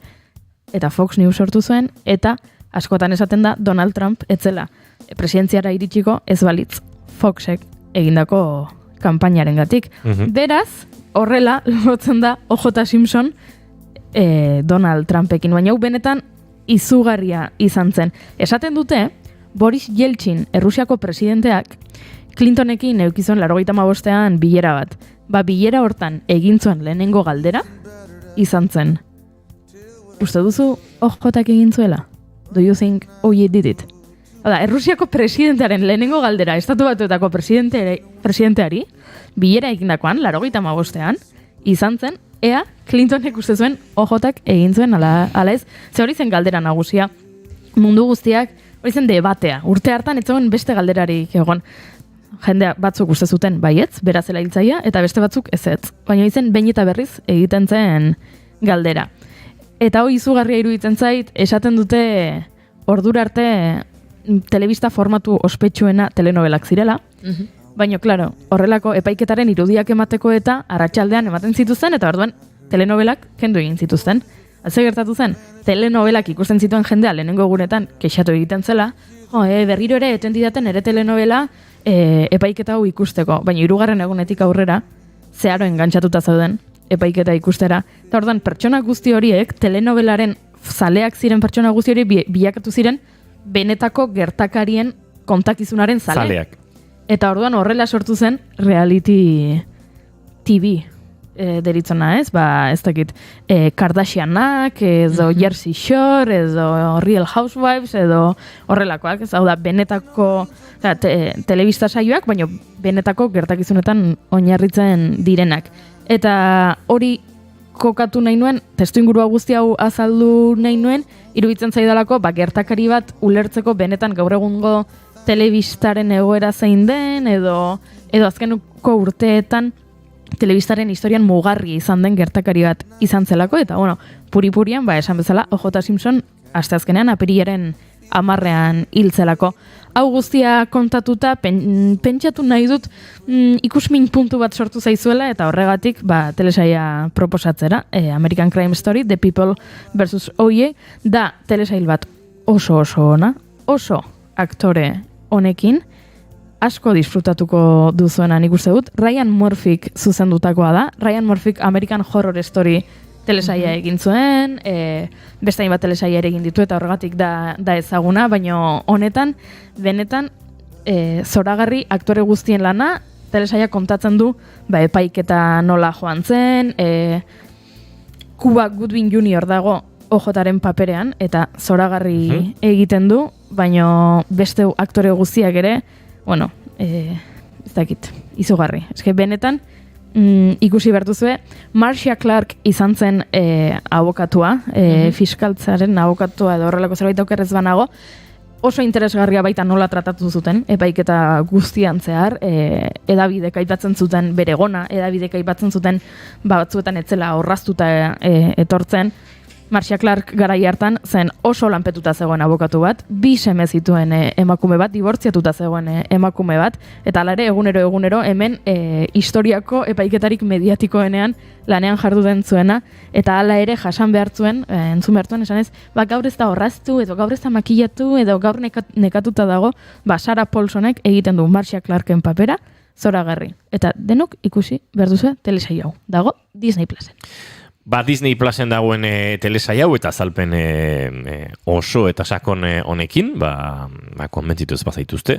Eta Fox News sortu zuen, eta askotan esaten da Donald Trump etzela presidentziara iritsiko ez balitz Foxek egindako kanpainaren gatik. Beraz, horrela lotzen da O.J. Simpson Donald Trumpekin, baina hau benetan izugarria izan zen. Esaten dute, Boris Yeltsin, Errusiako presidenteak, Clintonekin eukizuen 85ean bilera bat. Bilera hortan egin zuen lehenengo galdera, izan zen. Uste duzu OJak egin zuela? Do you think OJ did it? Errusiako presidentearen lehenengo galdera, estatu batuetako presidenteari, bilera egindakoan, 85ean, izan zen, ea Clintonek uste zuen OJak egin zuen ala ez, ze hori zen galdera nagusia. Mundu guztiak, hori zen debatea. Urte hartan ez zegoen beste galderarik egon. Jendea batzuk uste zuten baietz, berazela hiltzaia, eta beste batzuk ezetz. Baina izen behin eta berriz egiten zen galdera. Eta hori izugarria iruditzen zait, esaten dute ordura arte telebista formatu ospetsuena telenovelak zirela, baina, klaro, horrelako epaiketaren irudiak emateko eta arratsaldean ematen zituzten, eta orduan telenovelak kendu egin zituzten. Ze gertatu zen, telenovelak ikusten zituen jendea lehenengo egunetan kexatu egiten zela, berriro ere eten didaten ere telenovela epaiketa hau ikusteko, baina 3. egunetik aurrera zeharo engantzatuta zauden epaiketa ikustera. Eta orduan, pertsona guzti horiek, telenovelaren zaleak ziren pertsona guzti horiek bilakatu ziren benetako gertakarien kontakizunaren zaleak. Eta orduan horrela sortu zen reality TV deritzona, ez? Ez dakit, Kardashianak, edo Jersey Shore, edo Real Housewives, edo horrelakoak, ez? Hau da, benetako telebista saioak, baina benetako gertakizunetan oinarritzen direnak. Eta hori kokatu nahi nuen, testuingurua guzti hau azaldu nahi nuen, iruditzen zaidalako, gertakari bat ulertzeko benetan gaur egungo telebistaren egoera zein den, edo azkeneko urteetan telebistaren historian mugarri izan den gertakari bat izan zelako, eta puri-purian, esan bezala, O.J. Simpson asteazkenean apirilaren 10ean hiltzelako. Hau guztia kontatuta, pentsatu nahi dut ikusmin puntu bat sortu zaizuela, eta horregatik telesaia proposatzera, American Crime Story, The People vs. O.J. da telesail bat oso ona, oso aktore honekin, asko disfrutatuko duzuena nik uste dut. Ryan Murphyk zuzendutakoa da. Ryan Murphyk American Horror Story telesaia egin zuen, beste hainbat telesaia ere egin ditu eta horregatik da ezaguna, baina honetan, benetan, zoragarri aktore guztien lana, telesaia kontatzen du, epaiketa nola joan zen, Cuba Gooding Jr. dago OJ-ren paperean, eta zoragarri egiten du, baina beste aktore guztiak ere, ez dakit, izugarri. Eske benetan, ikusi bertuzue, Marcia Clark izan zen abokatua, fiskaltzaren abokatua edo horrelako zerbait aukerrez banago, oso interesgarria baita nola tratatu zuten, epaiketa guztian zehar, edabidek aipatzen zuten bere gona, edabidek aipatzen zuten batzuetan etzela orraztuta etortzen. Marcia Clark garai hartan zen oso lanpetuta zegoen abokatu bat, 2 seme zituen emakume bat, dibortziatuta zegoen emakume bat, eta hala ere egunero hemen historiako epaiketarik mediatikoenean lanean jarduten zuena, eta hala ere jasan behar zuen, entzun behar zuen, esan ez, gaur ez da orraztu, edo gaur ez da makillatu, edo gaur nekatuta dago, Sarah Paulsonek egiten du Marcia Clarken papera, zoragarri. Eta denok ikusi behar duzu telesail hau, dago Disney Plusen. Disney Plusen dagoen telesaia hau eta azalpen oso eta sakon honekin, konbentzitu ez bazaituzte,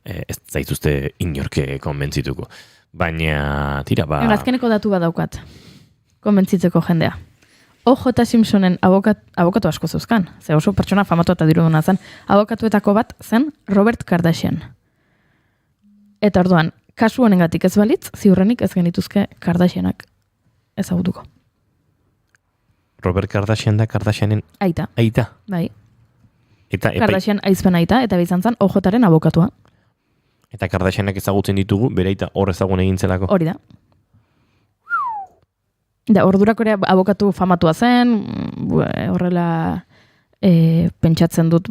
ez zaituzte inorke konbentzituko. Baina, tira, azkeneko datu bat daukat, konbentzitzeko jendea. O.J. Simpsonen abokatu asko zeuzkan, ze oso pertsona famatu eta diruduna zen, abokatuetako bat zen Robert Kardashian. Eta orduan, kasu honengatik ez balitz, ziurrenik ez genituzke Kardashianak ezagutuko. Robert Kardashian da Kardashianen aita. Bai. Kardashian aizpen aita, eta bizan zen OJ-ren abokatua. Eta Kardashianak ezagutzen ditugu, bere aita hor ezagun egintzelako. Hori da. Da, ordurako ere abokatu famatua zen, horrela pentsatzen dut,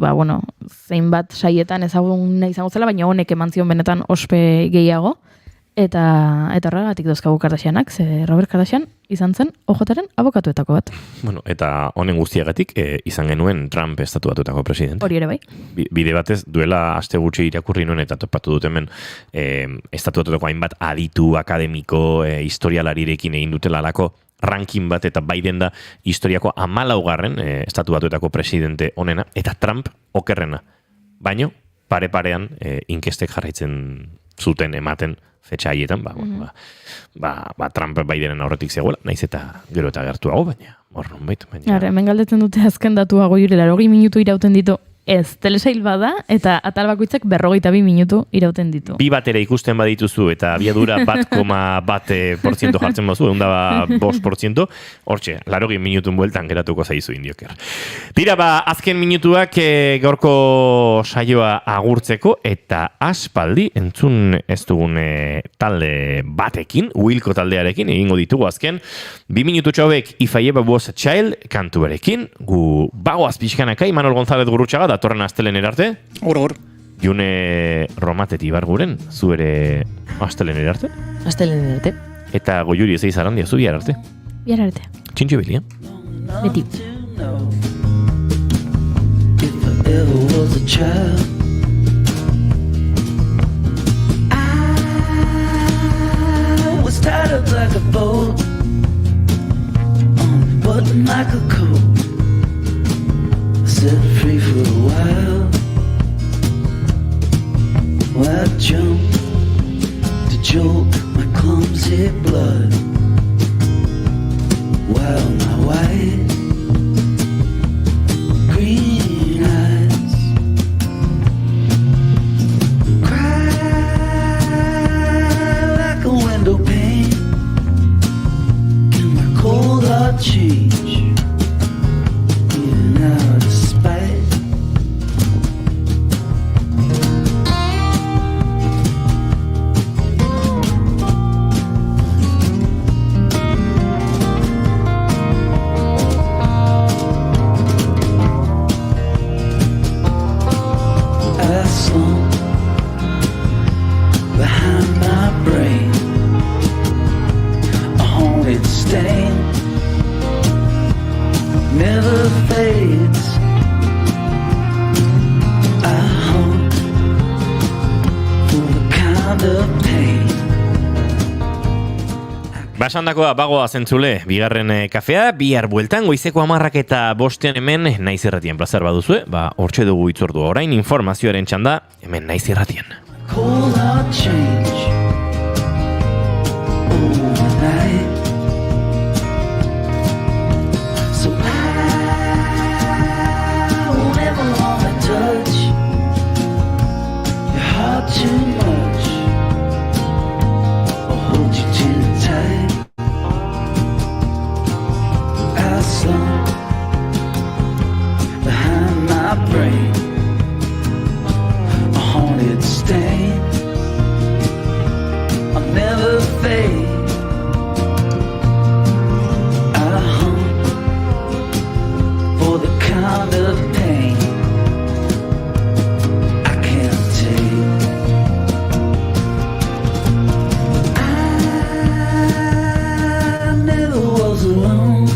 zein bat saietan ezagun nahi izango zela, baina honek eman zion benetan ospe gehiago, eta horregatik dauzkagu Kardashianak, ze Robert Kardashian izan zen OJ-ren abokatuetako bat. Eta honen guztiagatik izan genuen Trump estatu batutako presidente. Hori ere bai. Bide batez, duela aste gutxi irakurri nuen eta topatu dut hemen estatu batutako hainbat aditu, akademiko, historialarirekin egin dutela alako ranking bat, eta Biden da historiako 14. Estatu batuetako presidente honena, eta Trump okerrena. Baino, pare-parean inkestek jarraitzen zuten ematen fetxa haietan, Trump Bidenen aurretik zegoela, naiz eta gero eta gertuago, baina hor nonbait. Hemen galdetzen dute azken datuago jure, 80 minutu irauten ditu ez, telesail bada, eta atal bakoitzak 52 minutu irauten ditu. 2 batera ikusten badituzu, eta abiadura 1,1% jartzen bazu, 5%, hortxe, 80 minutun bueltan geratuko zaizu indioker. Tira, azken minutuak gaurko saioa agurtzeko, eta aspaldi entzun ez dugun talde batekin, Wilco taldearekin, egingo ditugu azken, 2 minutu txauek If I Ever Was a Child kantuarekin, gu bagoaz pixkanaka, Imanol González Gurrutxaga, datorren astelen erarte. Hor. June Romateti barguren, zu ere astelen erarte. Astelen erarte. Eta Goiuri ez eizaran dia, zu bihar arte. Bihar arte. Txintxo bilia. Beti. If I ever was a child, I was tied up like a boat on a button like a coat. Set free for a while. I jumped to choke my clumsy blood. Basandakoa bagoa zentzule, bigarren kafea, bihar bueltan, goizeko 10:05 hemen Naiz Irratien plazar baduzue, hortxe dugu itzordua orain informazioaren txanda, hemen Naiz Irratien. Cold heart change overnight. So I won't ever wanna touch your heart too much or hold you too tight. I slump behind my brain, a haunted stain. I'll never fade. I hunt for the kind of pain I can't take. I never was alone.